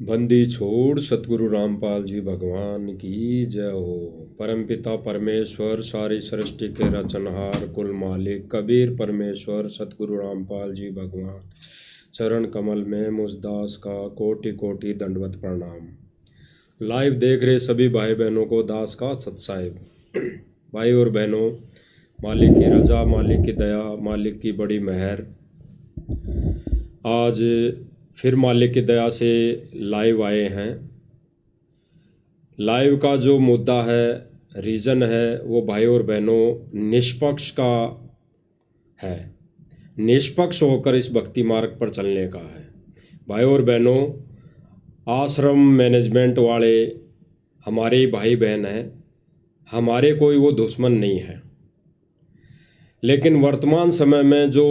बंदी छोड़ सतगुरु रामपाल जी भगवान की जय हो। परमपिता परमेश्वर सारी सृष्टि के रचनहार कुल मालिक कबीर परमेश्वर सतगुरु रामपाल जी भगवान चरण कमल में मुझ दास का कोटि कोटि दंडवत प्रणाम। लाइव देख रहे सभी भाई बहनों को दास का सत साहिब। भाई और बहनों, मालिक की रजा, मालिक की दया, मालिक की बड़ी मेहर, आज फिर मालिक की दया से लाइव आए हैं। लाइव का जो मुद्दा है, रीज़न है, वो भाई और बहनों निष्पक्ष का है। निष्पक्ष होकर इस भक्ति मार्ग पर चलने का है। भाई और बहनों, आश्रम मैनेजमेंट वाले हमारे ही भाई बहन हैं, हमारे कोई वो दुश्मन नहीं है। लेकिन वर्तमान समय में जो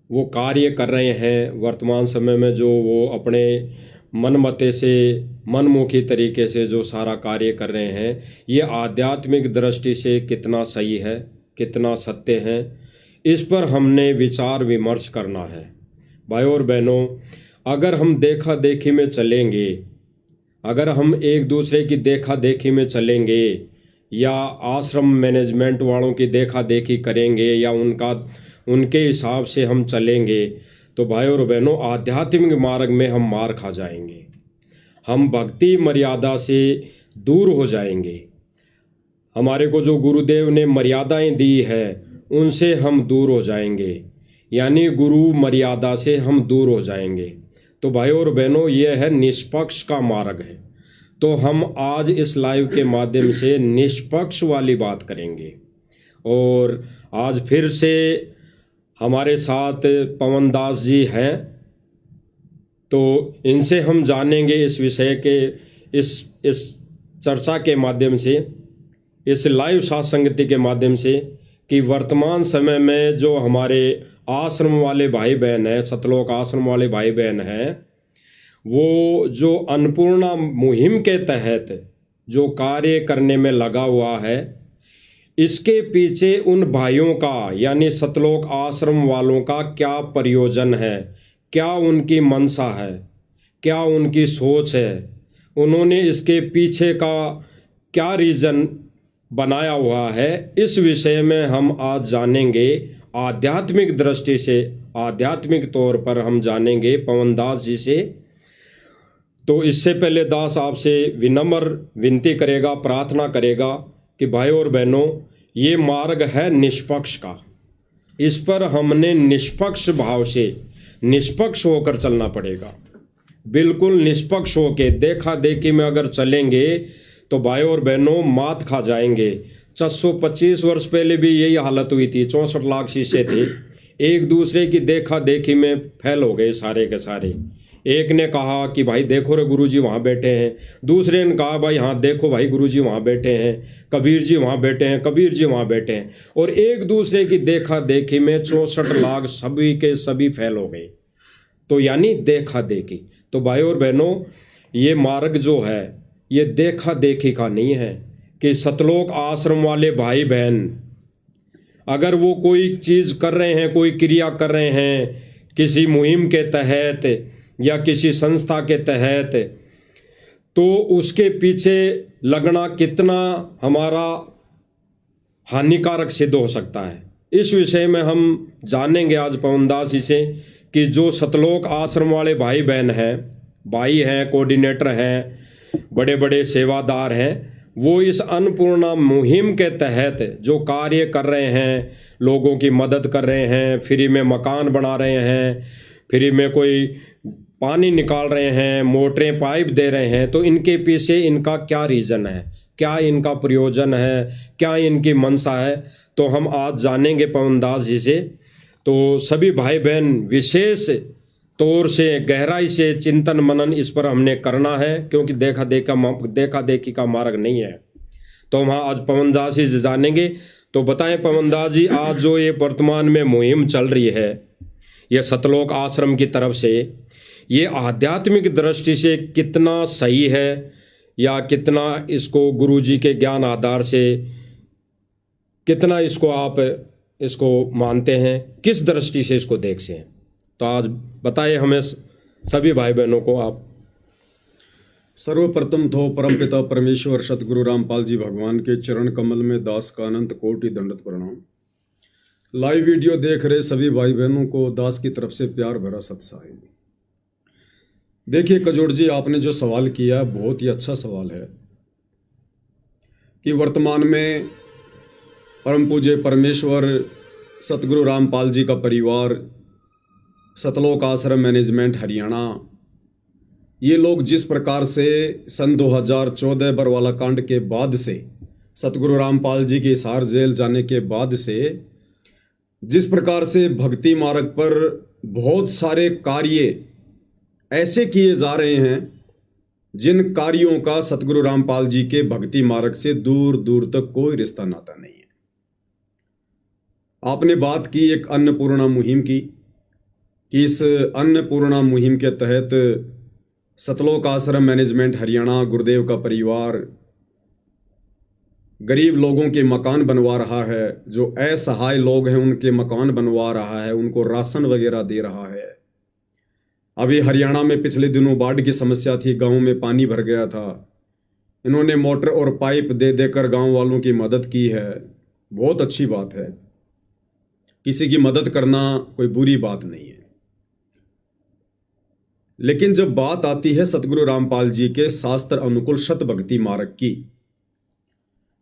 वो कार्य कर रहे हैं, वर्तमान समय में जो वो अपने मनमते से, मनमुखी तरीके से जो सारा कार्य कर रहे हैं, ये आध्यात्मिक दृष्टि से कितना सही है, कितना सत्य है, इस पर हमने विचार विमर्श करना है। भाई और बहनों, अगर हम देखा देखी में चलेंगे, अगर हम एक दूसरे की देखा देखी में चलेंगे या आश्रम मैनेजमेंट वालों की देखा देखी करेंगे या उनके हिसाब से हम चलेंगे, तो भाई और बहनों आध्यात्मिक मार्ग में हम मार खा जाएंगे। हम भक्ति मर्यादा से दूर हो जाएंगे। हमारे को जो गुरुदेव ने मर्यादाएं दी है, उनसे हम दूर हो जाएंगे, यानी गुरु मर्यादा से हम दूर हो जाएंगे। तो भाई और बहनों, यह है निष्पक्ष का मार्ग है। तो हम आज इस लाइव के माध्यम से निष्पक्ष वाली बात करेंगे। और आज फिर से हमारे साथ पवन दास जी हैं, तो इनसे हम जानेंगे इस विषय के, इस चर्चा के माध्यम से, इस लाइव सत्संगति के माध्यम से, कि वर्तमान समय में जो हमारे आश्रम वाले भाई बहन हैं, सतलोक आश्रम वाले भाई बहन हैं, वो जो अन्नपूर्णा मुहिम के तहत जो कार्य करने में लगा हुआ है, इसके पीछे उन भाइयों का, यानी सतलोक आश्रम वालों का क्या प्रयोजन है, क्या उनकी मनसा है, क्या उनकी सोच है, उन्होंने इसके पीछे का क्या रीज़न बनाया हुआ है, इस विषय में हम आज जानेंगे। आध्यात्मिक दृष्टि से, आध्यात्मिक तौर पर हम जानेंगे पवन दास जी से। तो इससे पहले दास आपसे विनम्र विनती करेगा, प्रार्थना करेगा कि भाई और बहनों, ये मार्ग है निष्पक्ष का। इस पर हमने निष्पक्ष भाव से, निष्पक्ष होकर चलना पड़ेगा। बिल्कुल निष्पक्ष होके, देखा देखी में अगर चलेंगे तो भाई और बहनों मात खा जाएंगे। 425 वर्ष पहले भी यही हालत हुई थी। 64 लाख शीशे थे, एक दूसरे की देखा देखी में फैल हो गए सारे के सारे। एक ने कहा कि भाई देखो रे गुरुजी वहाँ बैठे हैं, दूसरे ने कहा भाई हाँ देखो भाई गुरुजी वहाँ बैठे हैं, कबीर जी वहाँ बैठे हैं, कबीर जी वहाँ बैठे हैं, और एक दूसरे की देखा देखी में 64 लाख सभी के सभी फैल हो गए। तो यानी देखा देखी। तो भाई और बहनों, ये मार्ग जो है, ये देखा देखी का नहीं है। कि सतलोक आश्रम वाले भाई बहन अगर वो कोई चीज़ कर रहे हैं, कोई क्रिया कर रहे हैं किसी मुहिम के तहत या किसी संस्था के तहत, तो उसके पीछे लगना कितना हमारा हानिकारक सिद्ध हो सकता है, इस विषय में हम जानेंगे आज पवन दास जी से। कि जो सतलोक आश्रम वाले भाई बहन हैं, भाई हैं, कोऑर्डिनेटर हैं, बड़े बड़े सेवादार हैं, वो इस अन्नपूर्णा मुहिम के तहत जो कार्य कर रहे हैं, लोगों की मदद कर रहे हैं, फ्री में मकान बना रहे हैं, फ्री में कोई पानी निकाल रहे हैं, मोटरें पाइप दे रहे हैं, तो इनके पीछे इनका क्या रीज़न है, क्या इनका प्रयोजन है, क्या इनकी मनसा है, तो हम आज जानेंगे पवन दास जी से। तो सभी भाई बहन विशेष तौर से, गहराई से चिंतन मनन इस पर हमने करना है, क्योंकि देखा देखी का मार्ग नहीं है। तो हम आज पवन दास जी से जानेंगे। तो बताएं पवन दास जी, आज जो ये वर्तमान में मुहिम चल रही है, ये सतलोक आश्रम की तरफ से, ये आध्यात्मिक दृष्टि से कितना सही है, या कितना इसको गुरुजी के ज्ञान आधार से कितना इसको आप इसको मानते हैं, किस दृष्टि से इसको देखते हैं? तो आज बताइए हमें सभी भाई बहनों को आप। सर्वप्रथम तो परमपिता परमेश्वर सतगुरु रामपाल जी भगवान के चरण कमल में दास का अनंत कोटि दंडवत प्रणाम। लाइव वीडियो देख रहे सभी भाई बहनों को दास की तरफ से प्यार भरा सत्साई। देखिए कजोड़ जी, आपने जो सवाल किया बहुत ही अच्छा सवाल है कि वर्तमान में परम पूज्य परमेश्वर सतगुरु रामपाल जी का परिवार, सतलोक आश्रम मैनेजमेंट हरियाणा, ये लोग जिस प्रकार से सन 2014 बरवाला कांड के बाद से, सतगुरु रामपाल जी की हिसार जेल जाने के बाद से जिस प्रकार से भक्ति मार्ग पर बहुत सारे कार्य ऐसे किए जा रहे हैं जिन कार्यों का सतगुरु रामपाल जी के भक्ति मार्ग से दूर दूर तक कोई रिश्ता नाता नहीं है। आपने बात की एक अन्नपूर्णा मुहिम की कि इस अन्नपूर्णा मुहिम के तहत सतलोक आश्रम मैनेजमेंट हरियाणा, गुरुदेव का परिवार गरीब लोगों के मकान बनवा रहा है, जो असहाय लोग हैं उनके मकान बनवा रहा है, उनको राशन वगैरह दे रहा है। अभी हरियाणा में पिछले दिनों बाढ़ की समस्या थी, गांव में पानी भर गया था, इन्होंने मोटर और पाइप दे देकर गांव वालों की मदद की है। बहुत अच्छी बात है, किसी की मदद करना कोई बुरी बात नहीं है। लेकिन जब बात आती है सतगुरु रामपाल जी के शास्त्र अनुकूल शत भक्ति मार्ग की,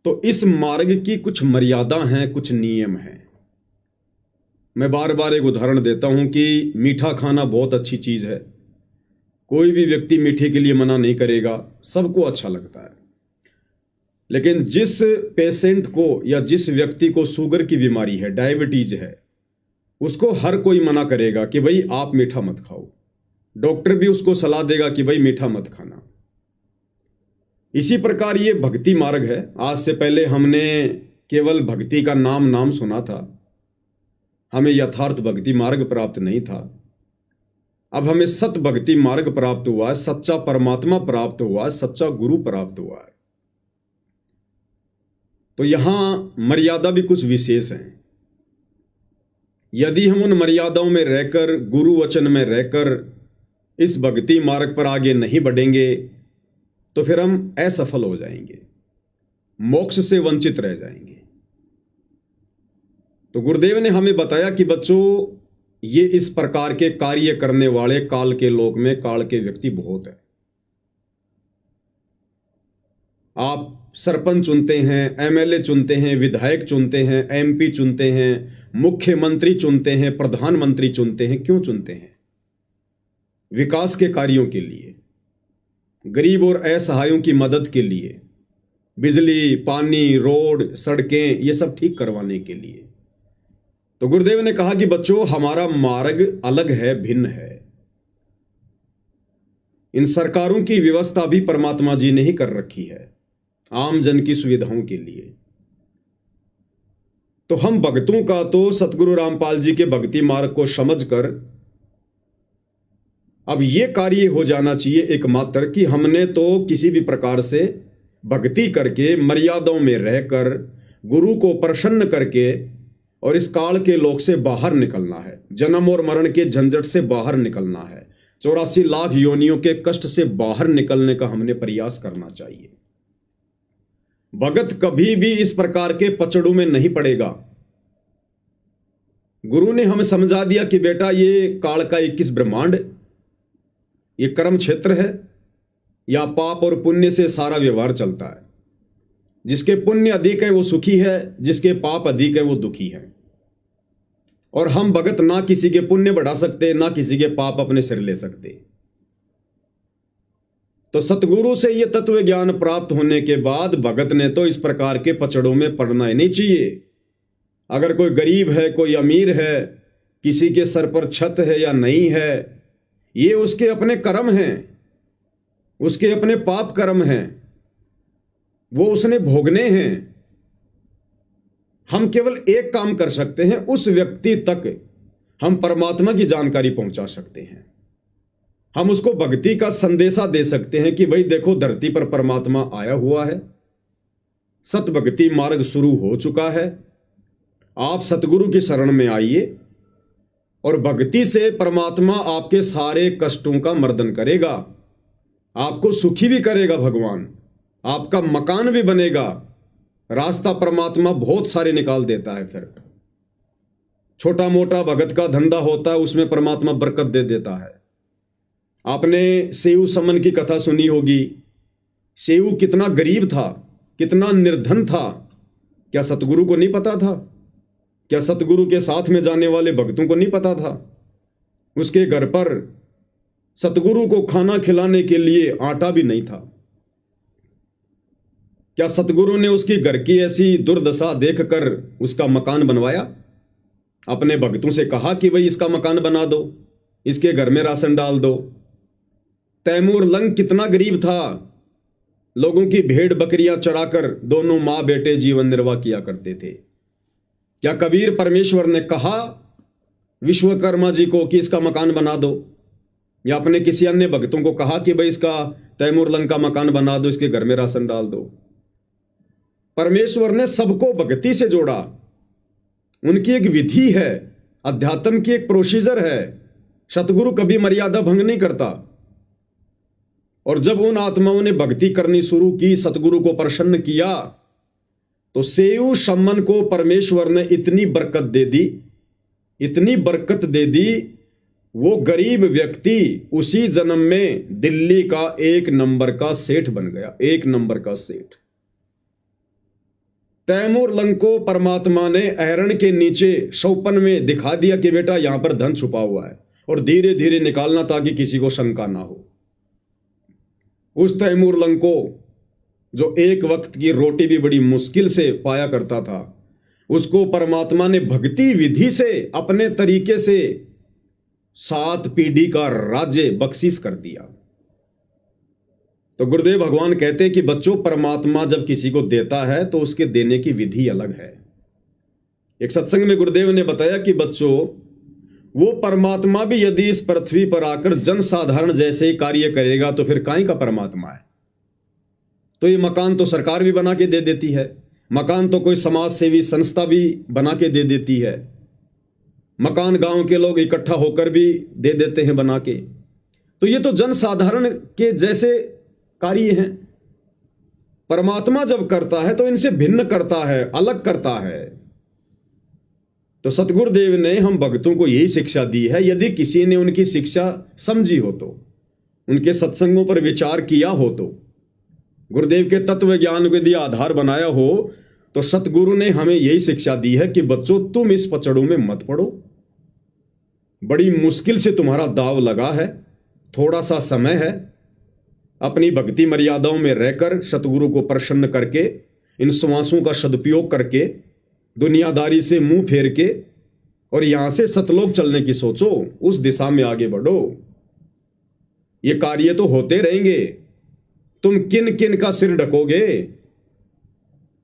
तो इस मार्ग की कुछ मर्यादा हैं, कुछ नियम हैं। मैं बार बार एक उदाहरण देता हूं कि मीठा खाना बहुत अच्छी चीज है, कोई भी व्यक्ति मीठे के लिए मना नहीं करेगा, सबको अच्छा लगता है। लेकिन जिस पेशेंट को या जिस व्यक्ति को शुगर की बीमारी है, डायबिटीज है, उसको हर कोई मना करेगा कि भाई आप मीठा मत खाओ। डॉक्टर भी उसको सलाह देगा कि भाई मीठा मत खाना। इसी प्रकार ये भक्ति मार्ग है। आज से पहले हमने केवल भक्ति का नाम सुना था, हमें यथार्थ भक्ति मार्ग प्राप्त नहीं था। अब हमें सत भक्ति मार्ग प्राप्त हुआ है, सच्चा परमात्मा प्राप्त हुआ है, सच्चा गुरु प्राप्त हुआ है। तो यहां मर्यादा भी कुछ विशेष हैं। यदि हम उन मर्यादाओं में रहकर, गुरु वचन में रहकर इस भक्ति मार्ग पर आगे नहीं बढ़ेंगे तो फिर हम असफल हो जाएंगे, मोक्ष से वंचित रह जाएंगे। तो गुरुदेव ने हमें बताया कि बच्चों, ये इस प्रकार के कार्य करने वाले काल के लोक में काल के व्यक्ति बहुत है। आप सरपंच चुनते हैं, एमएलए चुनते हैं, विधायक चुनते हैं, एमपी चुनते हैं, मुख्यमंत्री चुनते हैं, प्रधानमंत्री चुनते हैं। क्यों चुनते हैं? विकास के कार्यों के लिए, गरीब और असहायों की मदद के लिए, बिजली, पानी, रोड, सड़कें, ये सब ठीक करवाने के लिए। तो गुरुदेव ने कहा कि बच्चों, हमारा मार्ग अलग है, भिन्न है। इन सरकारों की व्यवस्था भी परमात्मा जी ने ही कर रखी है आम जन की सुविधाओं के लिए। तो हम भक्तों का तो सतगुरु रामपाल जी के भक्ति मार्ग को समझकर अब ये कार्य हो जाना चाहिए एकमात्र कि हमने तो किसी भी प्रकार से भक्ति करके, मर्यादाओं में रहकर, गुरु को प्रसन्न करके और इस काल के लोक से बाहर निकलना है, जन्म और मरण के झंझट से बाहर निकलना है, 84 लाख योनियों के कष्ट से बाहर निकलने का हमने प्रयास करना चाहिए। भगत कभी भी इस प्रकार के पचड़ों में नहीं पड़ेगा। गुरु ने हमें समझा दिया कि बेटा, ये काल का 21 ब्रह्मांड, ये कर्म क्षेत्र है, या पाप और पुण्य से सारा व्यवहार चलता है। जिसके पुण्य अधिक है वो सुखी है, जिसके पाप अधिक है वो दुखी है। और हम भगत ना किसी के पुण्य बढ़ा सकते, ना किसी के पाप अपने सिर ले सकते। तो सतगुरु से ये तत्व ज्ञान प्राप्त होने के बाद भगत ने तो इस प्रकार के पचड़ों में पड़ना ही नहीं चाहिए। अगर कोई गरीब है, कोई अमीर है, किसी के सर पर छत है या नहीं है, ये उसके अपने कर्म हैं, उसके अपने पाप कर्म हैं, वो उसने भोगने हैं। हम केवल एक काम कर सकते हैं, उस व्यक्ति तक हम परमात्मा की जानकारी पहुंचा सकते हैं। हम उसको भक्ति का संदेशा दे सकते हैं कि भाई देखो, धरती पर परमात्मा आया हुआ है, सत भक्ति मार्ग शुरू हो चुका है, आप सतगुरु की शरण में आइए और भक्ति से परमात्मा आपके सारे कष्टों का मर्दन करेगा, आपको सुखी भी करेगा भगवान, आपका मकान भी बनेगा। रास्ता परमात्मा बहुत सारे निकाल देता है। फिर छोटा मोटा भगत का धंधा होता है, उसमें परमात्मा बरकत दे देता है। आपने सेऊ समन की कथा सुनी होगी। सेऊ कितना गरीब था, कितना निर्धन था। क्या सतगुरु को नहीं पता था? क्या सतगुरु के साथ में जाने वाले भक्तों को नहीं पता था? उसके घर पर सतगुरु को खाना खिलाने के लिए आटा भी नहीं था। क्या सतगुरु ने उसकी घर की ऐसी दुर्दशा देखकर उसका मकान बनवाया? अपने भक्तों से कहा कि भाई इसका मकान बना दो, इसके घर में राशन डाल दो। तैमूर लंग कितना गरीब था, लोगों की भेड़ बकरियां चराकर दोनों मां बेटे जीवन निर्वाह किया करते थे। क्या कबीर परमेश्वर ने कहा विश्वकर्मा जी को कि इसका मकान बना दो, या अपने किसी अन्य भक्तों को कहा कि भाई इसका तैमूर लंग का मकान बना दो, इसके घर में राशन डाल दो? परमेश्वर ने सबको भक्ति से जोड़ा। उनकी एक विधि है, अध्यात्म की एक प्रोसीजर है। सतगुरु कभी मर्यादा भंग नहीं करता। और जब उन आत्माओं ने भक्ति करनी शुरू की, सतगुरु को प्रसन्न किया, तो सेऊ सम्मन को परमेश्वर ने इतनी बरकत दे दी, इतनी बरकत दे दी, वो गरीब व्यक्ति उसी जन्म में दिल्ली का 1 नंबर का सेठ बन गया। 1 नंबर का सेठ। तैमूर लंग को परमात्मा ने अहरण के नीचे शौपन में दिखा दिया कि बेटा यहां पर धन छुपा हुआ है, और धीरे धीरे निकालना ताकि किसी को शंका ना हो। उस तैमूर लंग को, जो एक वक्त की रोटी भी बड़ी मुश्किल से पाया करता था, उसको परमात्मा ने भक्ति विधि से अपने तरीके से 7 पीढ़ी का राज्य बख्शीश कर दिया। तो गुरुदेव भगवान कहते हैं कि बच्चों, परमात्मा जब किसी को देता है तो उसके देने की विधि अलग है। एक सत्संग में गुरुदेव ने बताया कि बच्चों, वो परमात्मा भी यदि इस पृथ्वी पर आकर जनसाधारण जैसे ही कार्य करेगा तो फिर काहे का परमात्मा है? तो ये मकान तो सरकार भी बना के दे देती है, मकान तो कोई समाज सेवी संस्था भी बना के दे देती है, मकान गांव के लोग इकट्ठा होकर भी दे देते हैं बना के। तो ये तो जनसाधारण के जैसे कार्य हैं। परमात्मा जब करता है तो इनसे भिन्न करता है, अलग करता है। तो सतगुरुदेव ने हम भक्तों को यही शिक्षा दी है। यदि किसी ने उनकी शिक्षा समझी हो तो, उनके सत्संगों पर विचार किया हो तो, गुरुदेव के तत्व ज्ञान को यदि आधार बनाया हो, तो सतगुरु ने हमें यही शिक्षा दी है कि बच्चों, तुम इस पचड़ों में मत पड़ो। बड़ी मुश्किल से तुम्हारा दाव लगा है, थोड़ा सा समय है। अपनी भक्ति मर्यादाओं में रहकर सतगुरु को प्रसन्न करके, इन श्वासों का सदुपयोग करके, दुनियादारी से मुंह फेर के, और यहां से सतलोक चलने की सोचो, उस दिशा में आगे बढ़ो। ये कार्य तो होते रहेंगे। तुम किन किन का सिर ढकोगे?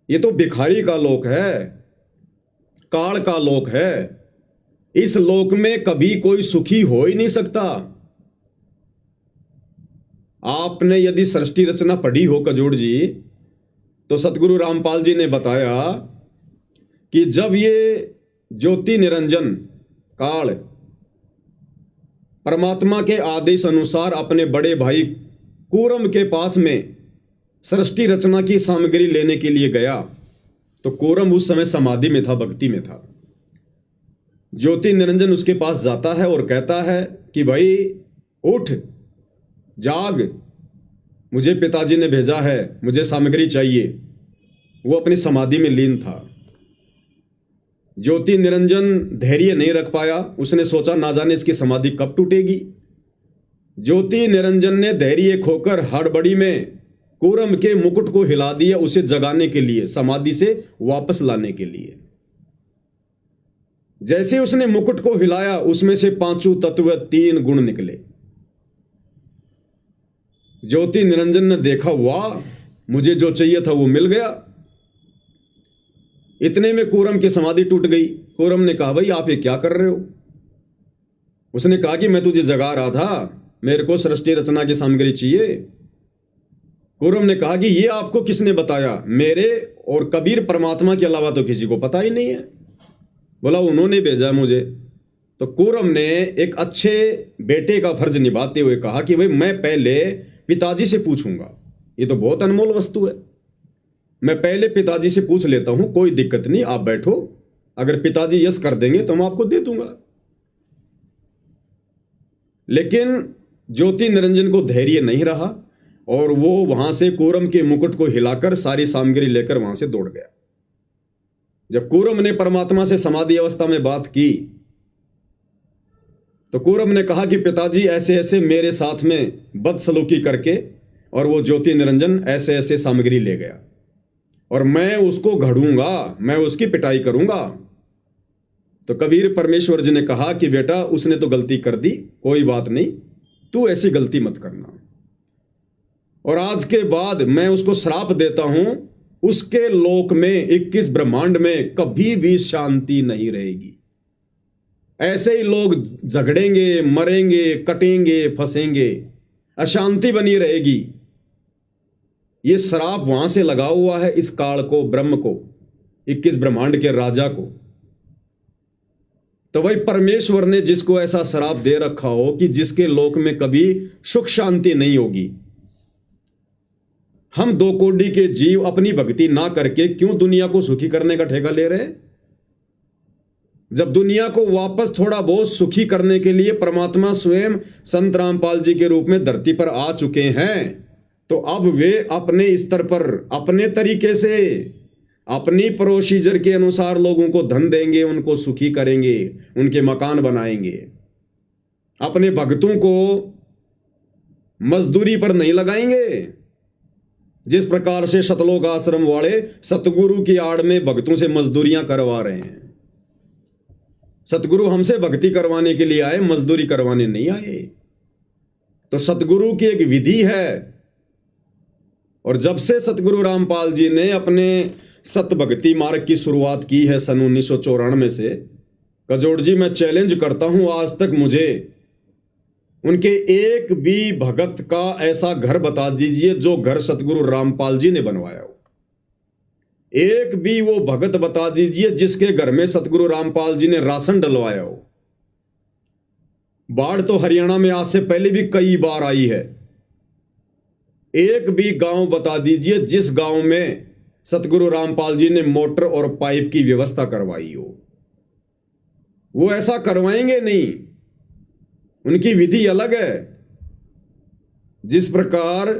ये तो भिखारी का लोक है, काल का लोक है। इस लोक में कभी कोई सुखी हो ही नहीं सकता। आपने यदि सृष्टि रचना पढ़ी हो कजोड़ जी, तो सतगुरु रामपाल जी ने बताया कि जब ये ज्योति निरंजन काल परमात्मा के आदेश अनुसार अपने बड़े भाई कूरम के पास में सृष्टि रचना की सामग्री लेने के लिए गया, तो कूरम उस समय समाधि में था, भक्ति में था। ज्योति निरंजन उसके पास जाता है और कहता है कि भाई उठ, जाग, मुझे पिताजी ने भेजा है, मुझे सामग्री चाहिए। वो अपनी समाधि में लीन था। ज्योति निरंजन धैर्य नहीं रख पाया। उसने सोचा ना जाने इसकी समाधि कब टूटेगी। ज्योति निरंजन ने धैर्य खोकर हड़बड़ी में कूरम के मुकुट को हिला दिया, उसे जगाने के लिए, समाधि से वापस लाने के लिए। जैसे उसने मुकुट को हिलाया, उसमें से 5 तत्व 3 गुण निकले। ज्योति निरंजन ने देखा, वाह, मुझे जो चाहिए था वो मिल गया। इतने में कूरम की समाधि टूट गई। कूरम ने कहा, भाई आप ये क्या कर रहे हो? उसने कहा कि मैं तुझे जगा रहा था, मेरे को सृष्टि रचना की सामग्री चाहिए। कूरम ने कहा कि ये आपको किसने बताया? मेरे और कबीर परमात्मा के अलावा तो किसी को पता ही नहीं है। बोला, उन्होंने भेजा मुझे। तो कूरम ने एक अच्छे बेटे का फर्ज निभाते हुए कहा कि भाई मैं पहले पिताजी से पूछूंगा, ये तो बहुत अनमोल वस्तु है, मैं पहले पिताजी से पूछ लेता हूं, कोई दिक्कत नहीं, आप बैठो, अगर पिताजी यस कर देंगे तो मैं आपको दे दूंगा। लेकिन ज्योति निरंजन को धैर्य नहीं रहा और वो वहां से कूरम के मुकुट को हिलाकर सारी सामग्री लेकर वहां से दौड़ गया। जब कूरम ने परमात्मा से समाधि अवस्था में बात की तो कूरम ने कहा कि पिताजी ऐसे ऐसे मेरे साथ में बदसलूकी करके और वो ज्योति निरंजन ऐसे ऐसे सामग्री ले गया और मैं उसको घड़ूंगा, मैं उसकी पिटाई करूंगा। तो कबीर परमेश्वर जी ने कहा कि बेटा उसने तो गलती कर दी, कोई बात नहीं, तू ऐसी गलती मत करना, और आज के बाद मैं उसको श्राप देता हूं, उसके लोक में 21 ब्रह्मांड में कभी भी शांति नहीं रहेगी। ऐसे ही लोग झगड़ेंगे, मरेंगे, कटेंगे, फंसेंगे, अशांति बनी रहेगी। ये श्राप वहां से लगा हुआ है इस काल को, ब्रह्म को, 21 ब्रह्मांड के राजा को। तो भाई परमेश्वर ने जिसको ऐसा श्राप दे रखा हो कि जिसके लोक में कभी सुख शांति नहीं होगी, हम 2 कोटि के जीव अपनी भक्ति ना करके क्यों दुनिया को सुखी करने का ठेका ले रहे? जब दुनिया को वापस थोड़ा बहुत सुखी करने के लिए परमात्मा स्वयं संत रामपाल जी के रूप में धरती पर आ चुके हैं, तो अब वे अपने स्तर पर, अपने तरीके से, अपनी प्रोसीजर के अनुसार लोगों को धन देंगे, उनको सुखी करेंगे, उनके मकान बनाएंगे, अपने भक्तों को मजदूरी पर नहीं लगाएंगे। जिस प्रकार से सतलोक आश्रम वाले सतगुरु की आड़ में भक्तों से मजदूरियां करवा रहे हैं। सतगुरु हमसे भक्ति करवाने के लिए आए, मजदूरी करवाने नहीं आए। तो सतगुरु की एक विधि है, और जब से सतगुरु रामपाल जी ने अपने सत भक्ति मार्ग की शुरुआत की है सन 1994 से, कजोड़ जी मैं चैलेंज करता हूं, आज तक मुझे उनके एक भी भगत का ऐसा घर बता दीजिए जो घर सतगुरु रामपाल जी ने बनवाया हो। एक भी वो भगत बता दीजिए जिसके घर में सतगुरु रामपाल जी ने राशन डलवाया हो। बाढ़ तो हरियाणा में आज से पहले भी कई बार आई है। एक भी गांव बता दीजिए जिस गांव में सतगुरु रामपाल जी ने मोटर और पाइप की व्यवस्था करवाई हो। वो ऐसा करवाएंगे नहीं, उनकी विधि अलग है। जिस प्रकार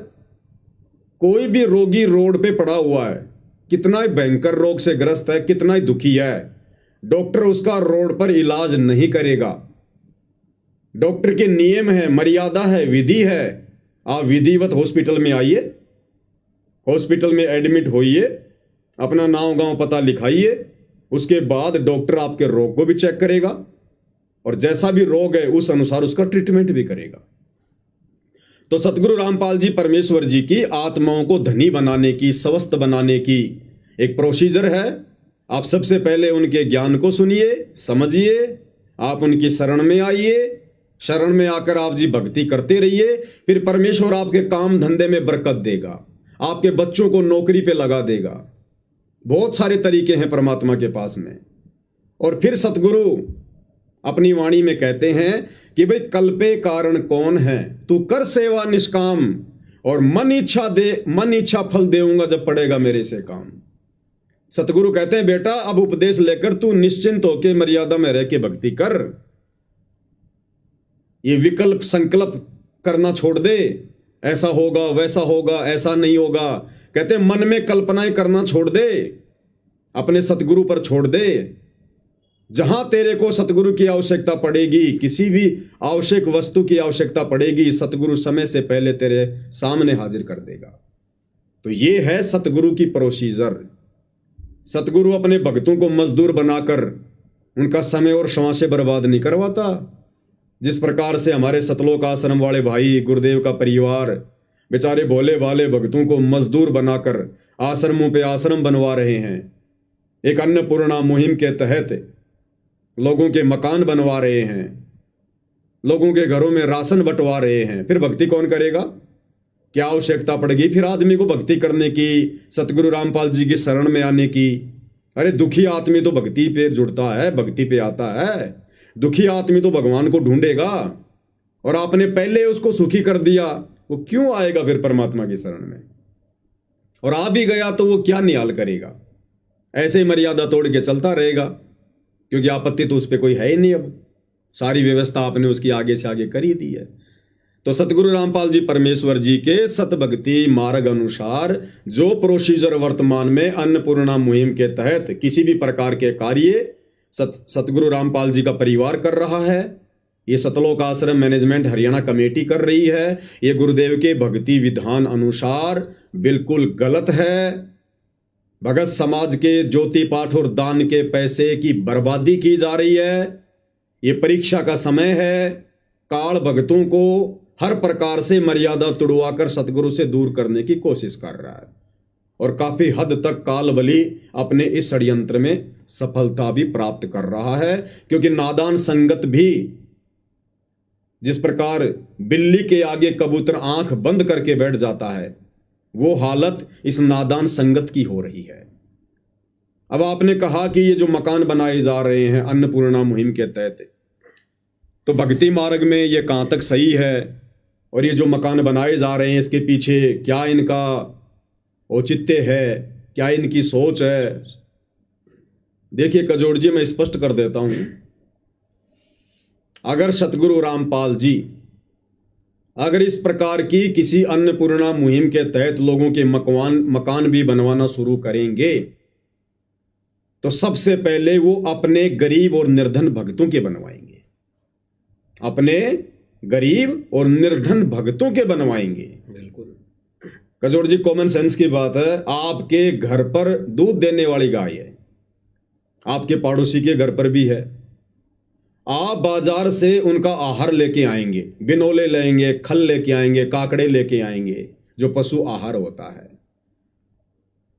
कोई भी रोगी रोड पे पड़ा हुआ है, कितना ही भयंकर रोग से ग्रस्त है, कितना ही दुखी है, डॉक्टर उसका रोड पर इलाज नहीं करेगा। डॉक्टर के नियम है, मर्यादा है, विधि है। आप विधिवत हॉस्पिटल में आइए, हॉस्पिटल में एडमिट होइए, अपना नाम गांव पता लिखाइए, उसके बाद डॉक्टर आपके रोग को भी चेक करेगा और जैसा भी रोग है उस अनुसार उसका ट्रीटमेंट भी करेगा। तो सतगुरु रामपाल जी परमेश्वर जी की आत्माओं को धनी बनाने की, स्वस्थ बनाने की एक प्रोसीजर है। आप सबसे पहले उनके ज्ञान को सुनिए, समझिए, आप उनकी शरण में आइए, शरण में आकर आप जी भक्ति करते रहिए, फिर परमेश्वर आपके काम धंधे में बरकत देगा, आपके बच्चों को नौकरी पे लगा देगा। बहुत सारे तरीके हैं परमात्मा के पास में। और फिर सतगुरु अपनी वाणी में कहते हैं कि भाई कल्पे कारण कौन है, तू कर सेवा निष्काम और मन इच्छा फल देऊंगा जब पड़ेगा मेरे से काम। सतगुरु कहते हैं बेटा अब उपदेश लेकर तू निश्चिंत होकर मर्यादा में रह के भक्ति कर। ये विकल्प संकल्प करना छोड़ दे, ऐसा होगा वैसा होगा, ऐसा नहीं होगा। कहते हैं मन में कल्पनाएं करना छोड़ दे, अपने सतगुरु पर छोड़ दे। जहां तेरे को सतगुरु की आवश्यकता पड़ेगी, किसी भी आवश्यक वस्तु की आवश्यकता पड़ेगी, सतगुरु समय से पहले तेरे सामने हाजिर कर देगा। तो ये है सतगुरु की प्रोसीजर। सतगुरु अपने भक्तों को मजदूर बनाकर उनका समय और श्वासें बर्बाद नहीं करवाता। जिस प्रकार से हमारे सतलोक आश्रम वाले भाई, गुरुदेव का परिवार बेचारे भोले भाले भक्तों को मजदूर बनाकर आश्रमों पे आश्रम बनवा रहे हैं। एक अन्नपूर्णा मुहिम के तहत लोगों के मकान बनवा रहे हैं, लोगों के घरों में राशन बंटवा रहे हैं। फिर भक्ति कौन करेगा? क्या आवश्यकता पड़ेगी फिर आदमी को भक्ति करने की, सतगुरु रामपाल जी की शरण में आने की? अरे दुखी आदमी तो भक्ति पे जुड़ता है, भक्ति पे आता है। दुखी आदमी तो भगवान को ढूंढेगा, और आपने पहले उसको सुखी कर दिया, वो क्यों आएगा फिर परमात्मा की शरण में? और आ भी गया तो वो क्या निहाल करेगा? ऐसे ही मर्यादा तोड़ के चलता रहेगा, क्योंकि आपत्ति तो उस पर कोई है ही नहीं। अब सारी व्यवस्था आपने उसकी आगे से आगे कर ही दी है। तो सतगुरु रामपाल जी परमेश्वर जी के सतभक्ति मार्ग अनुसार जो प्रोसीजर वर्तमान में अन्नपूर्णा मुहिम के तहत किसी भी प्रकार के कार्य सतगुरु रामपाल जी का परिवार कर रहा है, ये सतलोक आश्रम मैनेजमेंट हरियाणा कमेटी कर रही है, ये गुरुदेव के भक्ति विधान अनुसार बिल्कुल गलत है। भगत समाज के ज्योति पाठ और दान के पैसे की बर्बादी की जा रही है। ये परीक्षा का समय है। काल भक्तों को हर प्रकार से मर्यादा तुड़वाकर सतगुरु से दूर करने की कोशिश कर रहा है, और काफी हद तक काल बली अपने इस षड्यंत्र में सफलता भी प्राप्त कर रहा है। क्योंकि नादान संगत भी, जिस प्रकार बिल्ली के आगे कबूतर आंख बंद करके बैठ जाता है, वो हालत इस नादान संगत की हो रही है। अब आपने कहा कि ये जो मकान बनाए जा रहे हैं अन्नपूर्णा मुहिम के तहत, तो भक्ति मार्ग में ये कहां तक सही है? और ये जो मकान बनाए जा रहे हैं इसके पीछे क्या इनका औचित्य है, क्या इनकी सोच है? देखिए कजोड़ जी, मैं स्पष्ट कर देता हूं, अगर सतगुरु रामपाल जी अगर इस प्रकार की किसी अन्नपूर्णा मुहिम के तहत लोगों के मकान भी बनवाना शुरू करेंगे, तो सबसे पहले वो अपने गरीब और निर्धन भक्तों के बनवाएंगे, अपने गरीब और निर्धन भक्तों के बनवाएंगे। बिल्कुल कजोड़ जी, कॉमन सेंस की बात है। आपके घर पर दूध देने वाली गाय है, आपके पड़ोसी के घर पर भी है। आप बाजार से उनका आहार लेके आएंगे, बिनोले लेंगे, खल लेके आएंगे, काकड़े लेके आएंगे, जो पशु आहार होता है।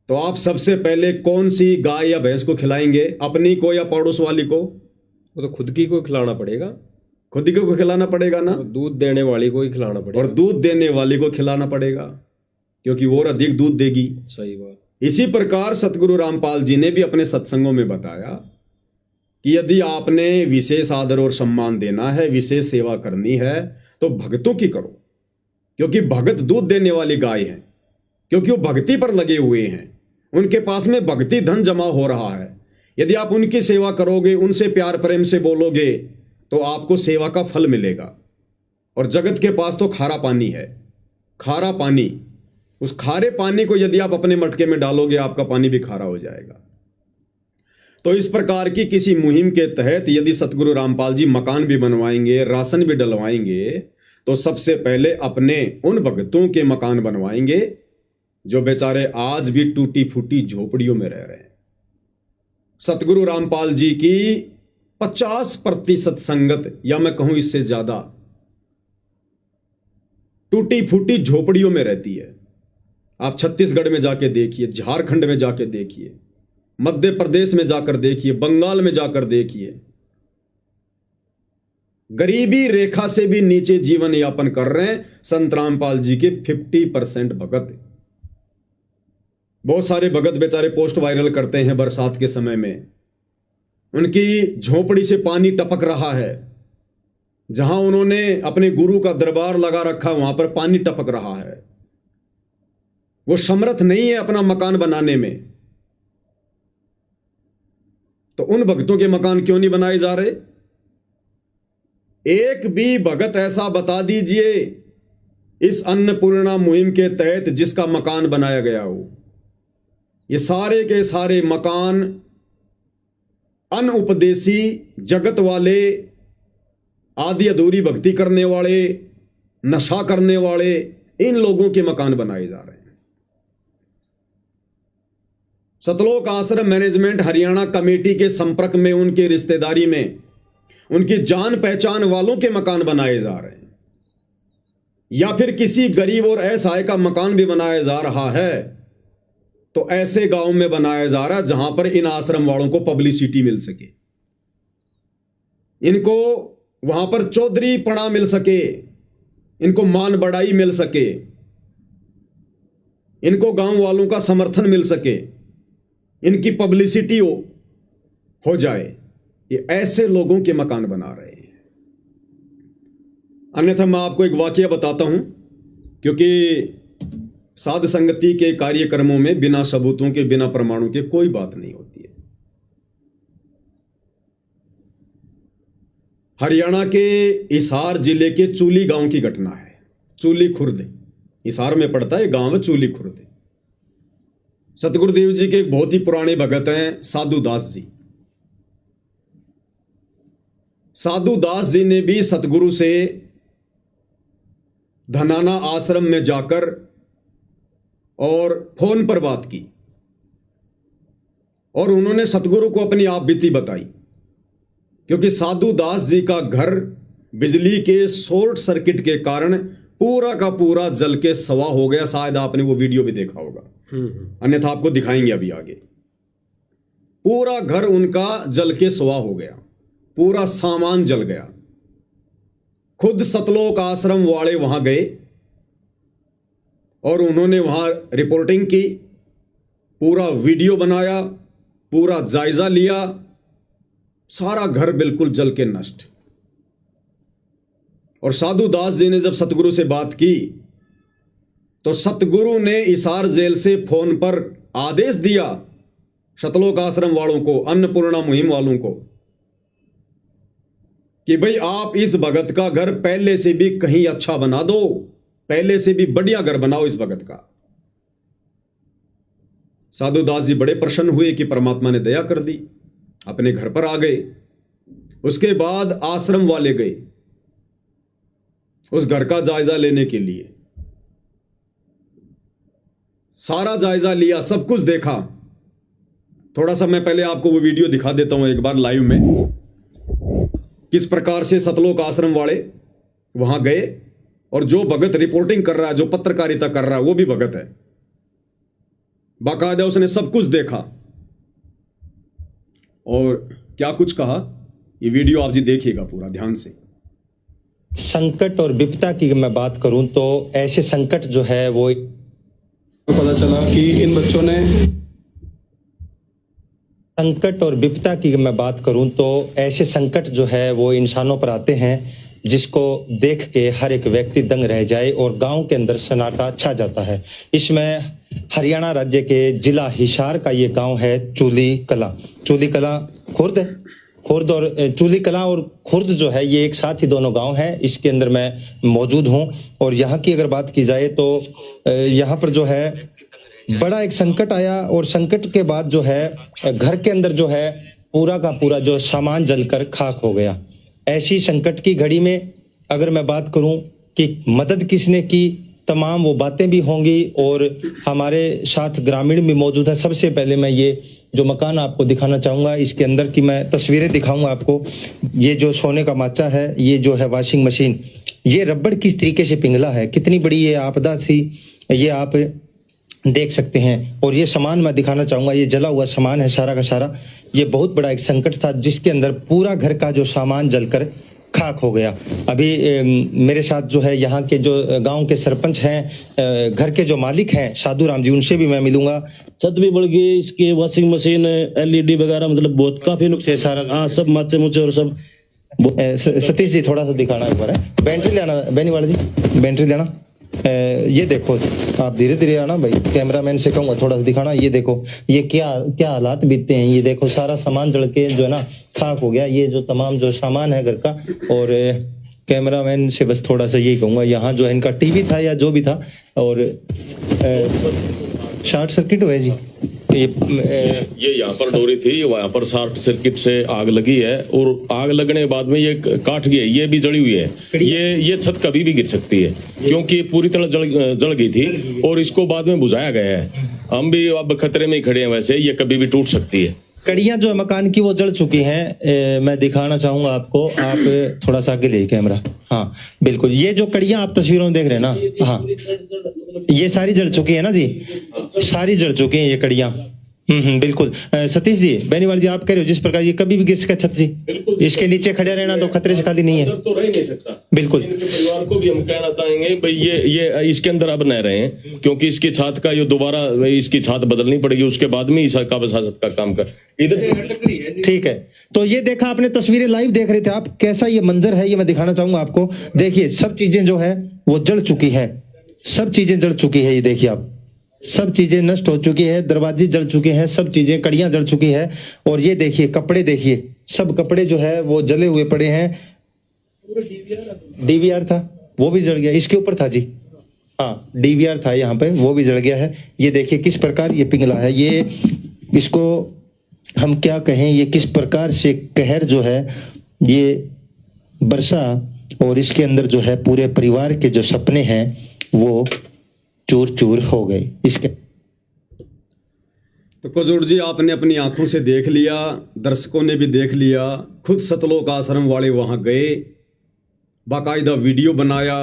तो आप सबसे पहले कौन सी गाय या भैंस को खिलाएंगे? अपनी को या पड़ोस वाली को? वो तो खुद की को खिलाना पड़ेगा, खुद ही को खिलाना पड़ेगा ना। दूध देने वाली को ही खिलाना पड़ेगा, और दूध देने वाली को खिलाना पड़ेगा, क्योंकि वो और अधिक दूध देगी। सही बात। इसी प्रकार सतगुरु रामपाल जी ने भी अपने सत्संगों में बताया कि यदि आपने विशेष आदर और सम्मान देना है, विशेष सेवा करनी है, तो भक्तों की करो, क्योंकि भगत दूध देने वाली गाय है, क्योंकि वो भक्ति पर लगे हुए हैं, उनके पास में भक्ति धन जमा हो रहा है। यदि आप उनकी सेवा करोगे, उनसे प्यार प्रेम से बोलोगे, तो आपको सेवा का फल मिलेगा। और जगत के पास तो खारा पानी है, खारा पानी, उस खारे पानी को यदि आप अपने मटके में डालोगे, आपका पानी भी खारा हो जाएगा। तो इस प्रकार की किसी मुहिम के तहत यदि सतगुरु रामपाल जी मकान भी बनवाएंगे, राशन भी डलवाएंगे, तो सबसे पहले अपने उन भक्तों के मकान बनवाएंगे जो बेचारे आज भी टूटी फूटी झोपड़ियों में रह रहे हैं। सतगुरु रामपाल जी की 50% संगत, या मैं कहूं इससे ज्यादा, टूटी फूटी झोपड़ियों में रहती है। आप छत्तीसगढ़ में जाके देखिए, झारखंड में जाके देखिए, मध्य प्रदेश में जाकर देखिए, बंगाल में जाकर देखिए, गरीबी रेखा से भी नीचे जीवन यापन कर रहे हैं संत रामपाल जी के 50% भगत। बहुत सारे भगत बेचारे पोस्ट वायरल करते हैं बरसात के समय में, उनकी झोपड़ी से पानी टपक रहा है, जहां उन्होंने अपने गुरु का दरबार लगा रखा, वहां पर पानी टपक रहा है। वो समर्थ नहीं है अपना मकान बनाने में, तो उन भक्तों के मकान क्यों नहीं बनाए जा रहे? एक भी भगत ऐसा बता दीजिए इस अन्नपूर्णा मुहिम के तहत जिसका मकान बनाया गया हो। ये सारे के सारे मकान अनउपदेशी, जगत वाले, आधी अधूरी भक्ति करने वाले, नशा करने वाले, इन लोगों के मकान बनाए जा रहे हैं। सतलोक आश्रम मैनेजमेंट हरियाणा कमेटी के संपर्क में, उनके रिश्तेदारी में, उनकी जान पहचान वालों के मकान बनाए जा रहे हैं, या फिर किसी गरीब और असहाय का मकान भी बनाया जा रहा है, तो ऐसे गांव में बनाया जा रहा है जहां पर इन आश्रम वालों को पब्लिसिटी मिल सके, इनको वहां पर चौधरी पड़ा मिल सके, इनको मान बढ़ाई मिल सके, इनको गांव वालों का समर्थन मिल सके, इनकी पब्लिसिटी हो जाए। ये ऐसे लोगों के मकान बना रहे हैं। अन्यथा मैं आपको एक वाकया बताता हूं, क्योंकि साध संगति के कार्यक्रमों में बिना सबूतों के, बिना प्रमाणों के कोई बात नहीं होती है। हरियाणा के हिसार जिले के चूली गांव की घटना है। चूली खुर्द हिसार में पड़ता है गांव, चूली खुर्द। सतगुरुदेव जी के एक बहुत ही पुराने भगत हैं साधु दास जी। साधु दास जी ने भी सतगुरु से धनाना आश्रम में जाकर और फोन पर बात की और उन्होंने सतगुरु को अपनी आप बीती बताई, क्योंकि साधु दास जी का घर बिजली के शॉर्ट सर्किट के कारण पूरा का पूरा जल के सवा हो गया। शायद आपने वो वीडियो भी देखा होगा, अन्यथा आपको दिखाएंगे अभी आगे। पूरा घर उनका जल के सवा हो गया, पूरा सामान जल गया। खुद सतलोक आश्रम वाले वहां गए और उन्होंने वहां रिपोर्टिंग की, पूरा वीडियो बनाया, पूरा जायजा लिया। सारा घर बिल्कुल जल के नष्ट। और साधु दास जी ने जब सतगुरु से बात की तो सतगुरु ने हिसार जेल से फोन पर आदेश दिया सतलोक आश्रम वालों को, अन्नपूर्णा मुहिम वालों को, कि भाई आप इस भगत का घर पहले से भी कहीं अच्छा बना दो, पहले से भी बढ़िया घर बनाओ इस भगत का। साधु दास जी बड़े प्रसन्न हुए कि परमात्मा ने दया कर दी, अपने घर पर आ गए। उसके बाद आश्रम वाले गए उस घर का जायजा लेने के लिए। सारा जायजा लिया, सब कुछ देखा। थोड़ा सा मैं पहले आपको वो वीडियो दिखा देता हूं एक बार लाइव में, किस प्रकार से सतलोक आश्रम वाले वहां गए और जो भगत रिपोर्टिंग कर रहा है, जो पत्रकारिता कर रहा है, वो भी भगत है। बाकायदा उसने सब कुछ देखा और क्या कुछ कहा, ये वीडियो आप जी देखिएगा पूरा ध्यान से। संकट और विपदा की मैं बात करूं तो ऐसे संकट जो है वो पता चला कि इन बच्चों ने संकट और विपदा की मैं बात करूं तो ऐसे संकट जो है वो इंसानों पर आते हैं जिसको देख के हर एक व्यक्ति दंग रह जाए और गांव के अंदर सन्नाटा छा जाता है। इसमें हरियाणा राज्य के जिला हिसार का ये गांव है चूली कला। चूली कला खुर्द और चूली कला और खुर्द जो है ये एक साथ ही दोनों गांव हैं। इसके अंदर मैं मौजूद हूं और यहाँ की अगर बात की जाए तो यहाँ पर जो है बड़ा एक संकट आया और संकट के बाद जो है घर के अंदर जो है पूरा का पूरा जो सामान जलकर खाक हो गया। ऐसी संकट की घड़ी में अगर मैं बात करूं कि मदद किसने की, तमाम वो बातें भी होंगी और हमारे साथ ग्रामीण भी मौजूद है। सबसे पहले मैं ये जो मकान आपको दिखाना चाहूँगा, इसके अंदर की मैं तस्वीरें दिखाऊंगा आपको। ये जो सोने का माचा है, ये जो है वॉशिंग मशीन, ये रबड़ किस तरीके से पिघला है, कितनी बड़ी ये आपदा थी, ये आप देख सकते हैं। और ये सामान मैं दिखाना चाहूँगा, ये जला हुआ सामान है सारा का सारा। ये बहुत बड़ा एक संकट था जिसके अंदर पूरा घर का जो सामान जलकर खाक हो गया। अभी मेरे साथ जो है यहाँ के जो गांव के सरपंच हैं, घर के जो मालिक हैं साधु राम जी, उनसे भी मैं मिलूंगा। छत भी बढ़ गई, इसके वॉशिंग मशीन, एलईडी वगैरह, मतलब बहुत काफी नुकसान सारा। हाँ, सब माचे मुचे और सब। सतीश जी थोड़ा सा दिखाना एक बार है, बैटरी लेना बेनी वाला जी, बैटरी लेना। ये देखो, आप धीरे धीरे आना भाई, कैमरामैन से कहूंगा थोड़ा सा दिखाना। ये देखो ये क्या क्या हालात बीतते हैं। ये देखो सारा सामान जल के जो है ना खाक हो गया। ये जो तमाम जो सामान है घर का, और कैमरामैन से बस थोड़ा सा यही कहूंगा, यहाँ जो है इनका टीवी था या जो भी था और शॉर्ट सर्किट हुआ जी। ये यहाँ पर डोरी थी, वहाँ पर शॉर्ट सर्किट से आग लगी है और आग लगने के बाद में ये काट गई है, ये भी जली हुई है। ये छत कभी भी गिर सकती है क्योंकि पूरी तरह जल गई थी और इसको बाद में बुझाया गया है। हम भी अब खतरे में ही खड़े हैं, वैसे ये कभी भी टूट सकती है। कड़ियां जो है मकान की वो जल चुकी हैं। मैं दिखाना चाहूंगा आपको, आप थोड़ा सा आगे ले कैमरा। हाँ बिल्कुल, ये जो कड़ियां आप तस्वीरों में देख रहे हैं ना, हाँ ये सारी जल चुकी है ना जी, सारी जल चुकी हैं ये कड़ियां। बिल्कुल। सतीश जी, बेनीवाल जी, आप कह रहे हो जिस प्रकार ये कभी भी गिर सकता छत जी, इसके नीचे खड़े रहना तो खतरे से खाली नहीं है। अंदर तो रह ही नहीं सकता। बिल्कुल। इनके परिवार को भी हम कहना चाहेंगे भाई ये इसके अंदर अब न रहे, क्योंकि इसकी छत का ये दोबारा इसकी छत बदलनी पड़ेगी, उसके बाद में इस का वसाहत का काम कर इधर। ठीक है, तो ये देखा आपने, तस्वीरें लाइव देख रहे थे आप, कैसा ये मंजर है ये मैं दिखाना चाहूंगा आपको। देखिए सब चीजें जो है वो जल चुकी है, सब चीजें जल चुकी है। ये देखिए आप, सब चीजें नष्ट हो चुकी है, दरवाजे जल चुके हैं, सब चीजें, कड़ियां जल चुकी है। और ये देखिए कपड़े, देखिए सब कपड़े जो है वो जले हुए पड़े हैं। डीवीआर था वो भी जल गया, इसके ऊपर था जी, हाँ डीवीआर था यहाँ पे, वो भी जल गया है। ये देखिए किस प्रकार ये पिघला है, ये इसको हम क्या कहें, ये किस प्रकार से कहर जो है ये बरसा, और इसके अंदर जो है पूरे परिवार के जो सपने हैं वो चूर चूर हो गए इसके। तो कुजूर जी, आपने अपनी आंखों से देख लिया, दर्शकों ने भी देख लिया, खुद सतलोक आश्रम वाले वहां गए, बाकायदा वीडियो बनाया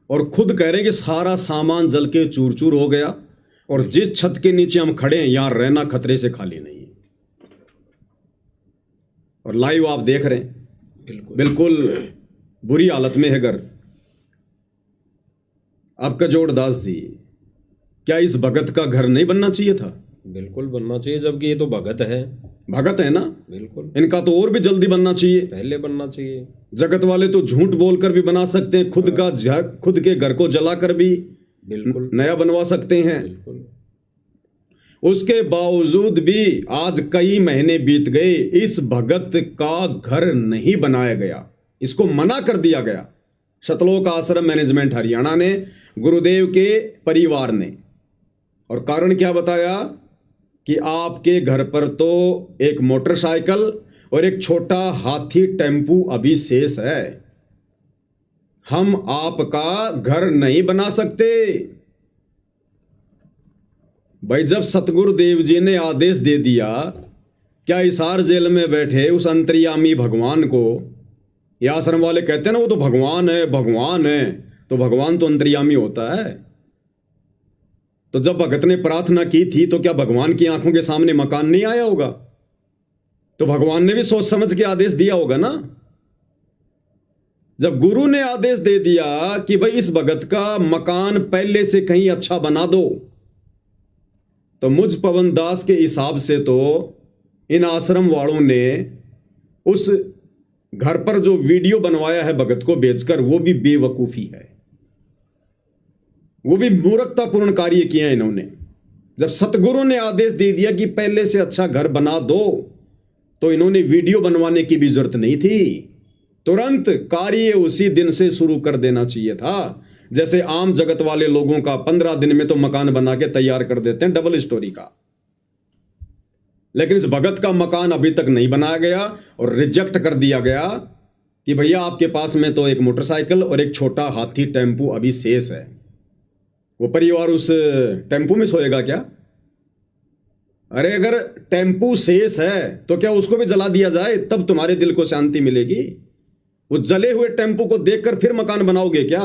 और खुद कह रहे कि सारा सामान जल के चूर चूर हो गया, और जिस छत के नीचे हम खड़े हैं यहां रहना खतरे से खाली नहीं है। और लाइव आप देख रहे हैं, बिल्कुल बुरी हालत में है घर। अब कजोड़ दास जी, क्या इस भगत का घर नहीं बनना चाहिए था? बिल्कुल बनना चाहिए, जबकि ये तो भगत है। भगत है ना, बिल्कुल, इनका तो और भी जल्दी बनना चाहिए, पहले बनना चाहिए। जगत वाले तो झूठ बोलकर भी बना सकते हैं, खुद के घर को जलाकर भी बिल्कुल नया बनवा सकते हैं। बिल्कुल। उसके बावजूद भी आज कई महीने बीत गए, इस भगत का घर नहीं बनाया गया, इसको मना कर दिया गया सतलोक आश्रम मैनेजमेंट हरियाणा ने, गुरुदेव के परिवार ने। और कारण क्या बताया कि आपके घर पर तो एक मोटरसाइकिल और एक छोटा हाथी टेम्पू अभी शेष है, हम आपका घर नहीं बना सकते। भाई, जब सतगुरुदेव जी ने आदेश दे दिया, क्या हिसार जेल में बैठे उस अंतर्यामी भगवान को, ये आश्रम वाले कहते हैं ना वो तो भगवान है, भगवान है, तो भगवान तो अंतर्यामी होता है। तो जब भगत ने प्रार्थना की थी तो क्या भगवान की आंखों के सामने मकान नहीं आया होगा? तो भगवान ने भी सोच समझ के आदेश दिया होगा ना। जब गुरु ने आदेश दे दिया कि भाई इस भगत का मकान पहले से कहीं अच्छा बना दो, तो मुझ पवन दास के हिसाब से तो इन आश्रम वालों ने उस घर पर जो वीडियो बनवाया है भगत को बेचकर, वो भी बेवकूफी है, वो भी मूर्खतापूर्ण कार्य किए हैं इन्होंने। जब सतगुरु ने आदेश दे दिया कि पहले से अच्छा घर बना दो, तो इन्होंने वीडियो बनवाने की भी जरूरत नहीं थी, तुरंत कार्य उसी दिन से शुरू कर देना चाहिए था। जैसे आम जगत वाले लोगों का 15 दिन में तो मकान बना के तैयार कर देते हैं डबल स्टोरी का, लेकिन इस भगत का मकान अभी तक नहीं बनाया गया और रिजेक्ट कर दिया गया कि भैया आपके पास में तो एक मोटरसाइकिल और एक छोटा हाथी टेम्पू अभी शेष है। वो परिवार उस टेम्पू में सोएगा क्या? अरे अगर टेम्पू शेष है तो क्या उसको भी जला दिया जाए, तब तुम्हारे दिल को शांति मिलेगी? उस जले हुए टेम्पू को देखकर फिर मकान बनाओगे क्या?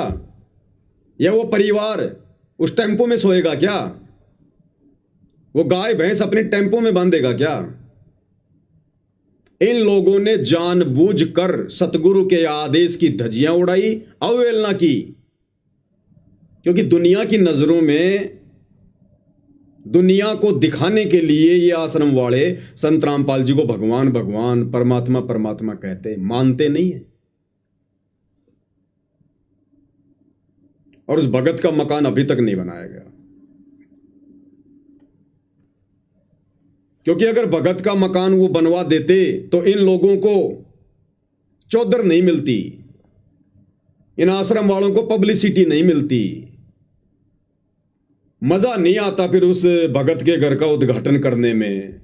या वो परिवार उस टेम्पो में सोएगा क्या? वो गाय भैंस अपने टेम्पो में बांधेगा क्या? इन लोगों ने जानबूझकर सतगुरु के आदेश की धज्जियां उड़ाई, अवहेलना की, क्योंकि दुनिया की नजरों में, दुनिया को दिखाने के लिए ये आश्रम वाले संत रामपाल जी को भगवान भगवान, परमात्मा परमात्मा कहते, मानते नहीं है। और उस भगत का मकान अभी तक नहीं बनाया गया, क्योंकि अगर भगत का मकान वो बनवा देते तो इन लोगों को चौधर नहीं मिलती, इन आश्रम वालों को पब्लिसिटी नहीं मिलती, मजा नहीं आता फिर उस भगत के घर का उद्घाटन करने में,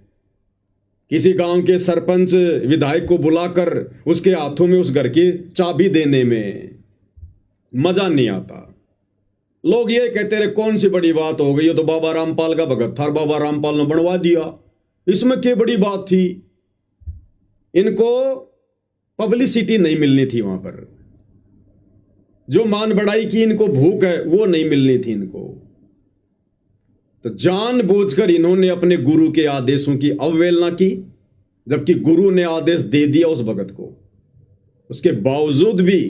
किसी गांव के सरपंच विधायक को बुलाकर उसके हाथों में उस घर की चाबी देने में मजा नहीं आता। लोग ये कहते रहे कौन सी बड़ी बात हो गई, ये तो बाबा रामपाल का भगत था, बाबा रामपाल ने बनवा दिया, इसमें क्या बड़ी बात थी? इनको पब्लिसिटी नहीं मिलनी थी, वहां पर जो मान बढ़ाई की इनको भूख है वो नहीं मिलनी थी इनको। तो जानबूझकर इन्होंने अपने गुरु के आदेशों की अवहेलना की, जबकि गुरु ने आदेश दे दिया उस भगत को। उसके बावजूद भी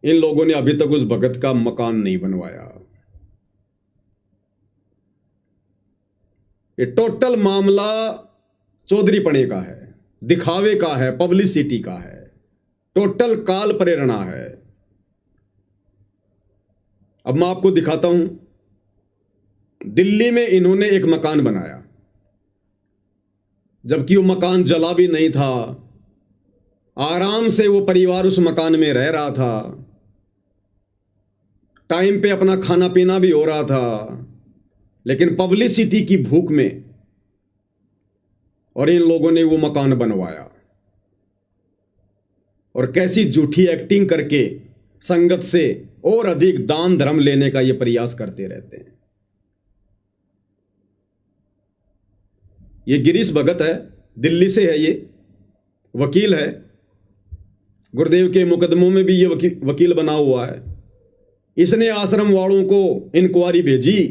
इन लोगों ने अभी तक उस भगत का मकान नहीं बनवाया। ये टोटल मामला चौधरीपने का है, दिखावे का है, पब्लिसिटी का है, टोटल काल प्रेरणा है। अब मैं आपको दिखाता हूं, दिल्ली में इन्होंने एक मकान बनाया, जबकि वो मकान जला भी नहीं था, आराम से वो परिवार उस मकान में रह रहा था, टाइम पे अपना खाना पीना भी हो रहा था, लेकिन पब्लिसिटी की भूख में और इन लोगों ने वो मकान बनवाया और कैसी झूठी एक्टिंग करके संगत से और अधिक दान धर्म लेने का ये प्रयास करते रहते हैं। ये गिरीश भगत है, दिल्ली से है, ये वकील है, गुरुदेव के मुकदमों में भी ये वकील बना हुआ है। इसने आश्रम वालों को इंक्वायरी भेजी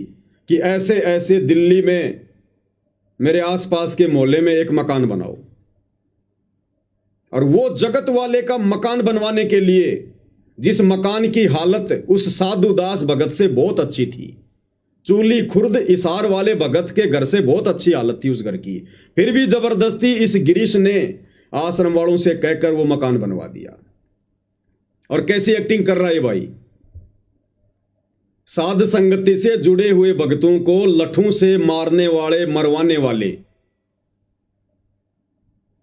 कि ऐसे ऐसे दिल्ली में मेरे आसपास के मोहल्ले में एक मकान बनाओ, और वो जगत वाले का मकान बनवाने के लिए, जिस मकान की हालत उस साधुदास भगत से बहुत अच्छी थी, चूली खुर्द इसार वाले भगत के घर से बहुत अच्छी हालत थी उस घर की, फिर भी जबरदस्ती इस गिरीश ने आश्रम वालों से कहकर वो मकान बनवा दिया। और कैसी एक्टिंग कर रहा है भाई, साध संगति से जुड़े हुए भक्तों को लठों से मारने वाले, मरवाने वाले।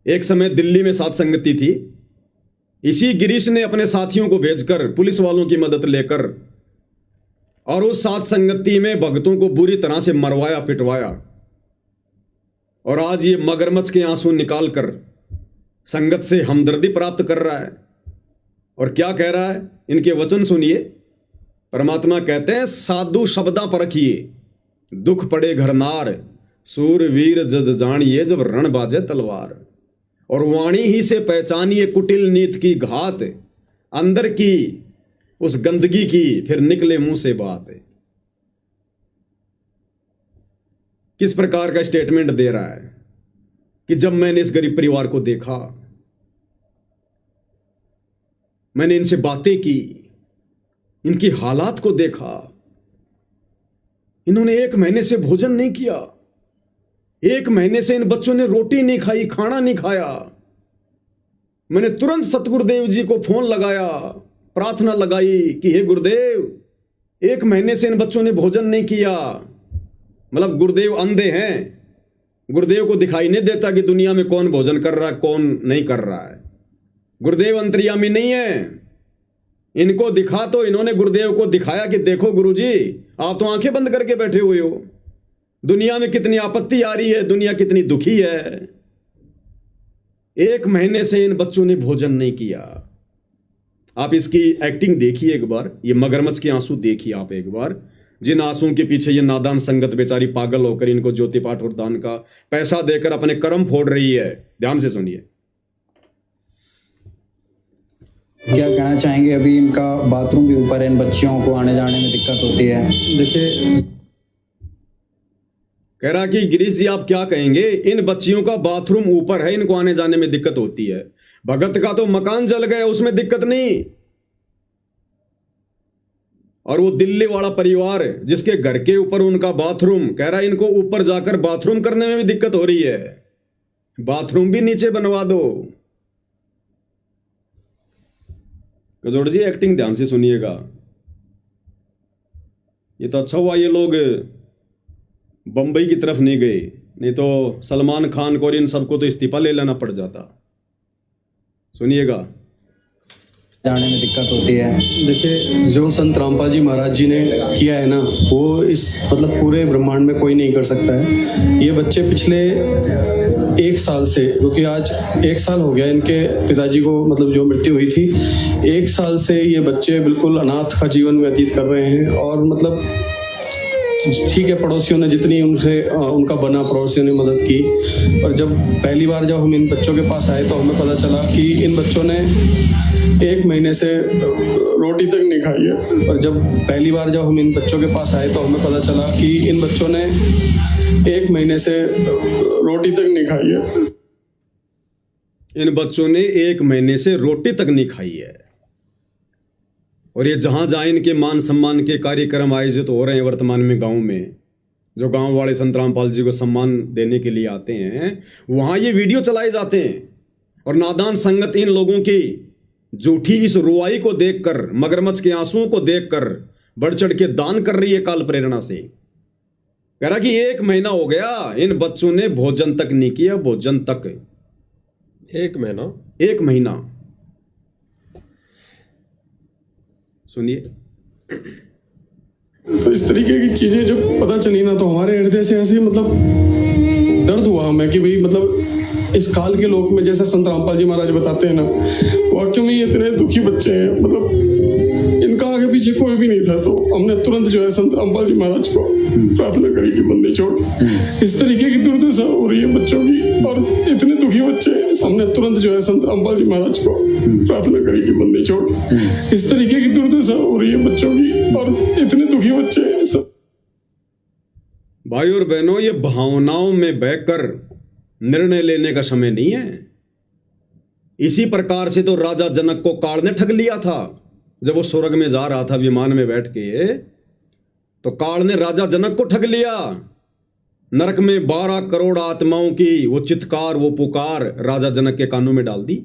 एक समय दिल्ली में साध संगति थी, इसी गिरीश ने अपने साथियों को भेजकर पुलिस वालों की मदद लेकर और उस साध संगति में भक्तों को बुरी तरह से मरवाया, पिटवाया, और आज ये मगरमच्छ के आंसू निकालकर संगत से हमदर्दी प्राप्त कर रहा है। और क्या कह रहा है, इनके वचन सुनिए। परमात्मा कहते हैं, साधु शब्दा परखिए, दुख पड़े घरनार, सूरवीर जद जानिए जब रण बाजे तलवार, और वाणी ही से पहचानिए कुटिल नीत की घात, अंदर की उस गंदगी की फिर निकले मुंह से बात। किस प्रकार का स्टेटमेंट दे रहा है कि जब मैंने इस गरीब परिवार को देखा, मैंने इनसे बातें की, इनकी हालात को देखा, इन्होंने 1 महीने से भोजन नहीं किया, 1 महीने से इन बच्चों ने रोटी नहीं खाई, खाना नहीं खाया। मैंने तुरंत सतगुरुदेव जी को फोन लगाया, प्रार्थना लगाई कि हे गुरुदेव, 1 महीने से इन बच्चों ने भोजन नहीं किया। मतलब गुरुदेव अंधे हैं, गुरुदेव को दिखाई नहीं देता कि दुनिया में कौन भोजन कर रहा है, कौन नहीं कर रहा है। गुरुदेव अंतर्यामी नहीं है, इनको दिखा तो इन्होंने गुरुदेव को दिखाया कि देखो गुरुजी, आप तो आंखें बंद करके बैठे हुए हो, दुनिया में कितनी आपत्ति आ रही है, दुनिया कितनी दुखी है। 1 महीने से इन बच्चों ने भोजन नहीं किया। आप इसकी एक्टिंग देखिए एक बार, ये मगरमच्छ के आंसू देखिए आप एक बार, जिन आंसुओं के पीछे ये नादान संगत बेचारी पागल होकर इनको ज्योति पाठ और दान का पैसा देकर अपने कर्म फोड़ रही है। ध्यान से सुनिए। क्या कहना चाहेंगे? अभी इनका बाथरूम भी ऊपर है, इन बच्चियों को आने जाने में दिक्कत होती है। देखिए, कह रहा कि गिरीश जी आप क्या कहेंगे, इन बच्चियों का बाथरूम ऊपर है, इनको आने जाने में दिक्कत होती है। भगत का तो मकान जल गया, उसमें दिक्कत नहीं, और वो दिल्ली वाला परिवार जिसके घर के ऊपर उनका बाथरूम, कह रहा है इनको ऊपर जाकर बाथरूम करने में भी दिक्कत हो रही है, बाथरूम भी नीचे बनवा दो। कजोड़ जी एक्टिंग ध्यान से सुनिएगा। ये तो अच्छा हुआ ये लोग बंबई की तरफ नहीं गए, नहीं तो सलमान खान को और इन सबको तो इस्तीफा ले लेना पड़ जाता। सुनिएगा। जाने में दिक्कत होती है। देखिए, जो संत रामपाल जी महाराज जी ने किया है ना, वो इस मतलब पूरे ब्रह्मांड में कोई नहीं कर सकता है। ये बच्चे पिछले 1 साल से, क्योंकि आज 1 साल हो गया इनके पिताजी को मतलब जो मृत्यु हुई थी, 1 साल से ये बच्चे बिल्कुल अनाथ का जीवन व्यतीत कर रहे हैं। और मतलब ठीक है, पड़ोसियों ने जितनी उनसे उनका बना, पड़ोसियों ने मदद की। और जब पहली बार जब हम इन बच्चों के पास आए तो हमें पता चला कि इन बच्चों ने 1 महीने से रोटी तक नहीं खाई है। और जब पहली बार जब हम इन बच्चों के पास आए तो हमें पता चला कि इन बच्चों ने 1 महीने से रोटी तक नहीं खाई है। इन बच्चों ने 1 महीने से रोटी तक नहीं खाई है। और ये जहां जहां इनके मान सम्मान के कार्यक्रम आयोजित हो रहे हैं वर्तमान में गांव में, जो गांव वाले संत रामपाल जी को सम्मान देने के लिए आते हैं, वहां ये वीडियो चलाए जाते हैं। और नादान संगत इन लोगों की झूठी इस रुआई को देखकर, मगरमच्छ के आंसुओं को देखकर बढ़ चढ़ के दान कर रही है काल प्रेरणा से। कह रहा कि 1 महीना हो गया, इन बच्चों ने भोजन तक नहीं किया, भोजन तक। 1 महीना? 1 महीना। सुनिए। तो इस तरीके की चीजें जब पता चली ना, तो हमारे हृदय से ऐसे मतलब दर्द हुआ हमें कि भाई मतलब इस काल के लोक में, जैसे संत रामपाल जी महाराज बताते हैं ना, वाकई में ये इतने दुखी बच्चे हैं, मतलब इनका आगे पीछे कोई भी नहीं था। तो हमने तुरंत जो है संत रामपाल जी महाराज को प्रार्थना करी कि बंदी छोड़। इस तरीके की दुर्दशा हो रही है बच्चों की और इतने दुखी बच्चे, हमने तुरंत जो है संत रामपाल जी महाराज को प्रार्थना करी कि बंदी छोड़। इस तरीके की दुर्दशा हो रही है बच्चों की और इतने दुखी बच्चे सब। भाई और बहनों, ये भावनाओं में बहकर निर्णय लेने का समय नहीं है। इसी प्रकार से तो राजा जनक को काल ने ठग लिया था। जब वो स्वर्ग में जा रहा था विमान में बैठ के, तो काल ने राजा जनक को ठग लिया। नरक में 12 करोड़ आत्माओं की वो चित्कार, वो पुकार राजा जनक के कानों में डाल दी।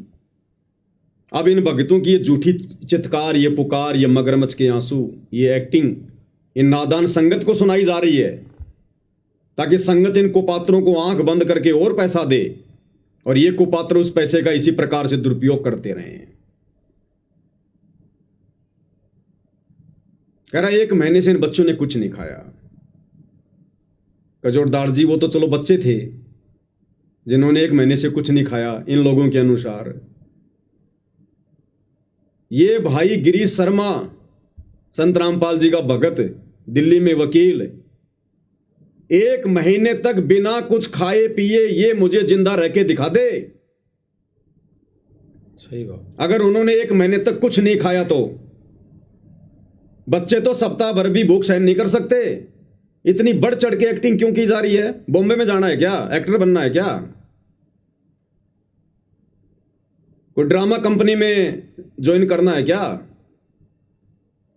अब इन भक्तों की ये झूठी चित्कार, ये पुकार, ये मगरमच्छ के आंसू, ये एक्टिंग इन नादान संगत को सुनाई जा रही है, ताकि संगत इन कुपात्रों को आंख बंद करके और पैसा दे, और ये कुपात्र उस पैसे का इसी प्रकार से दुरुपयोग करते रहे। कह रहा 1 महीने से इन बच्चों ने कुछ नहीं खाया। कजोरदार जी वो तो चलो बच्चे थे जिन्होंने 1 महीने से कुछ नहीं खाया इन लोगों के अनुसार। ये भाई गिरीश शर्मा, संत रामपाल जी का भगत, दिल्ली में वकील, 1 महीने तक बिना कुछ खाए पिए ये मुझे जिंदा रह के दिखा दे। सही बात। अगर उन्होंने 1 महीने तक कुछ नहीं खाया तो बच्चे तो सप्ताह भर भी भूख सहन नहीं कर सकते। इतनी बढ़ चढ़ के एक्टिंग क्यों की जा रही है? बॉम्बे में जाना है क्या? एक्टर बनना है क्या? कोई ड्रामा कंपनी में ज्वाइन करना है क्या?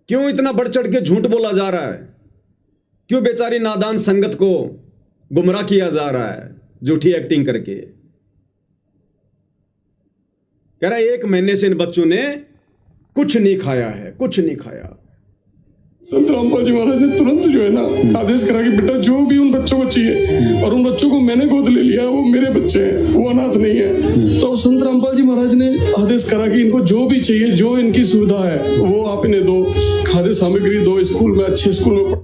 क्यों इतना बढ़ चढ़ के झूठ बोला जा रहा है? क्यों बेचारी नादान संगत को गुमराह किया जा रहा है झूठी एक्टिंग करके? कह रहा है 1 महीने से इन बच्चों ने कुछ नहीं खाया है, कुछ नहीं खाया। संत रामपाल जी महाराज ने तुरंत जो है ना आदेश करा कि बेटा जो भी उन बच्चों को चाहिए, और उन बच्चों को मैंने गोद ले लिया, वो मेरे बच्चे हैं, वो अनाथ नहीं है। तो संत रामपाल जी महाराज ने आदेश करा कि इनको जो भी चाहिए, जो इनकी सुविधा है, वो आप इन्हें दो, खाद्य सामग्री दो, स्कूल में अच्छे स्कूल में।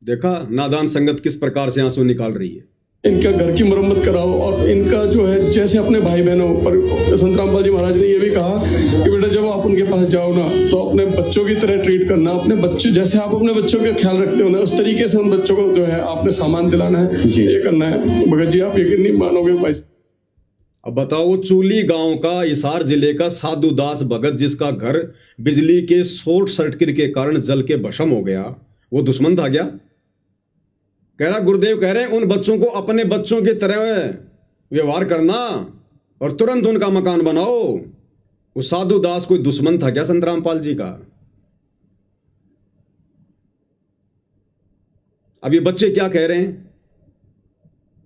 देखा नादान संगत किस प्रकार से आंसू निकाल रही है। इनका घर की मरम्मत कराओ, और इनका जो है जैसे अपने भाई बहनों पर संत रामपाल जी महाराज ने ये भी कहा कि बेटा जब आप उनके पास जाओ ना, तो अपने बच्चों की तरह ट्रीट करना। अपने बच्चे जैसे आप अपने बच्चों का ख्याल रखते हो ना, उस तरीके से उन बच्चों को जो है आपने सामान दिलाना है, ये करना है। भगत जी आप यकीन नहीं मानोगे भाई। अब बताओ, चूली गांव का, हिसार जिले का साधु दास भगत, जिसका घर बिजली के शॉर्ट सर्किट के कारण जल के भस्म हो गया, वो दुश्मन था क्या? कह रहा गुरुदेव कह रहे हैं उन बच्चों को अपने बच्चों की तरह व्यवहार करना और तुरंत उनका मकान बनाओ। वो साधु दास कोई दुश्मन था क्या संत रामपाल जी का? अब ये बच्चे क्या कह रहे हैं?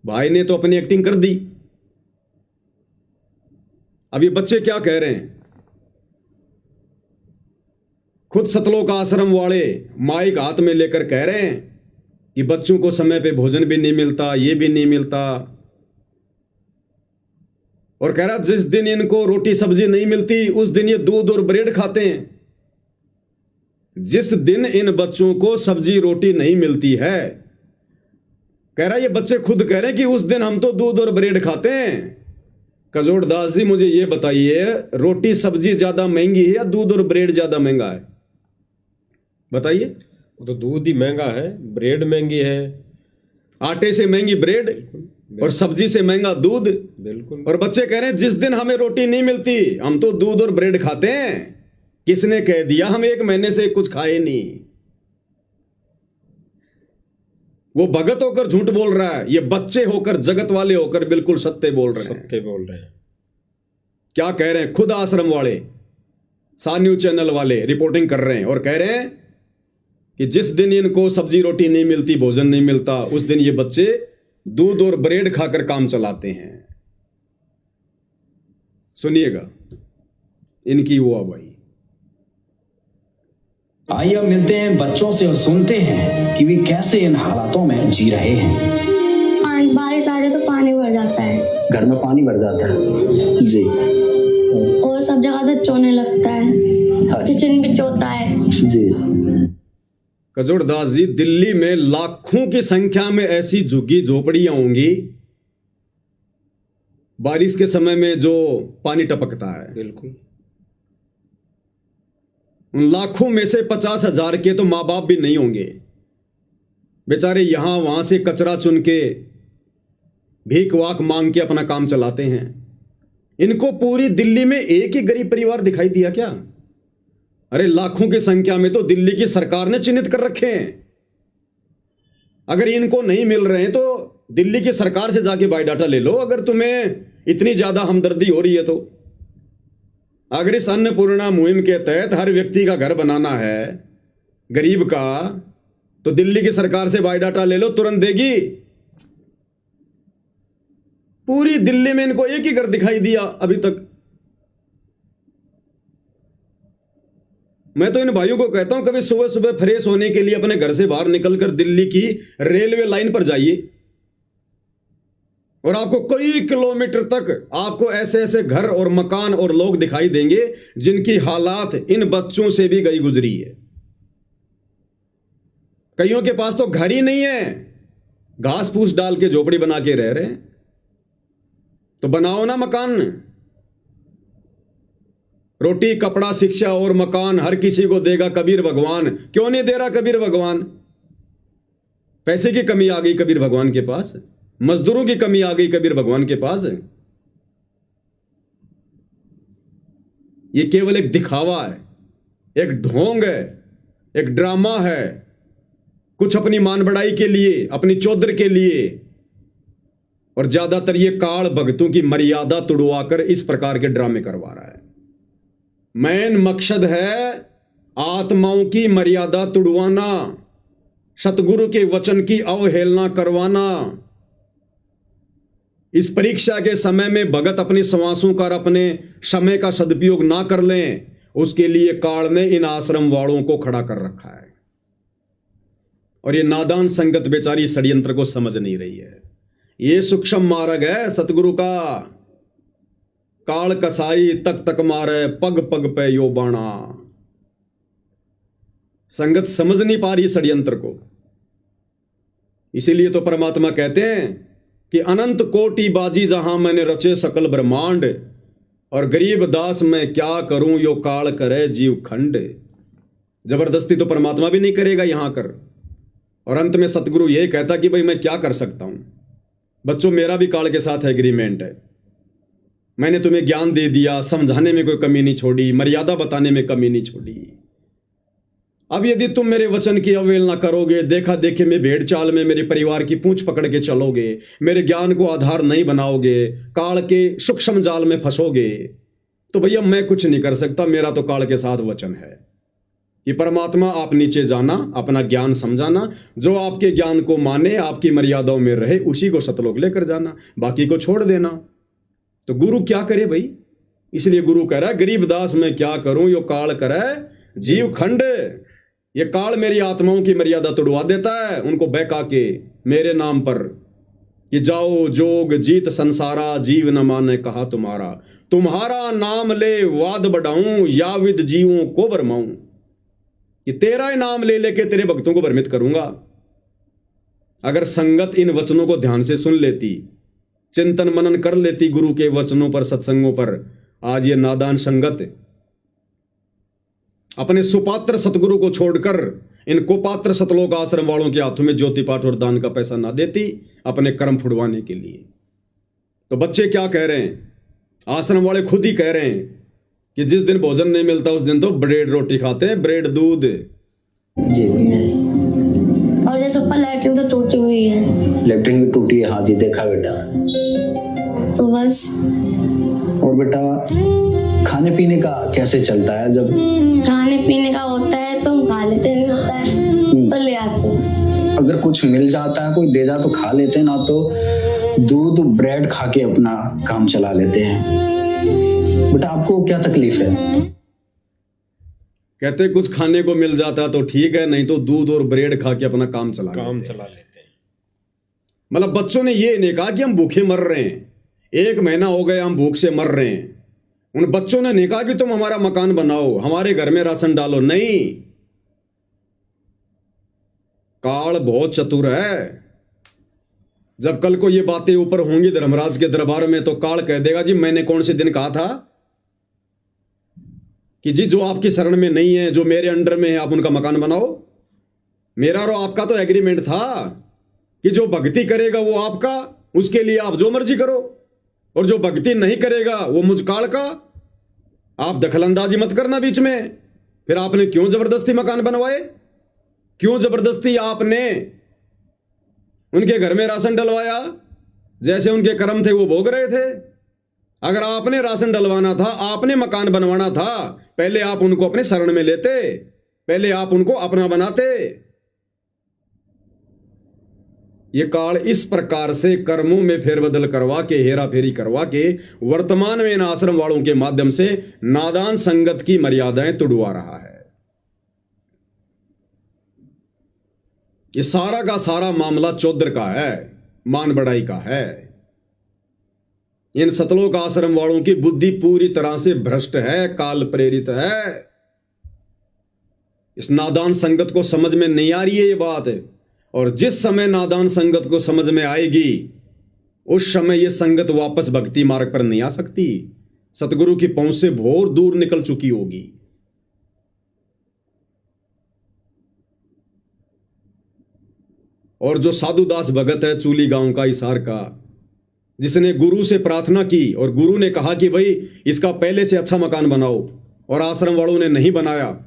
भाई ने तो अपनी एक्टिंग कर दी। अब ये बच्चे क्या कह रहे हैं? खुद सतलोक आश्रम वाले माइक हाथ में लेकर कह रहे हैं कि बच्चों को समय पे भोजन भी नहीं मिलता, ये भी नहीं मिलता। और कह रहा जिस दिन इनको रोटी सब्जी नहीं मिलती उस दिन ये दूध और ब्रेड खाते हैं। जिस दिन इन बच्चों को सब्जी रोटी नहीं मिलती है, कह रहा ये बच्चे खुद कह रहे हैं कि उस दिन हम तो दूध और ब्रेड खाते हैं। कजोड़दास जी मुझे ये बताइए, रोटी सब्जी ज्यादा महंगी है या दूध और ब्रेड ज्यादा महंगा है? बताइए। वो तो दूध ही महंगा है, ब्रेड महंगी है। आटे से महंगी ब्रेड और सब्जी से महंगा दूध। बिल्कुल। और बच्चे कह रहे हैं जिस दिन हमें रोटी नहीं मिलती हम तो दूध और ब्रेड खाते हैं। किसने कह दिया? हम 1 महीने से कुछ खाए नहीं। वो भगत होकर झूठ बोल रहा है, ये बच्चे होकर, जगत वाले होकर बिल्कुल सत्य बोल रहे हैं। सत्य बोल रहे हैं। क्या कह रहे हैं? खुद आश्रम वाले, सा न्यूज चैनल वाले रिपोर्टिंग कर रहे हैं और कह रहे हैं कि जिस दिन इनको सब्जी रोटी नहीं मिलती, भोजन नहीं मिलता, उस दिन ये बच्चे दूध और ब्रेड खाकर काम चलाते हैं। सुनिएगा इनकी वो भाई। आइए अब मिलते हैं बच्चों से और सुनते हैं कि वे कैसे इन हालातों में जी रहे हैं। बारिश आ जाए तो पानी भर जाता है, घर में पानी भर जाता है जी, और सब जगह से चोने लगता है, किचन भी चोता है जी। कजोड़दास जी, दिल्ली में लाखों की संख्या में ऐसी झुग्गी झोपड़ियां होंगी बारिश के समय में जो पानी टपकता है। बिल्कुल। उन लाखों में से 50,000 के तो माँ बाप भी नहीं होंगे, बेचारे यहां वहां से कचरा चुन के, भीख वाक मांग के अपना काम चलाते हैं। इनको पूरी दिल्ली में एक ही गरीब परिवार दिखाई दिया क्या? अरे लाखों की संख्या में तो दिल्ली की सरकार ने चिन्हित कर रखे हैं। अगर इनको नहीं मिल रहे हैं तो दिल्ली की सरकार से जाके बायोडाटा ले लो, अगर तुम्हें इतनी ज्यादा हमदर्दी हो रही है तो। अगर इस अन्नपूर्णा मुहिम के तहत हर व्यक्ति का घर बनाना है गरीब का, तो दिल्ली की सरकार से बायोडाटा ले लो, तुरंत देगी। पूरी दिल्ली में इनको एक ही घर दिखाई दिया अभी तक। मैं तो इन भाइयों को कहता हूं कभी सुबह सुबह फ्रेश होने के लिए अपने घर से बाहर निकलकर दिल्ली की रेलवे लाइन पर जाइए और आपको कई किलोमीटर तक आपको ऐसे ऐसे घर और मकान और लोग दिखाई देंगे जिनकी हालात इन बच्चों से भी गई गुजरी है। कईयों के पास तो घर ही नहीं है, घास फूस डाल के झोपड़ी बना के रह रहे हैं। तो बनाओ ना मकान। रोटी कपड़ा शिक्षा और मकान हर किसी को देगा कबीर भगवान। क्यों नहीं दे रहा कबीर भगवान? पैसे की कमी आ गई कबीर भगवान के पास, मजदूरों की कमी आ गई कबीर भगवान के पास। ये केवल एक दिखावा है, एक ढोंग है, एक ड्रामा है, कुछ अपनी मान बढ़ाई के लिए, अपनी चौधर के लिए। और ज्यादातर ये काल भक्तों की मर्यादा तुड़वाकर इस प्रकार के ड्रामे करवा रहा है। मेन मकसद है आत्माओं की मर्यादा तुड़वाना, सतगुरु के वचन की अवहेलना करवाना। इस परीक्षा के समय में भगत अपनी श्वासों का, अपने समय का सदुपयोग ना कर लें, उसके लिए काल ने इन आश्रम वालों को खड़ा कर रखा है। और ये नादान संगत बेचारी षड्यंत्र को समझ नहीं रही है। ये सूक्ष्म मार्ग है सतगुरु का। काल कसाई तक तक मारे, पग पग पे यो बाणा। संगत समझ नहीं पा रही षड्यंत्र को। इसीलिए तो परमात्मा कहते हैं कि अनंत कोटि बाजी जहां मैंने रचे सकल ब्रह्मांड, और गरीब दास मैं क्या करूं यो काल करे जीव खंड। जबरदस्ती तो परमात्मा भी नहीं करेगा यहां कर। और अंत में सतगुरु यही कहता कि भाई मैं क्या कर सकता हूं बच्चों, मेरा भी काल के साथ एग्रीमेंट है। मैंने तुम्हें ज्ञान दे दिया, समझाने में कोई कमी नहीं छोड़ी, मर्यादा बताने में कमी नहीं छोड़ी। अब यदि तुम मेरे वचन की अवहेलना करोगे, देखा देखे में भेड़ चाल में मेरे परिवार की पूंछ पकड़ के चलोगे, मेरे ज्ञान को आधार नहीं बनाओगे, काल के सूक्ष्म जाल में फंसोगे, तो भैया मैं कुछ नहीं कर सकता। मेरा तो काल के साथ वचन है कि परमात्मा आप नीचे जाना, अपना ज्ञान समझाना, जो आपके ज्ञान को माने, आपकी मर्यादाओं में रहे, उसी को सतलोक लेकर जाना, बाकी को छोड़ देना। तो गुरु क्या करे भाई? इसलिए गुरु कह रहा है गरीब दास मैं क्या करूं यो काल करे जीव खंड। ये काल मेरी आत्माओं की मर्यादा तोड़वा देता है, उनको बहका के मेरे नाम पर कि जाओ जोग जीत संसारा, जीव न माने कहा तुम्हारा, तुम्हारा नाम ले वाद बढ़ाऊं, या विद जीवों को भरमाऊं। कि तेरा ही नाम ले लेके तेरे भक्तों को भ्रमित करूंगा। अगर संगत इन वचनों को ध्यान से सुन लेती, चिंतन मनन कर लेती गुरु के वचनों पर, सत्संगों पर, आज ये नादान संगत अपने सुपात्र सतगुरु को छोड़कर इन कुपात्र सतलोक आश्रम वालों के हाथों में ज्योति पाठ और दान का पैसा ना देती अपने कर्म फुड़वाने के लिए। तो बच्चे क्या कह रहे हैं, आश्रम वाले खुद ही कह रहे हैं कि जिस दिन भोजन नहीं मिलता उस दिन तो ब्रेड रोटी खाते हैं, ब्रेड दूध। जी और जैसे ऊपर लैट्रिन तो टूटी हुई है। लेटरिन भी टूटी है, हाँ जी देखा बेटा। तो बस। और बेटा खाने पीने का कैसे चलता है? जब खाने पीने का होता है तो हम खा लेते, नहीं होता है तो ले आते हैं। अगर कुछ मिल जाता है, कोई दे जा तो खा लेते हैं, ना तो दूध ब्रेड खा के अपना काम चला लेते हैं। बेटा आपको क्या तकलीफ है? कहते कुछ खाने को मिल जाता तो ठीक है, नहीं तो दूध और ब्रेड खा के अपना काम चला काम लेते हैं। चला लेते हैं। मतलब बच्चों ने ये नहीं कहा कि हम भूखे मर रहे हैं, 1 महीना हो गया हम भूख से मर रहे हैं। उन बच्चों ने नहीं कहा कि तुम हमारा मकान बनाओ, हमारे घर में राशन डालो, नहीं। काल बहुत चतुर है। जब कल को ये बातें ऊपर होंगी धर्मराज के दरबार में तो काल कह देगा जी मैंने कौन से दिन कहा था कि जी जो आपकी शरण में नहीं है, जो मेरे अंडर में है, आप उनका मकान बनाओ। मेरा और आपका तो एग्रीमेंट था कि जो भक्ति करेगा वो आपका, उसके लिए आप जो मर्जी करो, और जो भक्ति नहीं करेगा वो मुझ काल का। आप दखलंदाजी मत करना बीच में। फिर आपने क्यों जबरदस्ती मकान बनवाए? क्यों जबरदस्ती आपने उनके घर में राशन डलवाया? जैसे उनके कर्म थे वो भोग रहे थे। अगर आपने राशन डलवाना था, आपने मकान बनवाना था, पहले आप उनको अपने शरण में लेते, पहले आप उनको अपना बनाते। ये काल इस प्रकार से कर्मों में फेरबदल करवा के, हेरा फेरी करवा के वर्तमान में इन आश्रम वालों के माध्यम से नादान संगत की मर्यादाएं तुड़वा रहा है। ये सारा का सारा मामला चौधर का है, मान बढ़ाई का है। इन सतलोक आश्रम वालों की बुद्धि पूरी तरह से भ्रष्ट है, काल प्रेरित है। इस नादान संगत को समझ में नहीं आ रही है ये बात है। और जिस समय नादान संगत को समझ में आएगी उस समय ये संगत वापस भक्ति मार्ग पर नहीं आ सकती। सतगुरु की पहुंच से बहुत दूर निकल चुकी होगी। और जो साधुदास भगत है चूली गांव का, हिसार का, जिसने गुरु से प्रार्थना की और गुरु ने कहा कि भाई इसका पहले से अच्छा मकान बनाओ, और आश्रम वालों ने नहीं बनाया,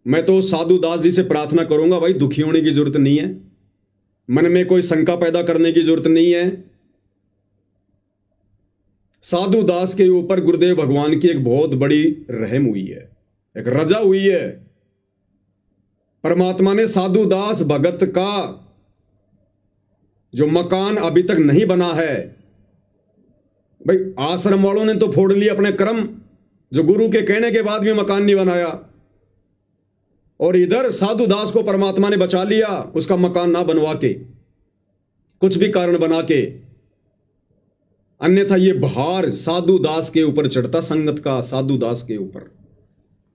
मैं तो साधुदास जी से प्रार्थना करूंगा भाई दुखी होने की जरूरत नहीं है, मन में कोई शंका पैदा करने की जरूरत नहीं है। साधुदास के ऊपर गुरुदेव भगवान की एक बहुत बड़ी रहम हुई है, एक रजा हुई है। परमात्मा ने साधुदास भगत का जो मकान अभी तक नहीं बना है, भाई आश्रम वालों ने तो फोड़ लिया अपने कर्म, जो गुरु के कहने के बाद भी मकान नहीं बनाया, और इधर साधुदास को परमात्मा ने बचा लिया उसका मकान ना बनवा के, कुछ भी कारण बना के। अन्यथा ये भार साधुदास के ऊपर चढ़ता, संगत का साधुदास के ऊपर।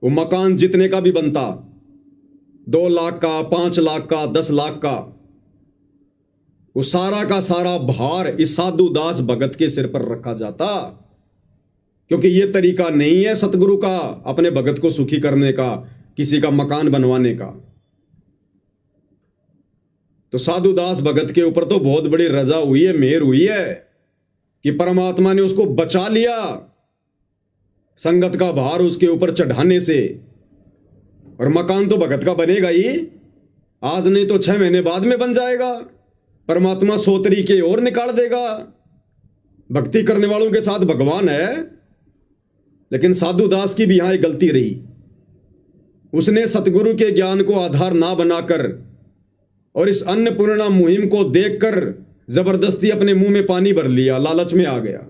वो मकान जितने का भी बनता, 2 लाख का, 5 लाख का, 10 लाख का, वो सारा का सारा भार इस साधुदास भगत के सिर पर रखा जाता। क्योंकि ये तरीका नहीं है सतगुरु का अपने भगत को सुखी करने का, किसी का मकान बनवाने का। तो साधुदास भगत के ऊपर तो बहुत बड़ी रजा हुई है, मेहर हुई है कि परमात्मा ने उसको बचा लिया संगत का भार उसके ऊपर चढ़ाने से। और मकान तो भगत का बनेगा ही, आज नहीं तो 6 महीने बाद में बन जाएगा। परमात्मा 100 तरीके और निकाल देगा। भक्ति करने वालों के साथ भगवान है। लेकिन साधुदास की भी यहां एक गलती रही, उसने सतगुरु के ज्ञान को आधार ना बनाकर और इस अन्नपूर्णा मुहिम को देखकर जबरदस्ती अपने मुंह में पानी भर लिया, लालच में आ गया।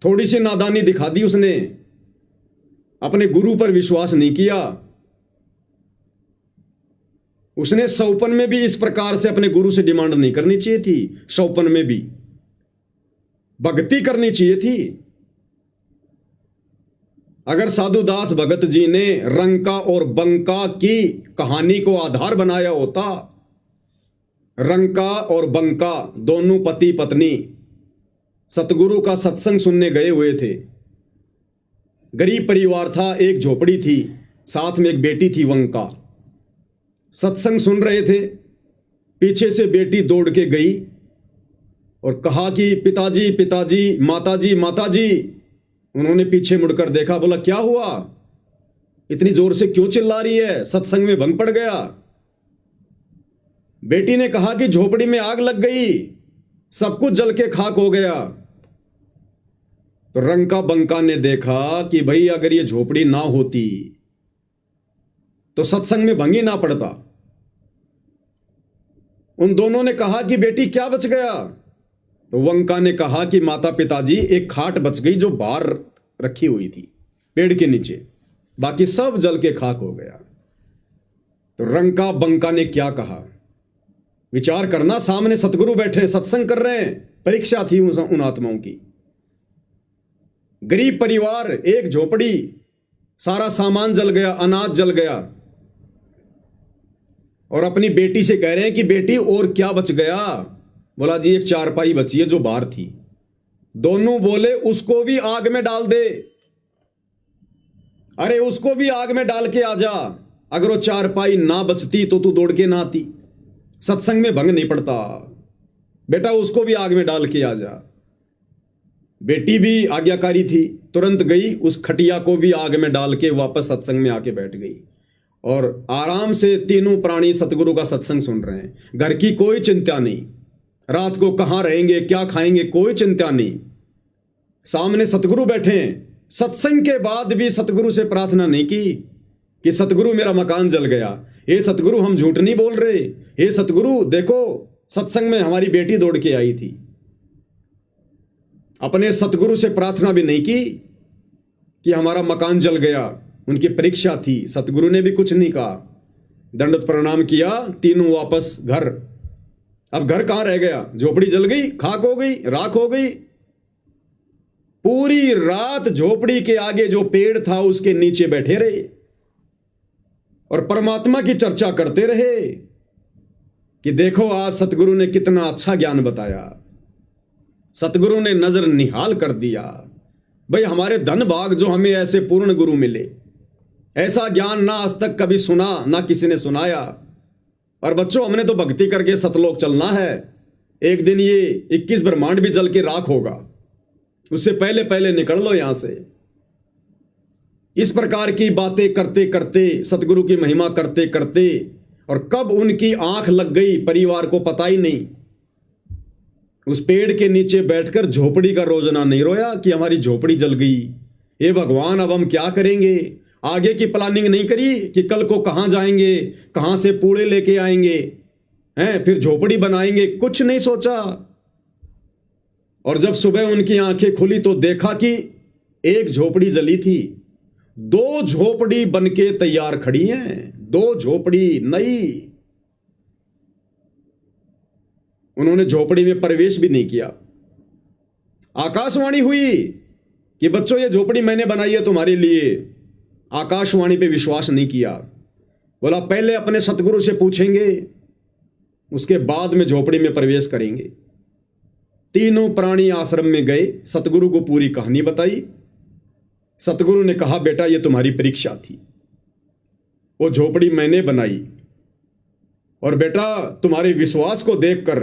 थोड़ी सी नादानी दिखा दी उसने, अपने गुरु पर विश्वास नहीं किया। उसने सौपन में भी इस प्रकार से अपने गुरु से डिमांड नहीं करनी चाहिए थी। सौपन में भी भक्ति करनी चाहिए थी। अगर साधुदास भगत जी ने रंका और बंका की कहानी को आधार बनाया होता, रंका और बंका दोनों पति पत्नी सतगुरु का सत्संग सुनने गए हुए थे। गरीब परिवार था, एक झोपड़ी थी, साथ में एक बेटी थी वंका। सत्संग सुन रहे थे, पीछे से बेटी दौड़ के गई और कहा कि पिताजी पिताजी, माताजी माताजी। उन्होंने पीछे मुड़कर देखा, बोला क्या हुआ, इतनी जोर से क्यों चिल्ला रही है, सत्संग में भंग पड़ गया। बेटी ने कहा कि झोपड़ी में आग लग गई, सब कुछ जल के खाक हो गया। तो रंका बंका ने देखा कि भाई अगर ये झोपड़ी ना होती तो सत्संग में भंग ही ना पड़ता। उन दोनों ने कहा कि बेटी क्या बच गया। तो वंका ने कहा कि माता पिताजी एक खाट बच गई जो बाहर रखी हुई थी पेड़ के नीचे, बाकी सब जल के खाक हो गया। तो रंका बंका ने क्या कहा, विचार करना, सामने सतगुरु बैठे सत्संग कर रहे हैं, परीक्षा थी उन आत्माओं की। गरीब परिवार, एक झोपड़ी, सारा सामान जल गया, अनाज जल गया, और अपनी बेटी से कह रहे हैं कि बेटी और क्या बच गया। बोला जी एक चारपाई बची है जो बाहर थी। दोनों बोले उसको भी आग में डाल दे, अरे उसको भी आग में डाल के आ जा। अगर वो चारपाई ना बचती तो तू दौड़ के ना आती, सत्संग में भंग नहीं पड़ता, बेटा उसको भी आग में डाल के आ जा। बेटी भी आज्ञाकारी थी, तुरंत गई, उस खटिया को भी आग में डाल के वापस सत्संग में आके बैठ गई और आराम से तीनों प्राणी सतगुरु का सत्संग सुन रहे हैं। घर की कोई चिंता नहीं, रात को कहां रहेंगे क्या खाएंगे कोई चिंता नहीं, सामने सतगुरु बैठे हैं। सत्संग के बाद भी सतगुरु से प्रार्थना नहीं की कि सतगुरु मेरा मकान जल गया, हे सतगुरु हम झूठ नहीं बोल रहे, हे सतगुरु देखो सत्संग में हमारी बेटी दौड़ के आई थी। अपने सतगुरु से प्रार्थना भी नहीं की कि हमारा मकान जल गया, उनकी परीक्षा थी। सतगुरु ने भी कुछ नहीं कहा, दंडवत प्रणाम किया, तीनों वापस घर। अब घर कहां रह गया, झोपड़ी जल गई, खाक हो गई, राख हो गई। पूरी रात झोपड़ी के आगे जो पेड़ था उसके नीचे बैठे रहे और परमात्मा की चर्चा करते रहे कि देखो आज सतगुरु ने कितना अच्छा ज्ञान बताया, सतगुरु ने नजर निहाल कर दिया। भाई हमारे धन भाग जो हमें ऐसे पूर्ण गुरु मिले, ऐसा ज्ञान ना आज तक कभी सुना, ना किसी ने सुनाया। और बच्चों हमने तो भक्ति करके सतलोक चलना है, एक दिन ये 21 ब्रह्मांड भी जल के राख होगा, उससे पहले पहले निकल लो यहां से। इस प्रकार की बातें करते करते, सतगुरु की महिमा करते करते, और कब उनकी आंख लग गई परिवार को पता ही नहीं। उस पेड़ के नीचे बैठकर झोपड़ी का रोजना नहीं रोया कि हमारी झोपड़ी जल गई, हे भगवान अब हम क्या करेंगे। आगे की प्लानिंग नहीं करी कि कल को कहां जाएंगे, कहां से पूड़े लेके आएंगे, हैं फिर झोपड़ी बनाएंगे, कुछ नहीं सोचा। और जब सुबह उनकी आंखें खुली तो देखा कि एक झोपड़ी जली थी, 2 झोपड़ी बनके तैयार खड़ी हैं, 2 झोपड़ी नई। उन्होंने झोपड़ी में प्रवेश भी नहीं किया। आकाशवाणी हुई कि बच्चों ये झोपड़ी मैंने बनाई है तुम्हारे लिए। आकाशवाणी पे विश्वास नहीं किया, बोला पहले अपने सतगुरु से पूछेंगे, उसके बाद में झोपड़ी में प्रवेश करेंगे। तीनों प्राणी आश्रम में गए, सतगुरु को पूरी कहानी बताई। सतगुरु ने कहा बेटा ये तुम्हारी परीक्षा थी, वो झोपड़ी मैंने बनाई, और बेटा तुम्हारे विश्वास को देखकर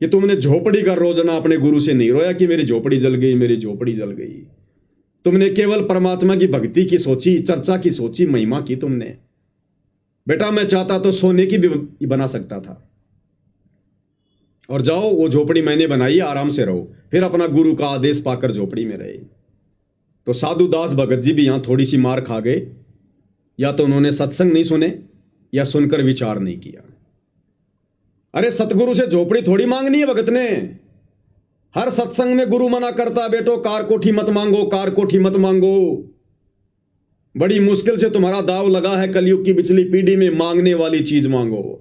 कि तुमने झोपड़ी का रोजना अपने गुरु से नहीं रोया कि मेरी झोपड़ी जल गई, मेरी झोपड़ी जल गई। तुमने केवल परमात्मा की भक्ति की सोची, चर्चा की सोची, महिमा की तुमने। बेटा मैं चाहता तो सोने की भी बना सकता था, और जाओ वो झोपड़ी मैंने बनाई, आराम से रहो। फिर अपना गुरु का आदेश पाकर झोपड़ी में रहे। तो साधु दास भगत जी भी यहां थोड़ी सी मार खा गए, या तो उन्होंने सत्संग नहीं सुने या सुनकर विचार नहीं किया। अरे सतगुरु से झोपड़ी थोड़ी मांगनी है भगत ने। हर सत्संग में गुरु मना करता, बेटो कार कोठी मत मांगो, कार कोठी मत मांगो, बड़ी मुश्किल से तुम्हारा दाव लगा है, कलयुग की पिछली पीढ़ी में मांगने वाली चीज मांगो।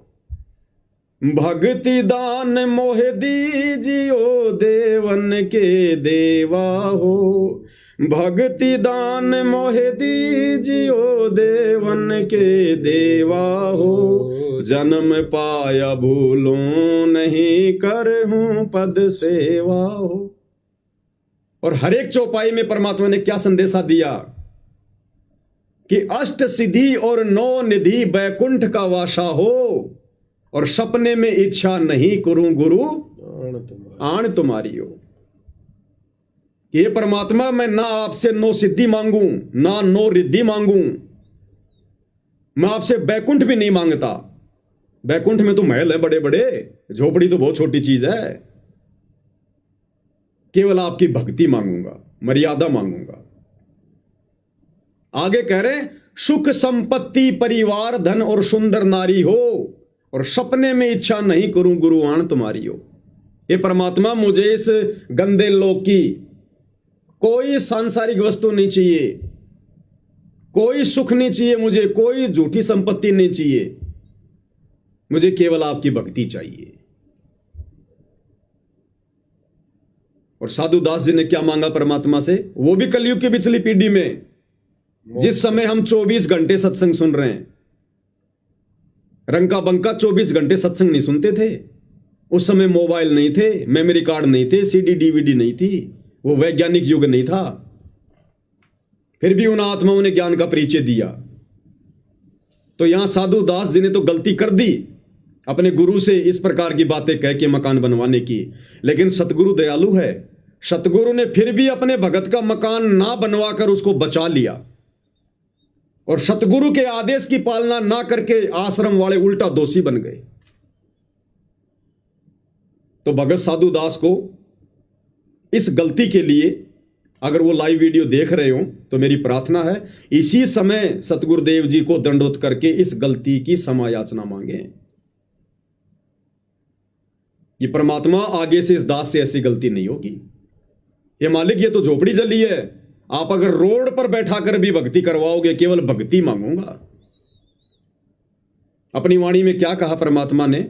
भक्ति दान मोहे दीजियो देवन के देवा हो, भक्ति दान मोहे दीजियो देवन के देवा हो, जन्म पाया भूलों नहीं करहूं पद सेवा हो। और हर एक चौपाई में परमात्मा ने क्या संदेशा दिया कि अष्ट सिद्धि और नौ निधि बैकुंठ का वासा हो, और सपने में इच्छा नहीं करूं गुरु आण तुम्हारी हो। ये परमात्मा, मैं ना आपसे नो सिद्धि मांगू, ना नो रिद्धि मांगू, मैं आपसे बैकुंठ भी नहीं मांगता। बैकुंठ में तो महल है बड़े बड़े, झोपड़ी तो बहुत छोटी चीज है। केवल आपकी भक्ति मांगूंगा, मर्यादा मांगूंगा। आगे कह रहे हैं, सुख संपत्ति परिवार धन और सुंदर नारी हो, और सपने में इच्छा नहीं करूं गुरु आण तुम्हारी हो। ये परमात्मा, मुझे इस गंदे लोक की कोई सांसारिक वस्तु नहीं चाहिए, कोई सुख नहीं चाहिए, मुझे कोई झूठी संपत्ति नहीं चाहिए, मुझे केवल आपकी भक्ति चाहिए। और साधु दास जी ने क्या मांगा परमात्मा से? वो भी कलयुग की पिछली पीढ़ी में, जिस समय हम 24 घंटे सत्संग सुन रहे हैं। रंका बंका 24 घंटे सत्संग नहीं सुनते थे। उस समय मोबाइल नहीं थे, मेमोरी कार्ड नहीं थे, सीडी डीवीडी नहीं थी, वो वैज्ञानिक युग नहीं था। फिर भी उन आत्माओं ने ज्ञान का परिचय दिया। तो यहां साधु दास जी ने तो गलती कर दी अपने गुरु से इस प्रकार की बातें कह के मकान बनवाने की, लेकिन सतगुरु दयालु है। सतगुरु ने फिर भी अपने भगत का मकान ना बनवाकर उसको बचा लिया, और सतगुरु के आदेश की पालना ना करके आश्रम वाले उल्टा दोषी बन गए। तो भगत साधु दास को इस गलती के लिए, अगर वो लाइव वीडियो देख रहे हो तो मेरी प्रार्थना है, इसी समय सतगुरुदेव जी को दंडोत करके इस गलती की क्षमा याचना मांगे। ये परमात्मा, आगे से इस दास से ऐसी गलती नहीं होगी। ये मालिक, ये तो झोपड़ी जली है, आप अगर रोड पर बैठाकर भी भक्ति करवाओगे, केवल भक्ति मांगूंगा। अपनी वाणी में क्या कहा परमात्मा ने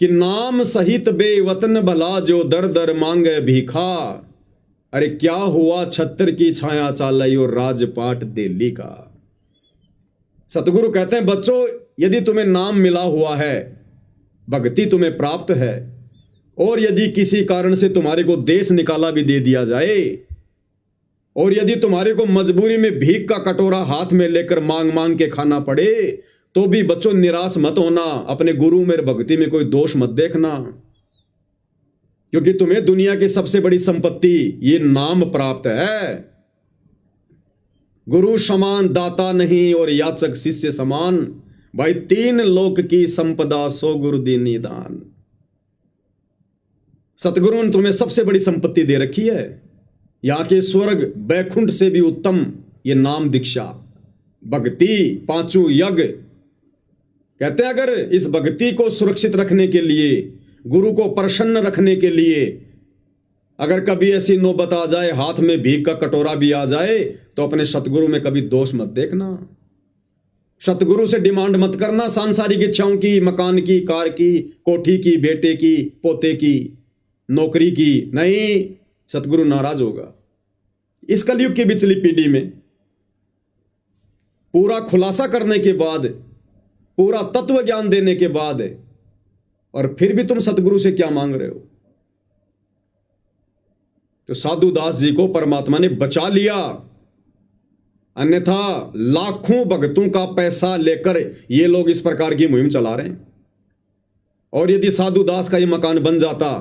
कि नाम सहित बेवतन भला जो दर दर मांगे भीखा। अरे क्या हुआ छत्र की छाया चालाई और राजपाट दिल्ली का। सतगुरु कहते हैं, बच्चों, यदि तुम्हें नाम मिला हुआ है, भक्ति तुम्हें प्राप्त है, और यदि किसी कारण से तुम्हारे को देश निकाला भी दे दिया जाए, और यदि तुम्हारे को मजबूरी में भीख का कटोरा हाथ में लेकर मांग मांग के खाना पड़े, तो भी बच्चों निराश मत होना। अपने गुरु में भक्ति में कोई दोष मत देखना, क्योंकि तुम्हें दुनिया की सबसे बड़ी संपत्ति ये नाम प्राप्त है। गुरु समान दाता नहीं और याचक शिष्य समान, भाई 3 लोक की संपदा सो गुरु दीनी दान। सतगुरु ने तुम्हें सबसे बड़ी संपत्ति दे रखी है, यहां के स्वर्ग बैकुंठ से भी उत्तम ये नाम दीक्षा, भक्ति, 5 यज्ञ। कहते हैं, अगर इस भक्ति को सुरक्षित रखने के लिए, गुरु को प्रसन्न रखने के लिए, अगर कभी ऐसी नौबत आ जाए, हाथ में भीख का कटोरा भी आ जाए, तो अपने सतगुरु में कभी दोष मत देखना। सतगुरु से डिमांड मत करना सांसारिक इच्छाओं की, मकान की, कार की, कोठी की, बेटे की, पोते की, नौकरी की। नहीं, सतगुरु नाराज होगा। इस कलयुग की पिछली पीढ़ी में पूरा खुलासा करने के बाद, पूरा तत्व ज्ञान देने के बाद, और फिर भी तुम सतगुरु से क्या मांग रहे हो? तो साधु दास जी को परमात्मा ने बचा लिया, अन्यथा लाखों भक्तों का पैसा लेकर ये लोग इस प्रकार की मुहिम चला रहे हैं। और यदि साधु दास का ये मकान बन जाता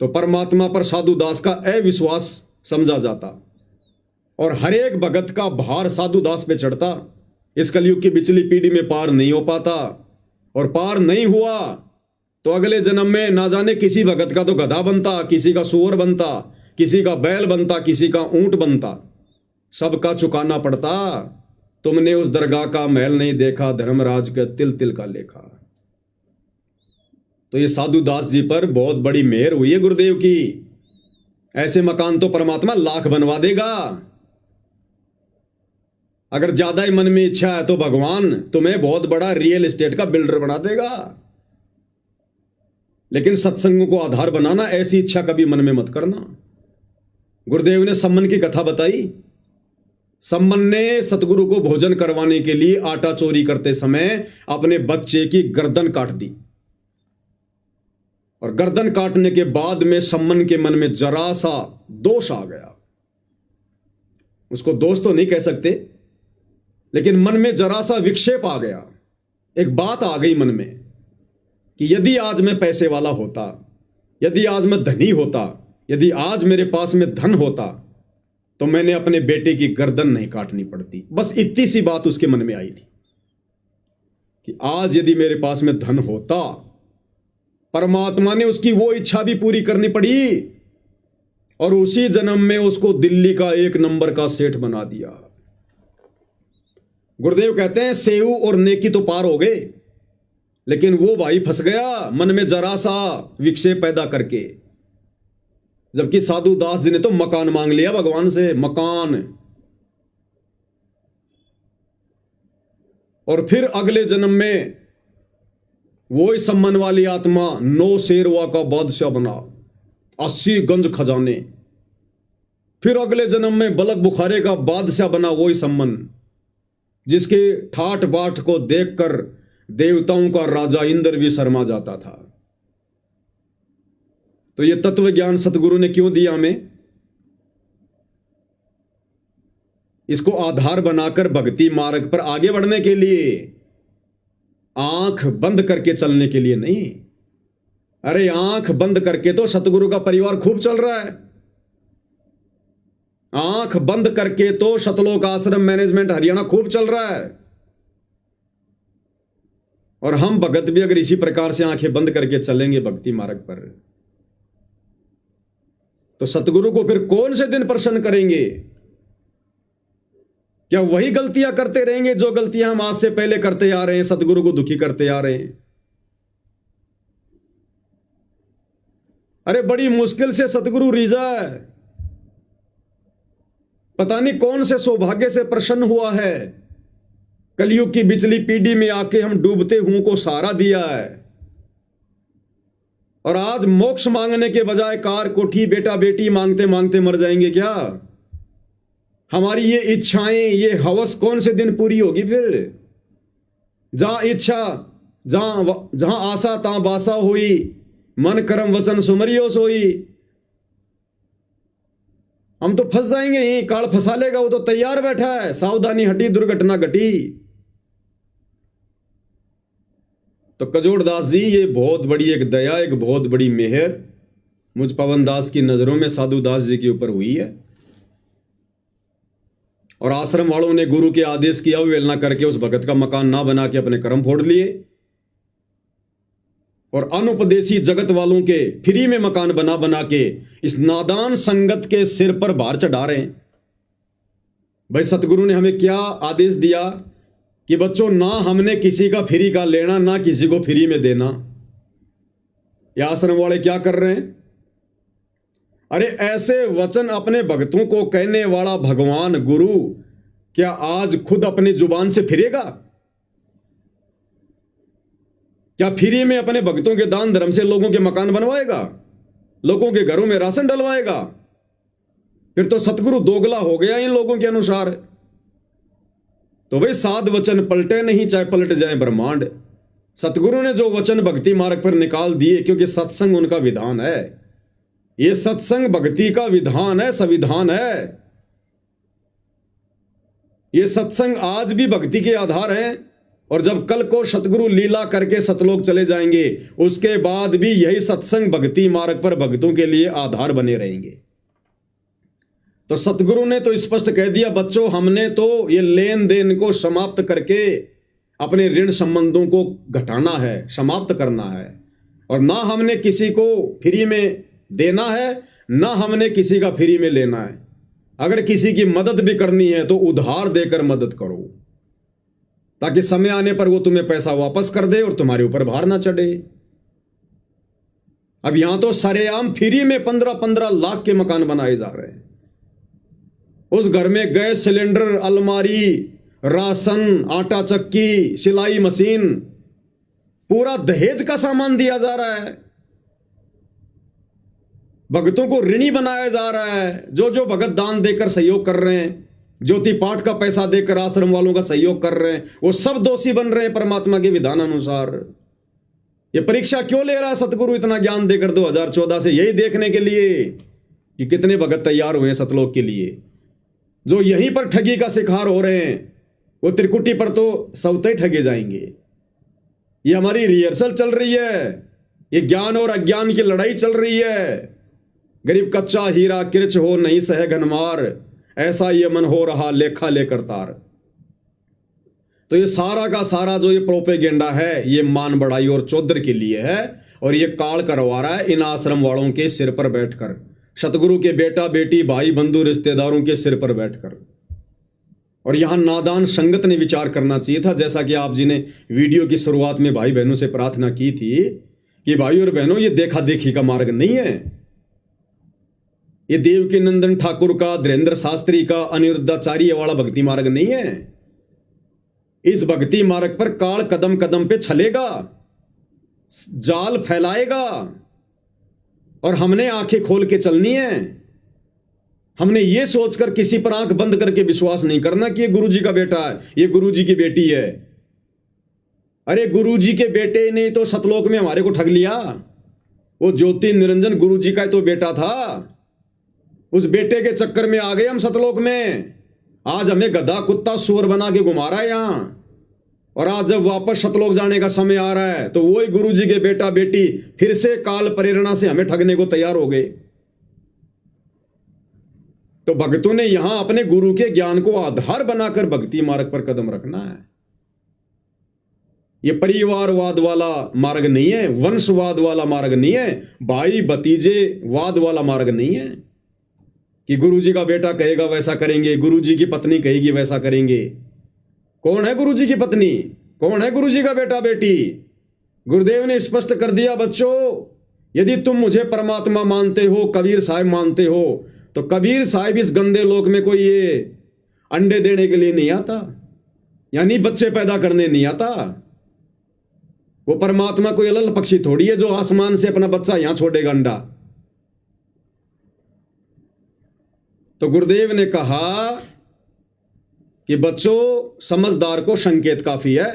तो परमात्मा पर साधु दास का अविश्वास समझा जाता, और हर एक भगत का भार साधु दास पे चढ़ता। इस कलयुग की पिछली पीढ़ी में पार नहीं हो पाता, और पार नहीं हुआ तो अगले जन्म में ना जाने किसी भगत का तो गधा बनता, किसी का सूअर बनता, किसी का बैल बनता, किसी का ऊंट बनता, सबका चुकाना पड़ता। तुमने उस दरगाह का महल नहीं देखा, धर्मराज के तिल तिल का लेखा। तो ये साधु दास जी पर बहुत बड़ी मेहर हुई है गुरुदेव की। ऐसे मकान तो परमात्मा लाख बनवा देगा। अगर ज्यादा ही मन में इच्छा है तो भगवान तुम्हें बहुत बड़ा रियल एस्टेट का बिल्डर बना देगा। लेकिन सत्संग को आधार बनाना, ऐसी इच्छा कभी मन में मत करना। गुरुदेव ने सम्मन की कथा बताई। सम्मन ने सतगुरु को भोजन करवाने के लिए आटा चोरी करते समय अपने बच्चे की गर्दन काट दी, और गर्दन काटने के बाद में सम्मन के मन में जरा सा दोष आ गया। उसको दोष तो नहीं कह सकते, लेकिन मन में जरा सा विक्षेप आ गया, एक बात आ गई मन में कि यदि आज मैं पैसे वाला होता, यदि आज मैं धनी होता, यदि आज मेरे पास में धन होता, तो मैंने अपने बेटे की गर्दन नहीं काटनी पड़ती। बस इतनी सी बात उसके मन में आई थी कि आज यदि मेरे पास में धन होता, परमात्मा ने उसकी वो इच्छा भी पूरी करनी पड़ी और उसी जन्म में उसको दिल्ली का 1 नंबर का सेठ बना दिया। गुरुदेव कहते हैं सेऊ और नेकी तो पार हो गए, लेकिन वो भाई फंस गया मन में जरा सा विक्षेप पैदा करके। जबकि साधु दास जी ने तो मकान मांग लिया भगवान से, मकान। और फिर अगले जन्म में वो ही सम्मान वाली आत्मा 9 शेरवा का बादशाह बना, 80 गंज खजाने। फिर अगले जन्म में बलक बुखारे का बादशाह बना वो ही सम्मन, जिसके ठाठ बाट को देखकर देवताओं का राजा इंद्र भी शर्मा जाता था। तो ये तत्व ज्ञान सतगुरु ने क्यों दिया हमें? इसको आधार बनाकर भक्ति मार्ग पर आगे बढ़ने के लिए, आंख बंद करके चलने के लिए नहीं। अरे आंख बंद करके तो सतगुरु का परिवार खूब चल रहा है। आंख बंद करके तो सतलोक आश्रम मैनेजमेंट हरियाणा खूब चल रहा है। और हम भगत भी अगर इसी प्रकार से आंखें बंद करके चलेंगे भक्ति मार्ग पर, तो सतगुरु को फिर कौन से दिन प्रसन्न करेंगे? क्या वही गलतियां करते रहेंगे जो गलतियां हम आज से पहले करते आ रहे हैं, सतगुरु को दुखी करते आ रहे हैं? अरे बड़ी मुश्किल से सतगुरु रिझा है, पता नहीं कौन से सौभाग्य से प्रसन्न हुआ है। कलयुग की बिचली पीढ़ी में आके हम डूबते हुओं को सहारा दिया है, और आज मोक्ष मांगने के बजाय कार कोठी बेटा बेटी मांगते मांगते मर जाएंगे क्या? हमारी ये इच्छाएं, ये हवस कौन से दिन पूरी होगी फिर? जहां इच्छा, जहां आशा तहां बासा हुई, मन कर्म वचन सुमरियो सोई। हम तो फंस जाएंगे ही, काल फंसा लेगा, वो तो तैयार बैठा है। सावधानी हटी दुर्घटना घटी। तो कजोड़ दास जी, ये बहुत बड़ी एक दया, एक बहुत बड़ी मेहर मुझ पवन दास की नजरों में साधु दास जी के ऊपर हुई है। और आश्रम वालों ने गुरु के आदेश की अवहेलना करके उस भगत का मकान ना बना के अपने कर्म फोड़ लिए, और अनुपदेशी जगत वालों के फ्री में मकान बना बना के इस नादान संगत के सिर पर भार चढ़ा रहे हैं। भाई सतगुरु ने हमें क्या आदेश दिया कि बच्चों, ना हमने किसी का फ्री का लेना, ना किसी को फ्री में देना। ये आश्रम वाले क्या कर रहे हैं? अरे ऐसे वचन अपने भक्तों को कहने वाला भगवान गुरु क्या आज खुद अपनी जुबान से फिरेगा? क्या फ्री में अपने भक्तों के दान धर्म से लोगों के मकान बनवाएगा, लोगों के घरों में राशन डलवाएगा? फिर तो सतगुरु दोगला हो गया इन लोगों के अनुसार। तो भाई साध वचन पलटे नहीं, चाहे पलट जाए ब्रह्मांड। सतगुरु ने जो वचन भक्ति मार्ग पर निकाल दिए, क्योंकि सत्संग उनका विधान है। ये सत्संग भक्ति का विधान है, संविधान है। ये सत्संग आज भी भक्ति के आधार है, और जब कल को सतगुरु लीला करके सतलोक चले जाएंगे, उसके बाद भी यही सत्संग भक्ति मार्ग पर भक्तों के लिए आधार बने रहेंगे। तो सतगुरु ने तो स्पष्ट कह दिया, बच्चों हमने तो ये लेन देन को समाप्त करके अपने ऋण संबंधों को घटाना है, समाप्त करना है। और ना हमने किसी को फ्री में देना है, ना हमने किसी का फ्री में लेना है। अगर किसी की मदद भी करनी है तो उधार देकर मदद करो, ताकि समय आने पर वो तुम्हें पैसा वापस कर दे और तुम्हारे ऊपर भार ना चढ़े। अब यहां तो सरेआम फ्री में 15-15 लाख के मकान बनाए जा रहे हैं। उस घर में गैस सिलेंडर, अलमारी, राशन, आटा चक्की, सिलाई मशीन, पूरा दहेज का सामान दिया जा रहा है। भगतों को ऋणी बनाया जा रहा है। जो जो भगत दान देकर सहयोग कर रहे हैं, ज्योति पाठ का पैसा देकर आश्रम वालों का सहयोग कर रहे हैं, वो सब दोषी बन रहे हैं परमात्मा के विधान अनुसार। ये परीक्षा क्यों ले रहा है सतगुरु इतना ज्ञान देकर 2014 से? यही देखने के लिए कि कितने भगत तैयार हुए हैं सतलोक के लिए। जो यहीं पर ठगी का शिकार हो रहे हैं, वो त्रिकुटी पर तो सौते ठगे जाएंगे। ये हमारी रिहर्सल चल रही है, ये ज्ञान और अज्ञान की लड़ाई चल रही है। गरीब कच्चा हीरा किरच हो नहीं सहे घनमार, ऐसा ये मन हो रहा लेखा लेकर तार। तो ये सारा का सारा जो ये प्रोपेगेंडा है, ये मान बढ़ाई और चौधर के लिए है, और ये काल करवा रहा है इन आश्रम वालों के सिर पर बैठकर, सतगुरु के बेटा बेटी भाई बंधु रिश्तेदारों के सिर पर बैठकर। और यहां नादान संगत ने विचार करना चाहिए था, जैसा कि आप जी ने वीडियो की शुरुआत में भाई बहनों से प्रार्थना की थी कि भाई और बहनों, ये देखा देखी का मार्ग नहीं है, ये देवकी नंदन ठाकुर का, धीरेन्द्र शास्त्री का, अनिरुद्धाचार्य वाला भक्ति मार्ग नहीं है। इस भक्ति मार्ग पर काल कदम कदम पे चलेगा, जाल फैलाएगा, और हमने आंखें खोल के चलनी है। हमने ये सोचकर किसी पर आंख बंद करके विश्वास नहीं करना कि ये गुरुजी का बेटा है, ये गुरुजी की बेटी है। अरे गुरुजी के बेटे ने तो सतलोक में हमारे को ठग लिया। वो ज्योति निरंजन गुरुजी का तो बेटा था, उस बेटे के चक्कर में आ गए हम सतलोक में। आज हमें गधा कुत्ता सुअर बना के घुमा रहा है यहां, और आज जब वापस सतलोक जाने का समय आ रहा है तो वही गुरुजी के बेटा बेटी फिर से काल प्रेरणा से हमें ठगने को तैयार हो गए। तो भक्तों ने यहां अपने गुरु के ज्ञान को आधार बनाकर भक्ति मार्ग पर कदम रखना है। यह परिवारवाद वाला मार्ग नहीं है, वंशवाद वाला मार्ग नहीं है, भाई भतीजे वाद वाला मार्ग नहीं है कि गुरुजी का बेटा कहेगा वैसा करेंगे, गुरुजी की पत्नी कहेगी वैसा करेंगे। कौन है गुरुजी की पत्नी, कौन है गुरुजी का बेटा बेटी? गुरुदेव ने स्पष्ट कर दिया, बच्चों यदि तुम मुझे परमात्मा मानते हो, कबीर साहब मानते हो, तो कबीर साहब इस गंदे लोक में कोई ये अंडे देने के लिए नहीं आता, यानी बच्चे पैदा करने नहीं आता। वो परमात्मा कोई अलग पक्षी थोड़ी है जो आसमान से अपना बच्चा यहां छोड़ेगा अंडा। तो गुरुदेव ने कहा कि बच्चों, समझदार को संकेत काफी है।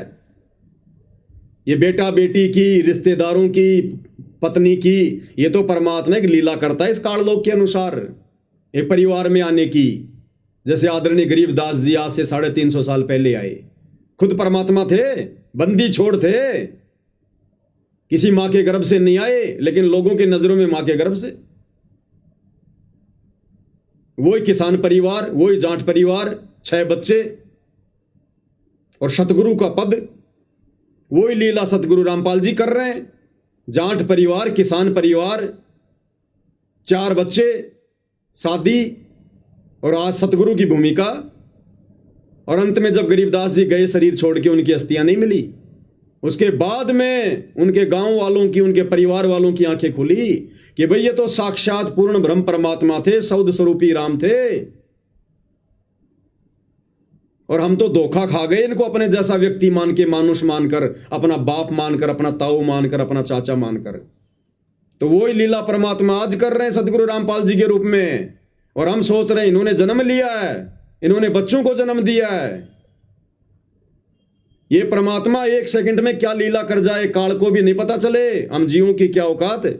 ये बेटा बेटी की, रिश्तेदारों की, पत्नी की, ये तो परमात्मा एक लीला करता है इस काललोक के अनुसार, एक परिवार में आने की। जैसे आदरणीय गरीबदास जी आज से 350 साल पहले आए, खुद परमात्मा थे, बंदी छोड़ थे, किसी मां के गर्भ से नहीं आए, लेकिन लोगों की नजरों में मां के गर्भ से। वही किसान परिवार, वही जाट परिवार, 6 बच्चे और सतगुरु का पद, वही लीला सतगुरु रामपाल जी कर रहे हैं। जाट परिवार, किसान परिवार, 4 बच्चे, शादी, और आज सतगुरु की भूमिका। और अंत में जब गरीबदास जी गए शरीर छोड़ के, उनकी अस्थियां नहीं मिली, उसके बाद में उनके गांव वालों की, उनके परिवार वालों की आंखें खुली कि भाई ये तो साक्षात पूर्ण ब्रह्म परमात्मा थे, सौद स्वरूपी राम थे, और हम तो धोखा खा गए इनको अपने जैसा व्यक्ति मान के, मानुष मानकर, अपना बाप मानकर, अपना ताऊ मानकर, अपना चाचा मानकर। तो वही लीला परमात्मा आज कर रहे हैं सतगुरु रामपाल जी के रूप में। और हम सोच रहे हैं इन्होंने जन्म लिया है, इन्होंने बच्चों को जन्म दिया है। ये परमात्मा 1 सेकंड में क्या लीला कर जाए, काल को भी नहीं पता चले हम जीवों की क्या औकात है।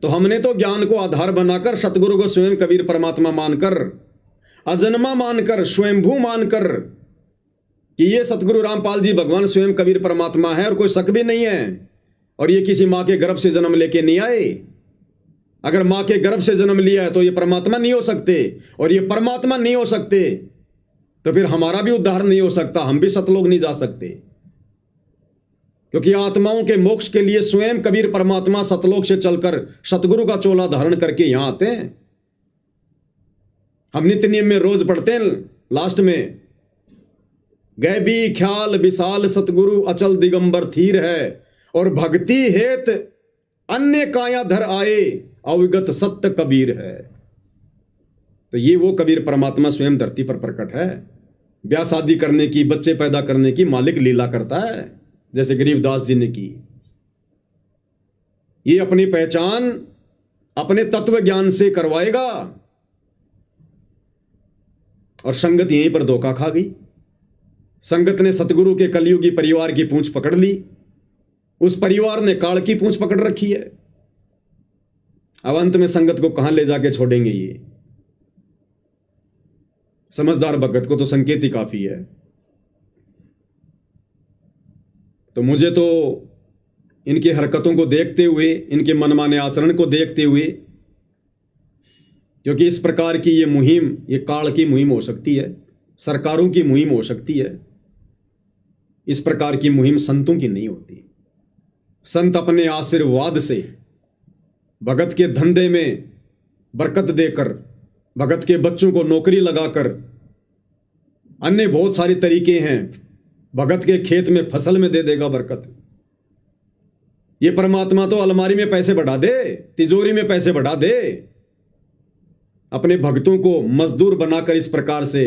तो हमने तो ज्ञान को आधार बनाकर, सतगुरु को स्वयं कबीर परमात्मा मानकर, अजन्मा मानकर, स्वयंभू मानकर कि ये सतगुरु रामपाल जी भगवान स्वयं कबीर परमात्मा है और कोई शक भी नहीं है, और ये किसी मां के गर्भ से जन्म लेके नहीं आए। अगर मां के गर्भ से जन्म लिया है तो ये परमात्मा नहीं हो सकते, और ये परमात्मा नहीं हो सकते तो फिर हमारा भी उद्धार नहीं हो सकता, हम भी सतलोक नहीं जा सकते। क्योंकि आत्माओं के मोक्ष के लिए स्वयं कबीर परमात्मा सतलोक से चलकर सतगुरु का चोला धारण करके यहां आते हैं। हम नित्य नियम में रोज पढ़ते हैं लास्ट में, गैबी ख्याल विशाल सतगुरु अचल दिगंबर थीर है, और भक्ति हेत अन्य काया धर आए, अविगत सत्य कबीर है। तो ये वो कबीर परमात्मा स्वयं धरती पर प्रकट है। ब्याह शादी करने की, बच्चे पैदा करने की मालिक लीला करता है, जैसे गरीबदास जी ने की। ये अपनी पहचान अपने तत्व ज्ञान से करवाएगा, और संगत यहीं पर धोखा खा गई। संगत ने सतगुरु के कलयुगी परिवार की पूंछ पकड़ ली, उस परिवार ने काल की पूंछ पकड़ रखी है। अब अंत में संगत को कहां ले जाके छोड़ेंगे ये? समझदार भगत को तो संकेत ही काफी है। तो मुझे तो इनकी हरकतों को देखते हुए, इनके मनमाने आचरण को देखते हुए, क्योंकि इस प्रकार की ये मुहिम, ये काल की मुहिम हो सकती है, सरकारों की मुहिम हो सकती है, इस प्रकार की मुहिम संतों की नहीं होती। संत अपने आशीर्वाद से, भगत के धंधे में बरकत देकर, भगत के बच्चों को नौकरी लगाकर, अन्य बहुत सारे तरीके हैं, भगत के खेत में फसल में दे देगा बरकत। ये परमात्मा तो अलमारी में पैसे बढ़ा दे, तिजोरी में पैसे बढ़ा दे, अपने भक्तों को मजदूर बनाकर इस प्रकार से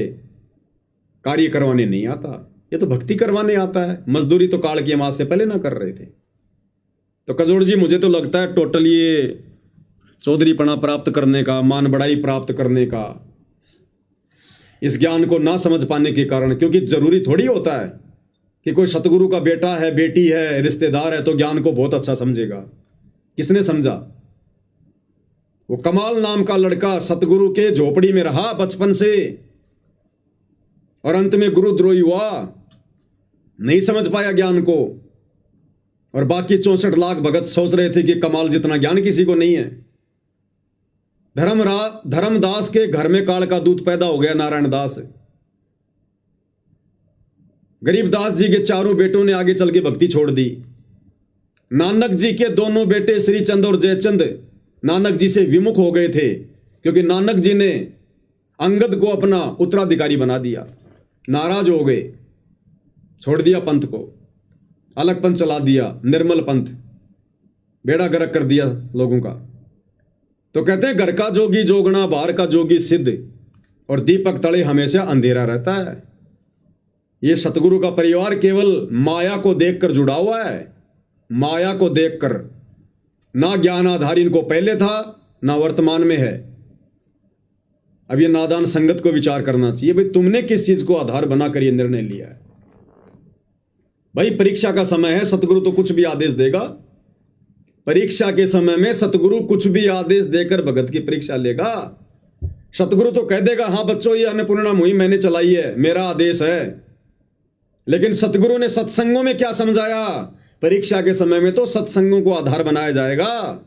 कार्य करवाने नहीं आता। ये तो भक्ति करवाने आता है। मजदूरी तो काल की अमावस से पहले ना कर रहे थे। तो कजोड़ जी, मुझे तो लगता है टोटल ये चौधरीपना प्राप्त करने का, मान बढ़ाई प्राप्त करने का, इस ज्ञान को ना समझ पाने के कारण, क्योंकि जरूरी थोड़ी होता है कि कोई सतगुरु का बेटा है, बेटी है, रिश्तेदार है तो ज्ञान को बहुत अच्छा समझेगा। किसने समझा? वो कमाल नाम का लड़का सतगुरु के झोपड़ी में रहा बचपन से और अंत में गुरुद्रोही हुआ, नहीं समझ पाया ज्ञान को। और बाकी 64 लाख भगत सोच रहे थे कि कमाल जितना ज्ञान किसी को नहीं है। धर्मदास के घर में काल का दूत पैदा हो गया, नारायण दास। गरीबदास जी के चारों बेटों ने आगे चल के भक्ति छोड़ दी। नानक जी के दोनों बेटे श्रीचंद और जयचंद नानक जी से विमुख हो गए थे, क्योंकि नानक जी ने अंगद को अपना उत्तराधिकारी बना दिया। नाराज हो गए, छोड़ दिया पंथ को, अलग पंथ चला दिया, निर्मल पंथ, बेड़ा गर्क कर दिया लोगों का। तो कहते हैं घर का जोगी जोगना, बाहर का जोगी सिद्ध, और दीपक तले हमेशा अंधेरा रहता है। ये सतगुरु का परिवार केवल माया को देखकर जुड़ा हुआ है, माया को देखकर। ना ज्ञान आधार इनको पहले था, ना वर्तमान में है। अब ये नादान संगत को विचार करना चाहिए, भाई तुमने किस चीज को आधार बनाकर ये निर्णय लिया है। भाई परीक्षा का समय है, सतगुरु तो कुछ भी आदेश देगा। परीक्षा के समय में सतगुरु कुछ भी आदेश देकर भगत की परीक्षा लेगा। सतगुरु तो कह देगा, हाँ बच्चों ये अन्नपूर्णा मुहिम मैंने चलाई है, मेरा आदेश है। लेकिन सतगुरु ने सत्संगों में क्या समझाया? परीक्षा के समय में तो सत्संगों को आधार बनाया जाएगा।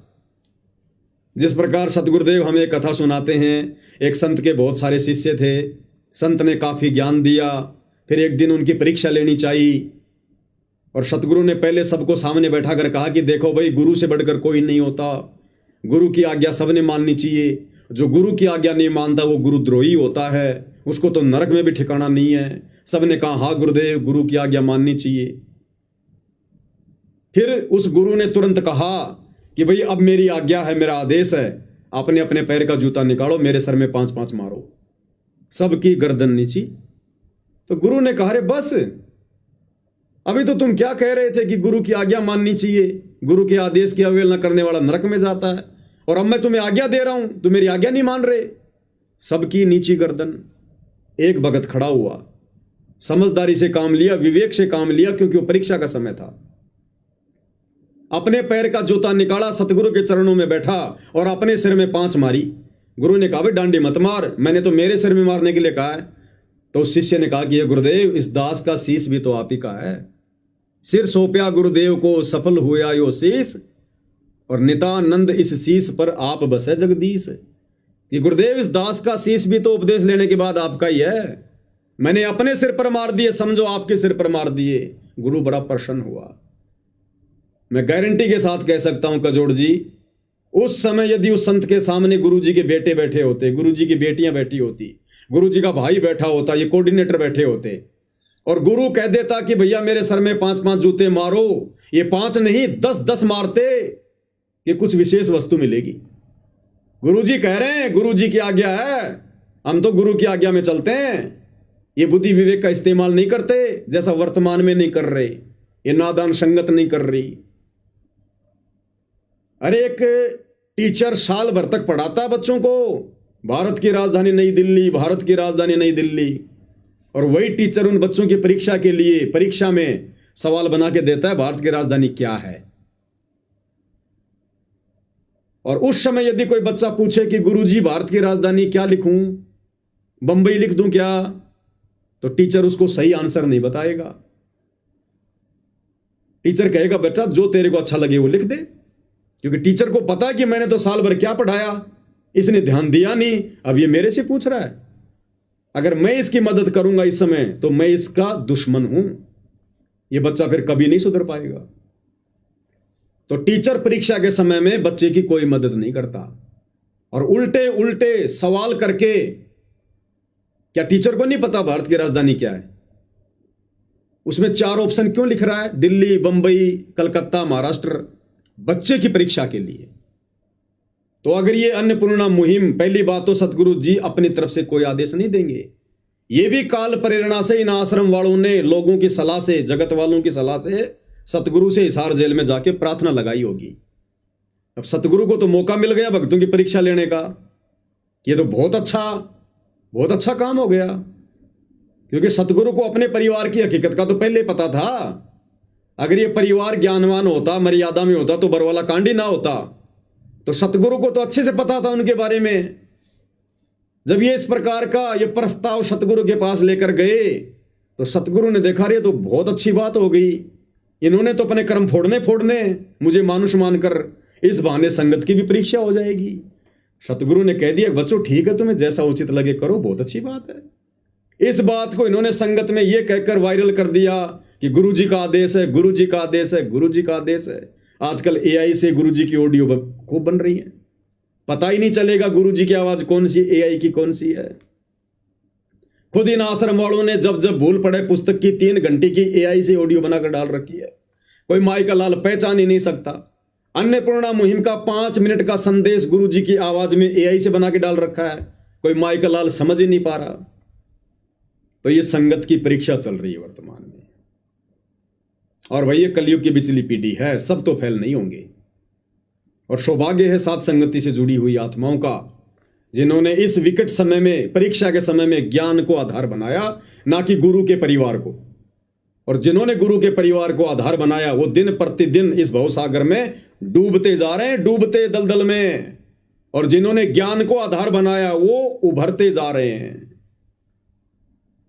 जिस प्रकार सतगुरुदेव हमें कथा सुनाते हैं, एक संत के बहुत सारे शिष्य थे, संत ने काफी ज्ञान दिया, फिर एक दिन उनकी परीक्षा लेनी चाहिए और सतगुरु ने पहले सबको सामने बैठा कर कहा कि देखो भाई, गुरु से बढ़कर कोई नहीं होता, गुरु की आज्ञा सबने माननी चाहिए। जो गुरु की आज्ञा नहीं मानता वो गुरुद्रोही होता है, उसको तो नरक में भी ठिकाना नहीं है। सबने कहा हाँ गुरुदेव, गुरु की आज्ञा माननी चाहिए। फिर उस गुरु ने तुरंत कहा कि भाई अब मेरी आज्ञा है, मेरा आदेश है, अपने अपने पैर का जूता निकालो, मेरे सर में 5-5 मारो, सबकी गर्दन नीची। तो गुरु ने कहा, अरे बस, अभी तो तुम क्या कह रहे थे कि गुरु की आज्ञा माननी चाहिए, गुरु के आदेश की अवहेलना करने वाला नरक में जाता है, और अब मैं तुम्हें आज्ञा दे रहा हूं, तुम मेरी आज्ञा नहीं मान रहे। सबकी नीची गर्दन। एक भगत खड़ा हुआ, समझदारी से काम लिया, विवेक से काम लिया, क्योंकि वो परीक्षा का समय था। अपने पैर का जूता निकाला, सतगुरु के चरणों में बैठा और अपने सिर में 5 मारी। गुरु ने कहा, भाई डांडी मत मार, मैंने तो मेरे सिर में मारने के लिए कहा है। तो उस शिष्य ने कहा कि ये गुरुदेव, इस दास का शीश भी तो आप ही का है। सिर सौंपया गुरुदेव को, सफल हुआ यो शीश, और नितानंद इस शीश पर आप बसे जगदीश। कि गुरुदेव, इस दास का शीश भी तो उपदेश लेने के बाद आपका ही है। मैंने अपने सिर पर मार दिए, समझो आपके सिर पर मार दिए। गुरु बड़ा प्रसन्न हुआ। मैं गारंटी के साथ कह सकता हूं कजोड़ जी, उस समय यदि उस संत के सामने गुरु जी के बेटे बैठे होते, गुरु जी की बेटियां बैठी होती, गुरु जी का भाई बैठा होता, ये कोऑर्डिनेटर बैठे होते, और गुरु कह देता कि भैया मेरे सर में 5-5 जूते मारो, ये 5 नहीं 10-10 मारते, ये कुछ विशेष वस्तु मिलेगी। गुरु जी कह रहे हैं, गुरु जी की आज्ञा है, हम तो गुरु की आज्ञा में चलते हैं। ये बुद्धि विवेक का इस्तेमाल नहीं करते, जैसा वर्तमान में नहीं कर रहे, ये नादान संगत नहीं कर रही। अरे एक टीचर साल भर तक पढ़ाता है बच्चों को, भारत की राजधानी नई दिल्ली, भारत की राजधानी नई दिल्ली, और वही टीचर उन बच्चों की परीक्षा के लिए परीक्षा में सवाल बना के देता है, भारत की राजधानी क्या है। और उस समय यदि कोई बच्चा पूछे कि गुरुजी भारत की राजधानी क्या लिखूं, बंबई लिख दूं क्या, तो टीचर उसको सही आंसर नहीं बताएगा। टीचर कहेगा बेटा जो तेरे को अच्छा लगे वो लिख दे, क्योंकि टीचर को पता है कि मैंने तो साल भर क्या पढ़ाया, इसने ध्यान दिया नहीं, अब ये मेरे से पूछ रहा है। अगर मैं इसकी मदद करूंगा इस समय तो मैं इसका दुश्मन हूं। ये बच्चा फिर कभी नहीं सुधर पाएगा। तो टीचर परीक्षा के समय में बच्चे की कोई मदद नहीं करता, और उल्टे उल्टे सवाल करके, क्या टीचर को नहीं पता भारत की राजधानी क्या है? उसमें 4 ऑप्शन क्यों लिख रहा है? दिल्ली, बंबई, कलकत्ता, महाराष्ट्र, बच्चे की परीक्षा के लिए। तो अगर ये अन्नपूर्णा मुहिम, पहली बात तो सतगुरु जी अपनी तरफ से कोई आदेश नहीं देंगे, ये भी काल प्रेरणा से इन आश्रम वालों ने लोगों की सलाह से, जगत वालों की सलाह से सतगुरु से हिसार जेल में जाके प्रार्थना लगाई होगी। अब सतगुरु को तो मौका मिल गया भक्तों की परीक्षा लेने का, ये तो बहुत अच्छा काम हो गया, क्योंकि सतगुरु को अपने परिवार की हकीकत का तो पहले पता था। अगर ये परिवार ज्ञानवान होता, मर्यादा में होता, तो बरवाला कांड ही ना होता। तो सतगुरु को तो अच्छे से पता था उनके बारे में। जब ये इस प्रकार का ये प्रस्ताव सतगुरु के पास लेकर गए तो सतगुरु ने देखा रे तो बहुत अच्छी बात हो गई, इन्होंने तो अपने कर्म फोड़ने मुझे मानुष मानकर, इस बहाने संगत की भी परीक्षा हो जाएगी। सतगुरु ने कह दिया बच्चों ठीक है, तुम्हें जैसा उचित लगे करो, बहुत अच्छी बात है। इस बात को इन्होंने संगत में यह कहकर वायरल कर दिया कि गुरु जी का आदेश है, गुरु जी का आदेश है, गुरु जी का आदेश है। आजकल AI से गुरु जी की ऑडियो खूब बन रही है, पता ही नहीं चलेगा गुरु जी की आवाज कौन सी, AI की कौन सी है। खुद इन आश्रम वालों ने जब जब भूल पड़े पुस्तक की 3 घंटे की AI से ऑडियो बनाकर डाल रखी है, कोई माई का लाल पहचान ही नहीं सकता। अन्नपूर्णा मुहिम का 5 मिनट का संदेश गुरु जी की आवाज में AI से बना के डाल रखा है, कोई माई का लाल समझ ही नहीं पा रहा। तो ये संगत की परीक्षा चल रही है वर्तमान में। और भाई ये कलयुग की बिचली पीढ़ी है, सब तो फेल नहीं होंगे। और सौभाग्य है साथ संगति से जुड़ी हुई आत्माओं का, जिन्होंने इस विकट समय में, परीक्षा के समय में ज्ञान को आधार बनाया, ना कि गुरु के परिवार को। और जिन्होंने गुरु के परिवार को आधार बनाया वो दिन प्रतिदिन इस भवसागर में डूबते जा रहे हैं, डूबते दलदल में। और जिन्होंने ज्ञान को आधार बनाया वो उभरते जा रहे हैं।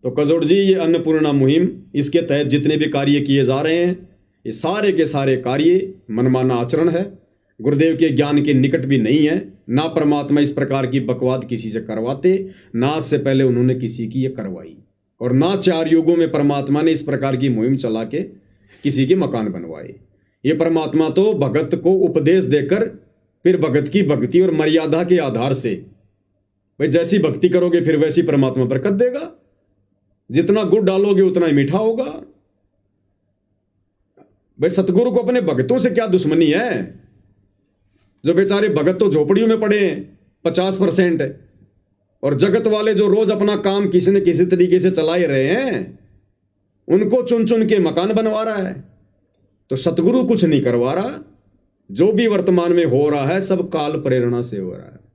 तो कजोड़ जी ये अन्नपूर्णा मुहिम, इसके तहत जितने भी कार्य किए जा रहे हैं, ये सारे के सारे कार्य मनमाना आचरण है, गुरुदेव के ज्ञान के निकट भी नहीं है। ना परमात्मा इस प्रकार की बकवाद किसी से करवाते, ना इससे पहले उन्होंने किसी की ये करवाई, और ना 4 युगों में परमात्मा ने इस प्रकार की मुहिम चला के किसी के मकान बनवाए। ये परमात्मा तो भगत को उपदेश देकर फिर भगत की भक्ति और मर्यादा के आधार से, भाई जैसी भक्ति करोगे फिर वैसी परमात्मा बरकत देगा, जितना गुड़ डालोगे उतना ही मीठा होगा। भाई सतगुरु को अपने भक्तों से क्या दुश्मनी है? जो बेचारे भगत तो झोपड़ियों में पड़े हैं 50%, और जगत वाले जो रोज अपना काम किसी न किसी तरीके से चला ही रहे हैं, उनको चुन चुन के मकान बनवा रहा है। तो सतगुरु कुछ नहीं करवा रहा, जो भी वर्तमान में हो रहा है सब काल प्रेरणा से हो रहा है।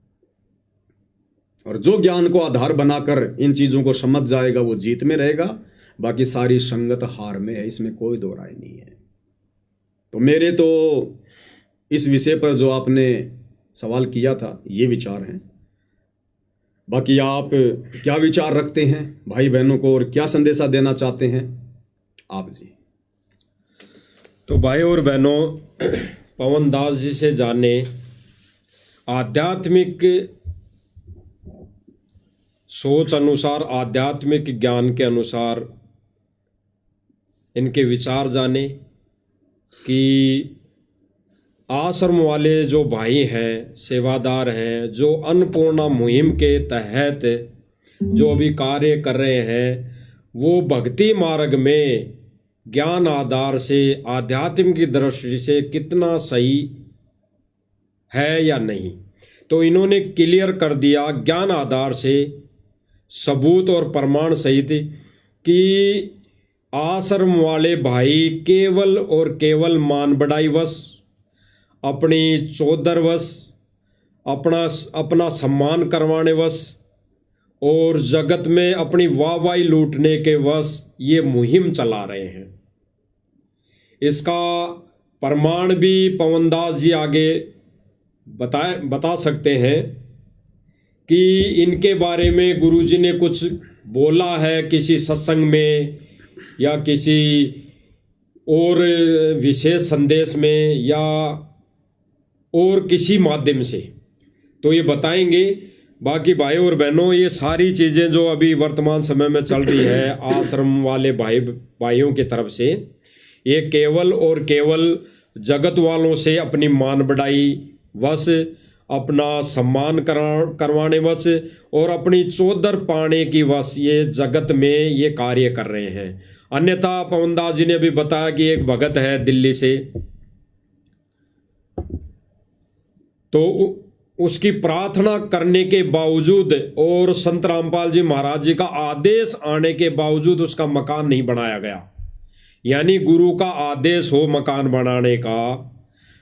और जो ज्ञान को आधार बनाकर इन चीजों को समझ जाएगा वो जीत में रहेगा, बाकी सारी संगत हार में है, इसमें कोई दो राय नहीं है। तो मेरे तो इस विषय पर जो आपने सवाल किया था ये विचार हैं। बाकी आप क्या विचार रखते हैं भाई बहनों को, और क्या संदेशा देना चाहते हैं आप जी? तो भाई और बहनों, पवन दास जी से जाने आध्यात्मिक सोच अनुसार, आध्यात्मिक ज्ञान के अनुसार इनके विचार जाने कि आश्रम वाले जो भाई हैं, सेवादार हैं, जो अन्नपूर्णा मुहिम के तहत जो अभी कार्य कर रहे हैं, वो भक्ति मार्ग में ज्ञान आधार से, आध्यात्म की दृष्टि से कितना सही है या नहीं। तो इन्होंने क्लियर कर दिया ज्ञान आधार से, सबूत और प्रमाण सहित, कि आश्रम वाले भाई केवल और केवल मान बढ़ाई वश, अपनी चौधर वश, अपना सम्मान करवाने वश और जगत में अपनी वाहवाही लूटने के वश ये मुहिम चला रहे हैं। इसका प्रमाण भी पवनदास जी आगे बता सकते हैं कि इनके बारे में गुरुजी ने कुछ बोला है किसी सत्संग में या किसी और विशेष संदेश में या और किसी माध्यम से, तो ये बताएंगे। बाकी भाई और बहनों, ये सारी चीज़ें जो अभी वर्तमान समय में चल रही है आश्रम वाले भाइयों की तरफ से, ये केवल और केवल जगत वालों से अपनी मान बढ़ाई वश, अपना सम्मान करवाने वश और अपनी चौधर पाने की वश ये जगत में ये कार्य कर रहे हैं। अन्यथा पवनदास जी ने भी बताया कि एक भगत है दिल्ली से, तो उसकी प्रार्थना करने के बावजूद और संत रामपाल जी महाराज जी का आदेश आने के बावजूद उसका मकान नहीं बनाया गया। यानी गुरु का आदेश हो मकान बनाने का,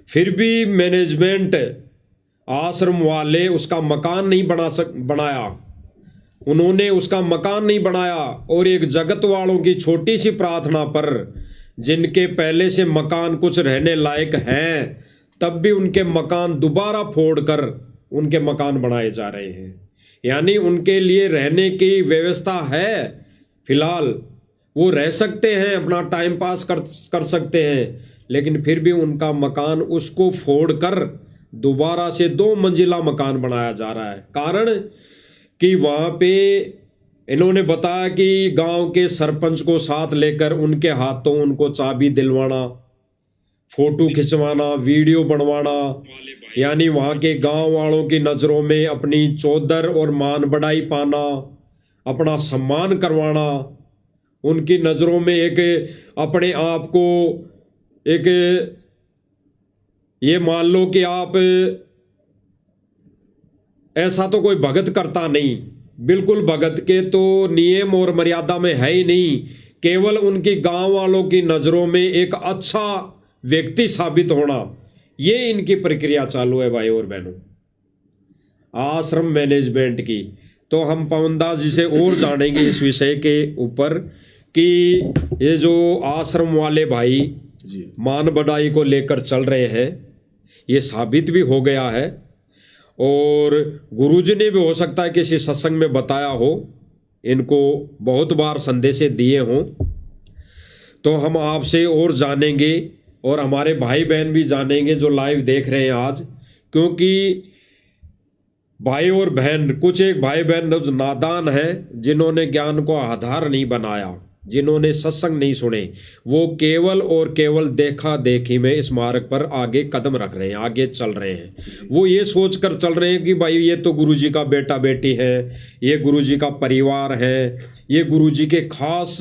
फिर भी मैनेजमेंट आश्रम वाले उसका मकान नहीं बनाया, उन्होंने उसका मकान नहीं बनाया। और एक जगत वालों की छोटी सी प्रार्थना पर, जिनके पहले से मकान कुछ रहने लायक हैं, तब भी उनके मकान दोबारा फोड़कर उनके मकान बनाए जा रहे हैं। यानी उनके लिए रहने की व्यवस्था है, फिलहाल वो रह सकते हैं, अपना टाइम पास कर सकते हैं, लेकिन फिर भी उनका मकान उसको फोड़कर दोबारा से 2 मंजिला मकान बनाया जा रहा है। कारण कि वहाँ पे इन्होंने बताया कि गांव के सरपंच को साथ लेकर उनके हाथों उनको चाबी दिलवाना, फोटो खिंचवाना, वीडियो बनवाना, यानी वहाँ के गांव वालों की नज़रों में अपनी चौधर और मान बढ़ाई पाना, अपना सम्मान करवाना, उनकी नज़रों में एक अपने आप को एक ये मान लो कि आप ऐसा तो कोई भगत करता नहीं, बिल्कुल भगत के तो नियम और मर्यादा में है ही नहीं, केवल उनकी गांव वालों की नज़रों में एक अच्छा व्यक्ति साबित होना, ये इनकी प्रक्रिया चालू है भाई और बहनों आश्रम मैनेजमेंट की। तो हम पवनदास जी से और जानेंगे इस विषय के ऊपर कि ये जो आश्रम वाले भाई मान बढ़ाई को लेकर चल रहे हैं, ये साबित भी हो गया है और गुरुजी ने भी हो सकता है किसी सत्संग में बताया हो, इनको बहुत बार संदेश दिए हों। तो हम आपसे और जानेंगे और हमारे भाई बहन भी जानेंगे जो लाइव देख रहे हैं आज, क्योंकि भाई और बहन, कुछ एक भाई बहन जो नादान हैं, जिन्होंने ज्ञान को आधार नहीं बनाया, जिन्होंने सत्संग नहीं सुने, वो केवल और केवल देखा देखी में इस मार्ग पर आगे कदम रख रहे हैं, आगे चल रहे हैं। वो ये सोच कर चल रहे हैं कि भाई ये तो गुरुजी का बेटा बेटी है, ये गुरुजी का परिवार है, ये गुरुजी के खास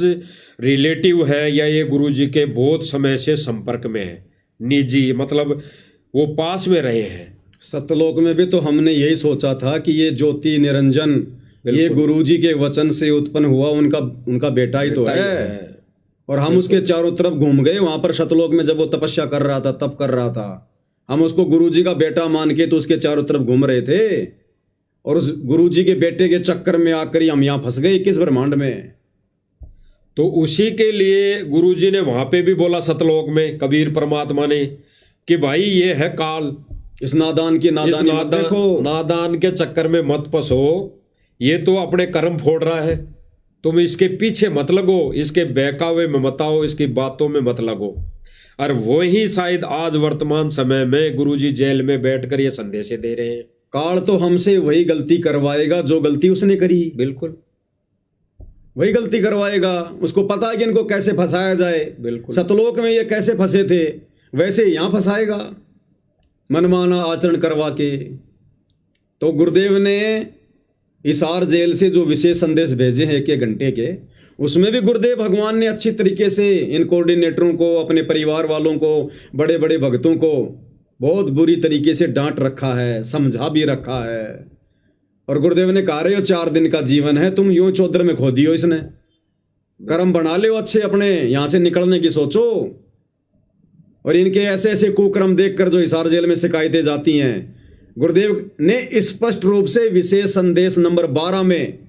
रिलेटिव है, या ये गुरुजी के बहुत समय से संपर्क में है, निजी, मतलब वो पास में रहे हैं। सतलोक में भी तो हमने यही सोचा था कि ये ज्योति निरंजन ये गुरुजी के वचन से उत्पन्न हुआ उनका बेटा ही तो है। और हम उसके चारों तरफ घूम गए, वहां पर सतलोक में जब वो तपस्या कर रहा था, तप कर रहा था, हम उसको गुरुजी का बेटा मान के तो उसके चारों तरफ घूम रहे थे, और उस गुरुजी के बेटे के चक्कर में आकर हम यहाँ फंस गए किस ब्रह्मांड में। तो उसी के लिए गुरुजी ने वहां पे भी बोला सतलोक में, कबीर परमात्मा ने, कि भाई ये है काल, इस नादान की नादान के चक्कर में मत फंसो, ये तो अपने कर्म फोड़ रहा है, तुम इसके पीछे मत लगो, इसके बहकावे में मत आओ, इसकी बातों में मत लगो। और वही शायद आज वर्तमान समय में गुरुजी जेल में बैठकर ये संदेश दे रहे हैं। काल तो हमसे वही गलती करवाएगा जो गलती उसने करी, बिल्कुल वही गलती करवाएगा। उसको पता है कि इनको कैसे फंसाया जाए। बिल्कुल सतलोक में ये कैसे फंसे थे, वैसे यहाँ फंसाएगा, मनमाना आचरण करवा के। तो गुरुदेव ने हिसार जेल से जो विशेष संदेश भेजे हैं 1 घंटे के, उसमें भी गुरुदेव भगवान ने अच्छी तरीके से इन कोऑर्डिनेटरों को, अपने परिवार वालों को, बड़े बड़े भक्तों को बहुत बुरी तरीके से डांट रखा है, समझा भी रखा है। और गुरुदेव ने कहा, रहे हो 4 दिन का जीवन है, तुम यूं चौधर में खो दियो, इसने कर्म बना ले अच्छे, अपने यहाँ से निकलने की सोचो। और इनके ऐसे ऐसे कुकर्म देखकर जो हिसार जेल में शिकायतें जाती हैं, गुरुदेव ने स्पष्ट रूप से विशेष संदेश नंबर 12 में,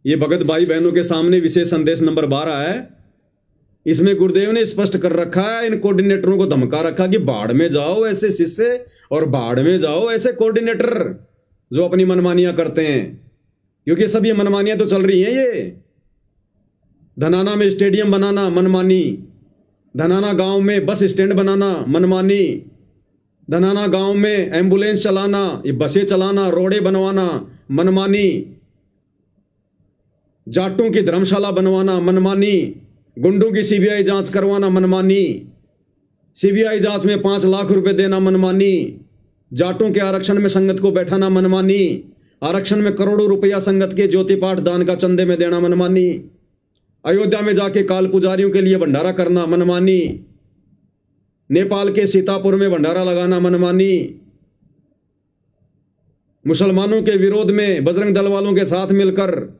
ये भगत भाई बहनों के सामने विशेष संदेश नंबर 12 है, इसमें गुरुदेव ने स्पष्ट कर रखा है, इन कोऑर्डिनेटरों को धमका रखा कि बाढ़ में जाओ ऐसे शिष्य और बाढ़ में जाओ ऐसे कोऑर्डिनेटर। जो अपनी मनमानियां करते हैं, क्योंकि सब ये मनमानियां तो चल रही हैं। ये धनाना में स्टेडियम बनाना मनमानी, धनाना गांव में बस स्टैंड बनाना मनमानी, धनाना गांव में एम्बुलेंस चलाना, ये बसें चलाना, रोडें बनवाना मनमानी, जाटों की धर्मशाला बनवाना मनमानी, गुंडों की सीबीआई जांच करवाना मनमानी, सीबीआई जांच में 5 लाख रुपए देना मनमानी, जाटों के आरक्षण में संगत को बैठाना मनमानी, आरक्षण में करोड़ों रुपया संगत के ज्योति पाठ दान का चंदे में देना मनमानी, अयोध्या में जाके काल पुजारियों के लिए भंडारा करना मनमानी, नेपाल के सीतापुर में भंडारा लगाना मनमानी, मुसलमानों के विरोध में बजरंग दल वालों के साथ मिलकर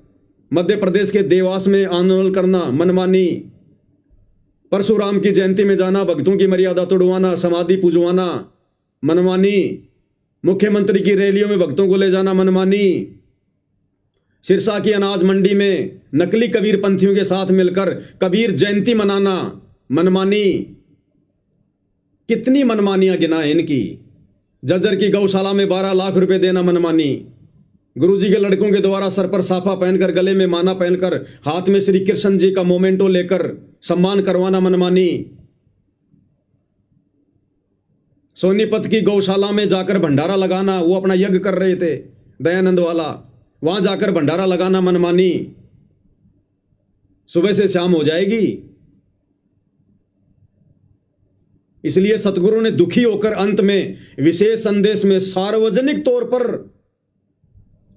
मध्य प्रदेश के देवास में आंदोलन करना मनमानी, परशुराम की जयंती में जाना, भक्तों की मर्यादा तोड़वाना, समाधि पूजवाना मनमानी, मुख्यमंत्री की रैलियों में भक्तों को ले जाना मनमानी, सिरसा की अनाज मंडी में नकली कबीर पंथियों के साथ मिलकर कबीर जयंती मनाना मनमानी। कितनी मनमानियां गिनाएं इनकी। जज्जर की गौशाला में 12 लाख रुपए देना मनमानी, गुरुजी के लड़कों के द्वारा सर पर साफा पहनकर, गले में माला पहनकर, हाथ में श्री कृष्ण जी का मोमेंटो लेकर सम्मान करवाना मनमानी, सोनीपत की गौशाला में जाकर भंडारा लगाना, वो अपना यज्ञ कर रहे थे दयानंद वाला, वहां जाकर भंडारा लगाना मनमानी। सुबह से शाम हो जाएगी। इसलिए सतगुरु ने दुखी होकर अंत में विशेष संदेश में सार्वजनिक तौर पर,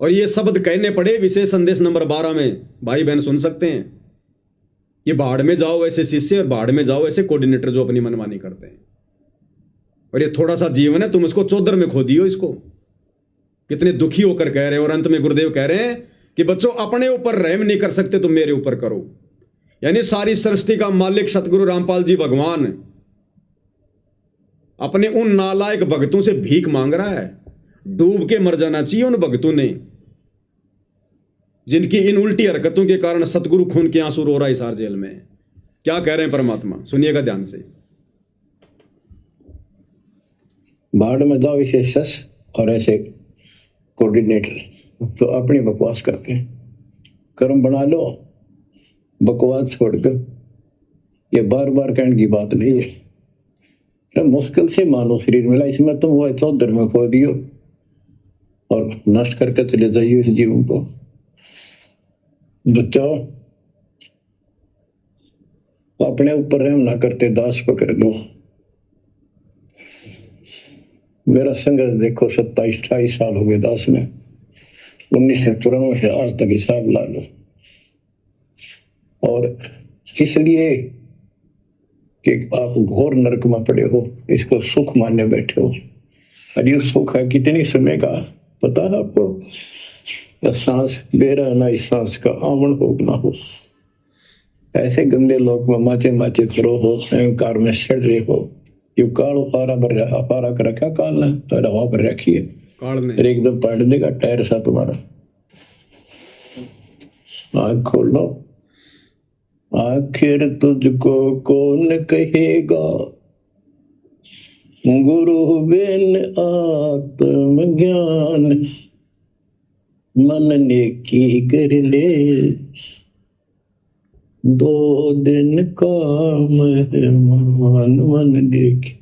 और ये शब्द कहने पड़े विशेष संदेश नंबर 12 में, भाई बहन सुन सकते हैं, ये बाढ़ में जाओ ऐसे शिष्य और बाढ़ में जाओ ऐसे कोऑर्डिनेटर जो अपनी मनमानी करते हैं। और ये थोड़ा सा जीवन है, तुम इसको चौधर में खो दियो इसको। कितने दुखी होकर कह रहे हैं। और अंत में गुरुदेव कह रहे हैं कि बच्चों अपने ऊपर रहम नहीं कर सकते तुम मेरे ऊपर करो। यानी सारी सृष्टि का मालिक सतगुरु रामपाल जी भगवान अपने उन नालायक भक्तों से भीख मांग रहा है। डूब के मर जाना चाहिए उन भक्तों ने, जिनकी इन उल्टी हरकतों के कारण सतगुरु खून के आंसू रो रहा है हिसार जेल में। क्या कह रहे हैं परमात्मा, सुनिएगा ध्यान से। बाढ़ में जाओ विशेष और ऐसे कोऑर्डिनेटर तो अपनी बकवास करते हैं। कर्म बना लो, बकवास छोड़ कर। ये बार बार कहने की बात नहीं है। तो मुश्किल से मानो शरीर मिला, इसमें तुम वो चौधर में खो दियो और नष्ट करके चले जाइए इस जीवन को। बचाओ, अपने ऊपर रहम ना करते दास पकड़ लो। मेरा संघर्ष देखो, 27-28 साल हो गए दास में। 1994 से आज तक हिसाब ला लो। और इसलिए कि आप घोर नरक में पड़े हो, इसको सुख मानने बैठे हो। अरे सुख है कितनी समय का पता है आपको? सांस बेरा ना, इस सांस का आवन हो ना हो। ऐसे गंदे लोग में माचे माचे करो हो, अहंकार में सड़ रहे हो। यू काल पारा कर रखा काल ने, तो हवा पर रखिए और एकदम पलट देगा टायर सा तुम्हारा। आँख खोल लो। आखिर तुझको कौन कहेगा गुरु बिन आत्मज्ञान, मन ने की कर ले 2 दिन का मेहमान मन देख।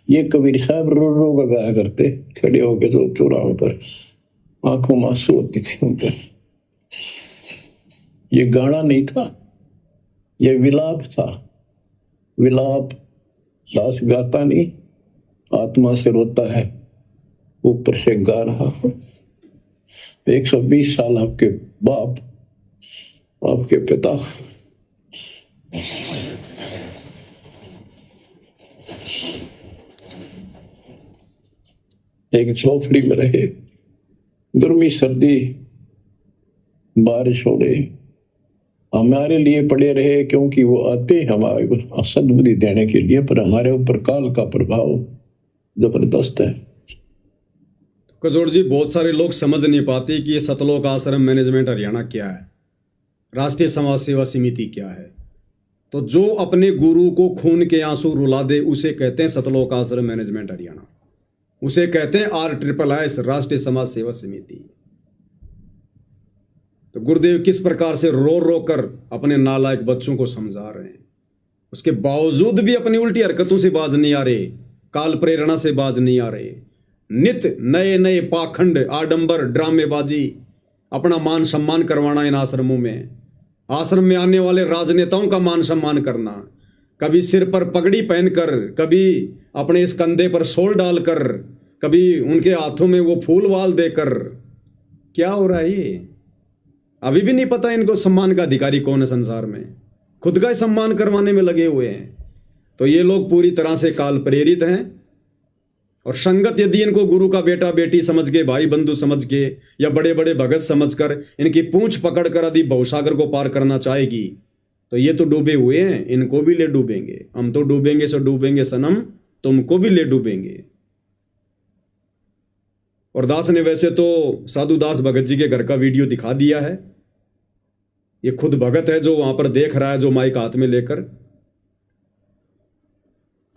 ये कबीर साहब रो रो का गाया करते, खड़े होके तो चौराहों पर, आंखों में आंसू होती थी उनके। ये गाना नहीं था, ये विलाप था। विलाप दास गाता नहीं, आत्मा से रोता है, ऊपर से गा रहा। 120 साल आपके बाप, आपके पिता एक झोपड़ी में रहे, गर्मी सर्दी बारिश हो गई, हमारे लिए पड़े रहे, क्योंकि वो आते हमारे को सद्बुद्धि देने के लिए, पर हमारे ऊपर काल का प्रभाव जबरदस्त है। कजोड़ जी, बहुत सारे लोग समझ नहीं पाते कि ये सतलोक आश्रम मैनेजमेंट हरियाणा क्या है, राष्ट्रीय समाज सेवा समिति क्या है। तो जो अपने गुरु को खून के आंसू रुला दे उसे कहते हैं सतलोक आश्रम मैनेजमेंट हरियाणा। उसे कहते हैं RSSS, राष्ट्रीय समाज सेवा समिति। तो गुरुदेव किस प्रकार से रो रो कर अपने नालायक बच्चों को समझा रहे हैं, उसके बावजूद भी अपनी उल्टी हरकतों से बाज नहीं आ रहे, काल प्रेरणा से बाज नहीं आ रहे। नित नए नए पाखंड, आडंबर, ड्रामेबाजी, अपना मान सम्मान करवाना इन आश्रमों में, आश्रम में आने वाले राजनेताओं का मान सम्मान करना, कभी सिर पर पगड़ी पहनकर, कभी अपने इस कंधे पर शॉल डालकर, कभी उनके हाथों में वो फूल वाल देकर। क्या हो रहा है ये? अभी भी नहीं पता इनको सम्मान का अधिकारी कौन है संसार में, खुद का ही सम्मान करवाने में लगे हुए हैं। तो ये लोग पूरी तरह से काल प्रेरित हैं। और संगत यदि इनको गुरु का बेटा बेटी समझ के, भाई बंधु समझ के, या बड़े बड़े भगत समझकर इनकी पूंछ पकड़कर यदि भवसागर को पार करना चाहेगी, तो ये तो डूबे हुए हैं, इनको भी ले डूबेंगे। हम तो डूबेंगे सो डूबेंगे सनम, तुमको भी ले डूबेंगे। और दास ने वैसे तो साधु दास भगत जी के घर का वीडियो दिखा दिया है। ये खुद भगत है जो वहां पर देख रहा है, जो माइक हाथ में लेकर।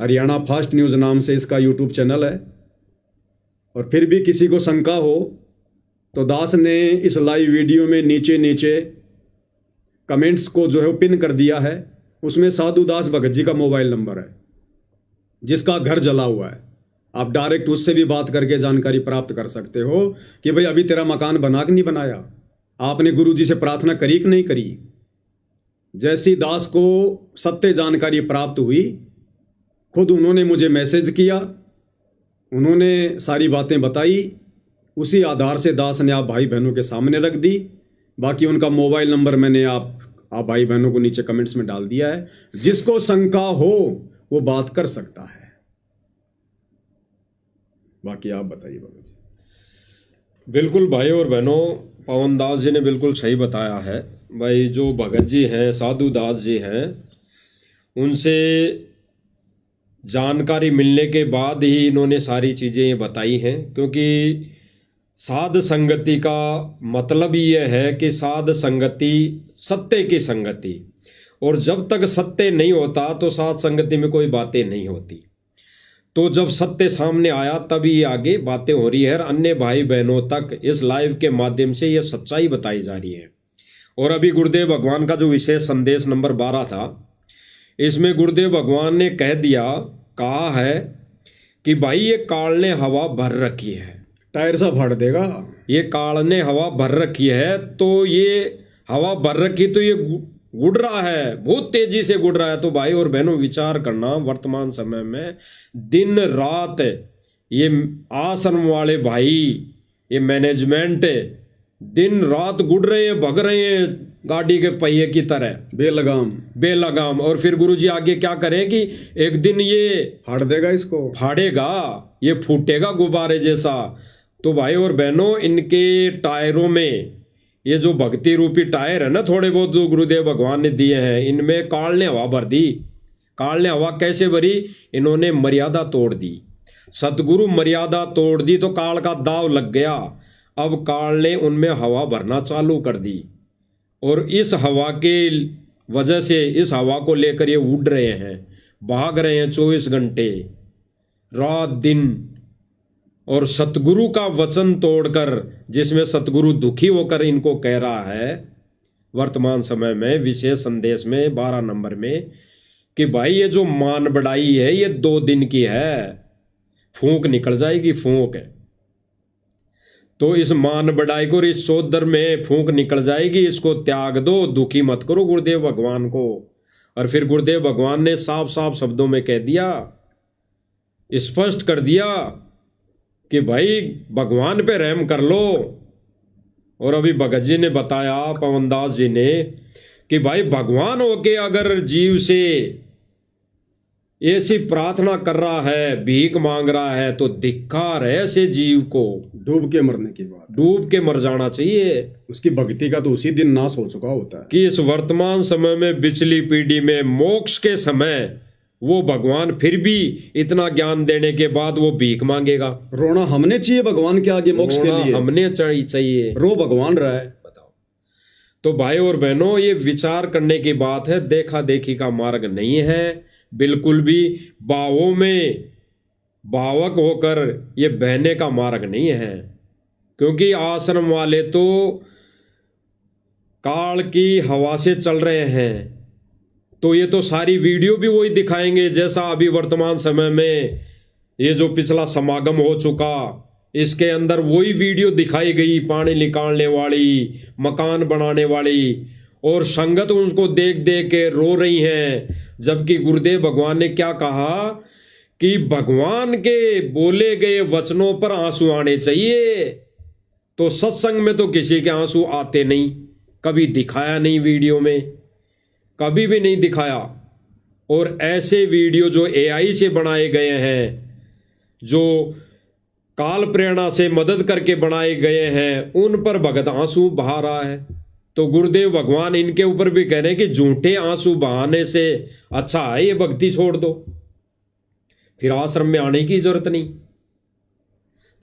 हरियाणा फास्ट न्यूज़ नाम से इसका यूट्यूब चैनल है। और फिर भी किसी को शंका हो तो दास ने इस लाइव वीडियो में नीचे नीचे कमेंट्स को जो है वो पिन कर दिया है। उसमें साधु दास भगत जी का मोबाइल नंबर है, जिसका घर जला हुआ है। आप डायरेक्ट उससे भी बात करके जानकारी प्राप्त कर सकते हो कि भाई अभी तेरा मकान बना कि नहीं बनाया, आपने गुरु जी से प्रार्थना करी कि नहीं करी। जैसी दास को सत्य जानकारी प्राप्त हुई, खुद उन्होंने मुझे मैसेज किया, उन्होंने सारी बातें बताई। उसी आधार से दास ने आप भाई बहनों के सामने रख दी। बाकी उनका मोबाइल नंबर मैंने आप भाई बहनों को नीचे कमेंट्स में डाल दिया है। जिसको शंका हो वो बात कर सकता है। बाकी आप बताइए बाबा जी। बिल्कुल भाई और बहनों, पवन दास जी ने बिल्कुल सही बताया है। भाई जो भगत जी हैं, साधु दास जी हैं, उनसे जानकारी मिलने के बाद ही इन्होंने सारी चीज़ें बताई हैं। क्योंकि साध संगति का मतलब ये है कि साध संगति सत्य की संगति, और जब तक सत्य नहीं होता तो साध संगति में कोई बातें नहीं होती। तो जब सत्य सामने आया तभी आगे बातें हो रही है। अन्य भाई बहनों तक इस लाइव के माध्यम से ये सच्चाई बताई जा रही है। और अभी गुरुदेव भगवान का जो विशेष संदेश नंबर 12 था, इसमें गुरुदेव भगवान ने कहा है कि भाई ये काल ने हवा भर रखी है, टायर सा फाड़ देगा। ये काल ने हवा भर रखी है, तो ये हवा भर रखी तो ये गुड़ रहा है, बहुत तेजी से गुड़ रहा है। तो भाई और बहनों विचार करना, वर्तमान समय में दिन रात ये आश्रम वाले भाई, ये मैनेजमेंट दिन रात गुड़ रहे हैं, भग रहे हैं गाड़ी के पहिए की तरह, बेलगाम। और फिर गुरुजी आगे क्या करें कि एक दिन ये फाड़ देगा, इसको फाड़ेगा, ये फूटेगा गुब्बारे जैसा। तो भाई और बहनों, इनके टायरों में ये जो भक्ति रूपी टायर है ना, थोड़े बहुत जो गुरुदेव भगवान ने दिए हैं, इनमें काल ने हवा भर दी। काल ने हवा कैसे भरी? इन्होंने मर्यादा तोड़ दी। सतगुरु मर्यादा तोड़ दी तो काल का दाव लग गया। अब काल ने उनमें हवा भरना चालू कर दी, और इस हवा के वजह से, इस हवा को लेकर ये उड़ रहे हैं, भाग रहे हैं 24 घंटे रात दिन। और सतगुरु का वचन तोड़कर, जिसमें सतगुरु दुखी होकर इनको कह रहा है वर्तमान समय में विशेष संदेश में 12 नंबर में, कि भाई ये जो मान बढ़ाई है ये 2 दिन की है, फूंक निकल जाएगी, फूंक है। तो इस मान बढ़ाई को, इस चौधर में फूंक निकल जाएगी, इसको त्याग दो, दुखी मत करो गुरुदेव भगवान को। और फिर गुरुदेव भगवान ने साफ साफ शब्दों में कह दिया, स्पष्ट कर दिया कि भाई भगवान पे रहम कर लो। और अभी भगत जी ने बताया, पवनदास जी ने, कि भाई भगवान होके अगर जीव से ऐसी प्रार्थना कर रहा है, भीख मांग रहा है, तो धिक्कार है ऐसे जीव को। डूब के मरने की बात, डूब के मर जाना चाहिए। उसकी भक्ति का तो उसी दिन नाश हो चुका होता है। कि इस वर्तमान समय में, पिछली पीढ़ी में, मोक्ष के समय वो भगवान फिर भी इतना ज्ञान देने के बाद वो भीख मांगेगा। रोना हमने चाहिए भगवान के आगे मोक्ष के लिए, हमने चाहिए, रो भगवान रहा है। बताओ। तो भाई और बहनों, ये विचार करने की बात है, देखा देखी का मार्ग नहीं है बिल्कुल भी। बावों में भावक होकर ये बहने का मार्ग नहीं है, क्योंकि आश्रम वाले तो काल की हवा से चल रहे हैं। तो ये तो सारी वीडियो भी वही दिखाएंगे जैसा अभी वर्तमान समय में ये जो पिछला समागम हो चुका, इसके अंदर वही वीडियो दिखाई गई, पानी निकालने वाली, मकान बनाने वाली, और संगत उनको देख देख के रो रही हैं। जबकि गुरुदेव भगवान ने क्या कहा कि भगवान के बोले गए वचनों पर आंसू आने चाहिए। तो सत्संग में तो किसी के आंसू आते नहीं, कभी दिखाया नहीं, वीडियो में कभी भी नहीं दिखाया। और ऐसे वीडियो जो AI से बनाए गए हैं, जो काल प्रेरणा से मदद करके बनाए गए हैं, उन पर भगत आंसू बहा रहा है। तो गुरुदेव भगवान इनके ऊपर भी कह रहे हैं कि झूठे आंसू बहाने से अच्छा है ये भक्ति छोड़ दो, फिर आश्रम में आने की जरूरत नहीं।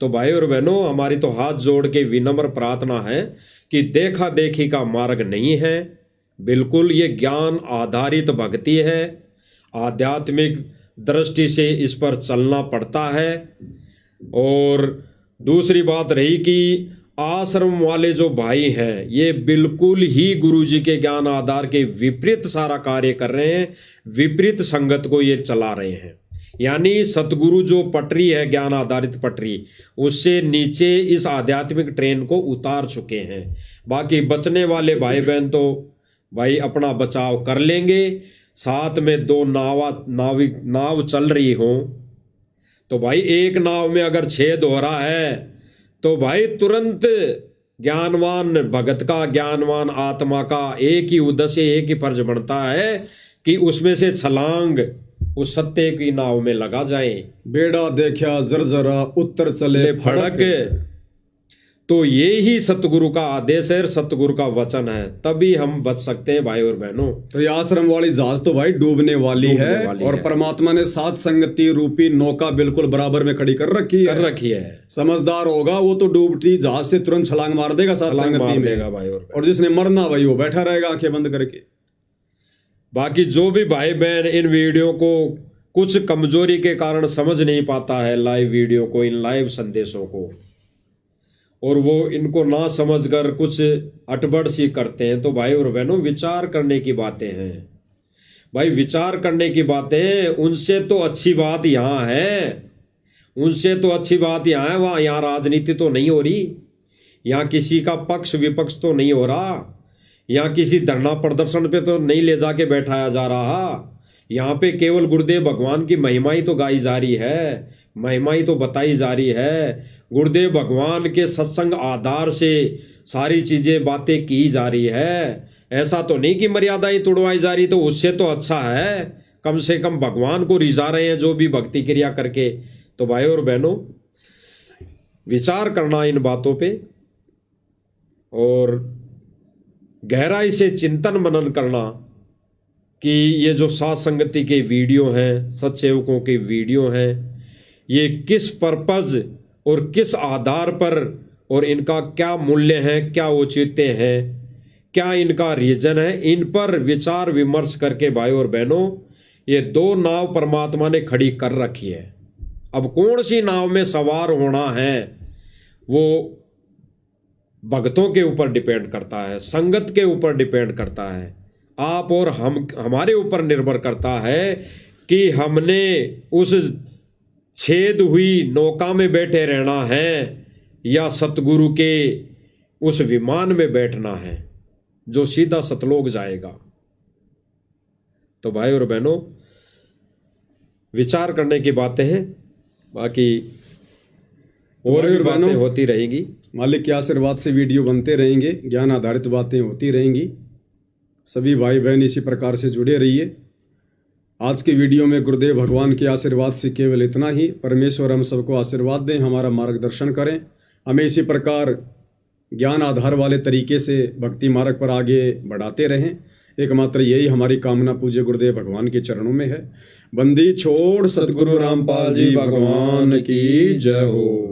तो भाई और बहनों, हमारी तो हाथ जोड़ के विनम्र प्रार्थना है कि देखा देखी का मार्ग नहीं है, बिल्कुल ये ज्ञान आधारित भक्ति है। आध्यात्मिक दृष्टि से इस पर चलना पड़ता है। और दूसरी बात रही कि आश्रम वाले जो भाई हैं, ये बिल्कुल ही गुरुजी के ज्ञान आधार के विपरीत सारा कार्य कर रहे हैं, विपरीत संगत को ये चला रहे हैं। यानी सतगुरु जो पटरी है, ज्ञान आधारित पटरी, उससे नीचे इस आध्यात्मिक ट्रेन को उतार चुके हैं। बाकी बचने वाले भाई बहन तो भाई अपना बचाव कर लेंगे। साथ में दो नाव चल रही हो तो भाई एक नाव में अगर छेद हो रहा है तो भाई तुरंत ज्ञानवान भगत का, ज्ञानवान आत्मा का एक ही उद्देश्य, एक ही फर्ज बनता है कि उसमें से छलांग उस सत्य की नाव में लगा जाए। बेड़ा देखा जरजरा उत्तर चले फड़क। तो ये ही सतगुरु का आदेश है, सतगुरु का वचन है, तभी हम बच सकते हैं भाई और बहनों। तो ये आश्रम वाली जहाज तो भाई डूबने वाली है और परमात्मा ने सात संगति रूपी नौका बिल्कुल बराबर में खड़ी कर रखी है। समझदार होगा वो तो डूबती जहाज से तुरंत छलांग मार देगा सात संगति में भाई। और जिसने मरना भाई वो बैठा रहेगा आंखें बंद करके। बाकी जो भी भाई बहन इन वीडियो को कुछ कमजोरी के कारण समझ नहीं पाता है, लाइव वीडियो को, इन लाइव संदेशों को, और वो इनको ना समझकर कुछ अटबड़ सी करते हैं, तो भाई और बहनों विचार करने की बातें हैं। भाई विचार करने की बातें, उनसे तो अच्छी बात यहाँ है, उनसे तो अच्छी बात यहाँ है, वहाँ यहाँ राजनीति तो नहीं हो रही, यहाँ किसी का पक्ष विपक्ष तो नहीं हो रहा, यहाँ किसी धरना प्रदर्शन पे तो नहीं ले जाके बैठाया जा रहा। यहाँ पे केवल गुरुदेव भगवान की महिमा ही तो गाई जा रही है, महिमा ही तो बताई जा रही है। गुरुदेव भगवान के सत्संग आधार से सारी चीजें बातें की जा रही है। ऐसा तो नहीं कि मर्यादाएं तोड़वाई जा रही, तो उससे तो अच्छा है, कम से कम भगवान को रिझा रहे हैं जो भी भक्ति क्रिया करके। तो भाई और बहनों विचार करना इन बातों पे और गहराई से चिंतन मनन करना कि ये जो साथ संगति के वीडियो हैं, सत्सेवकों के वीडियो हैं, ये किस पर्पज और किस आधार पर और इनका क्या मूल्य है, क्या औचित्य है, क्या इनका रीजन है, इन पर विचार विमर्श करके भाई और बहनों ये दो नाव परमात्मा ने खड़ी कर रखी है। अब कौन सी नाव में सवार होना है वो भक्तों के ऊपर डिपेंड करता है, संगत के ऊपर डिपेंड करता है, आप और हमारे ऊपर निर्भर करता है कि हमने उस छेद हुई नौका में बैठे रहना है या सतगुरु के उस विमान में बैठना है जो सीधा सतलोक जाएगा। तो भाई और बहनों विचार करने की बातें हैं, बाकी और भी बातें होती रहेंगी। मालिक के आशीर्वाद से वीडियो बनते रहेंगे, ज्ञान आधारित बातें होती रहेंगी। सभी भाई बहन इसी प्रकार से जुड़े रहिए। आज की वीडियो में गुरुदेव भगवान के आशीर्वाद से केवल इतना ही। परमेश्वर हम सबको आशीर्वाद दें, हमारा मार्गदर्शन करें, हमें इसी प्रकार ज्ञान आधार वाले तरीके से भक्ति मार्ग पर आगे बढ़ाते रहें। एकमात्र यही हमारी कामना पूज्य गुरुदेव भगवान के चरणों में है। बंदी छोड़ सतगुरु रामपाल जी भगवान की जय हो।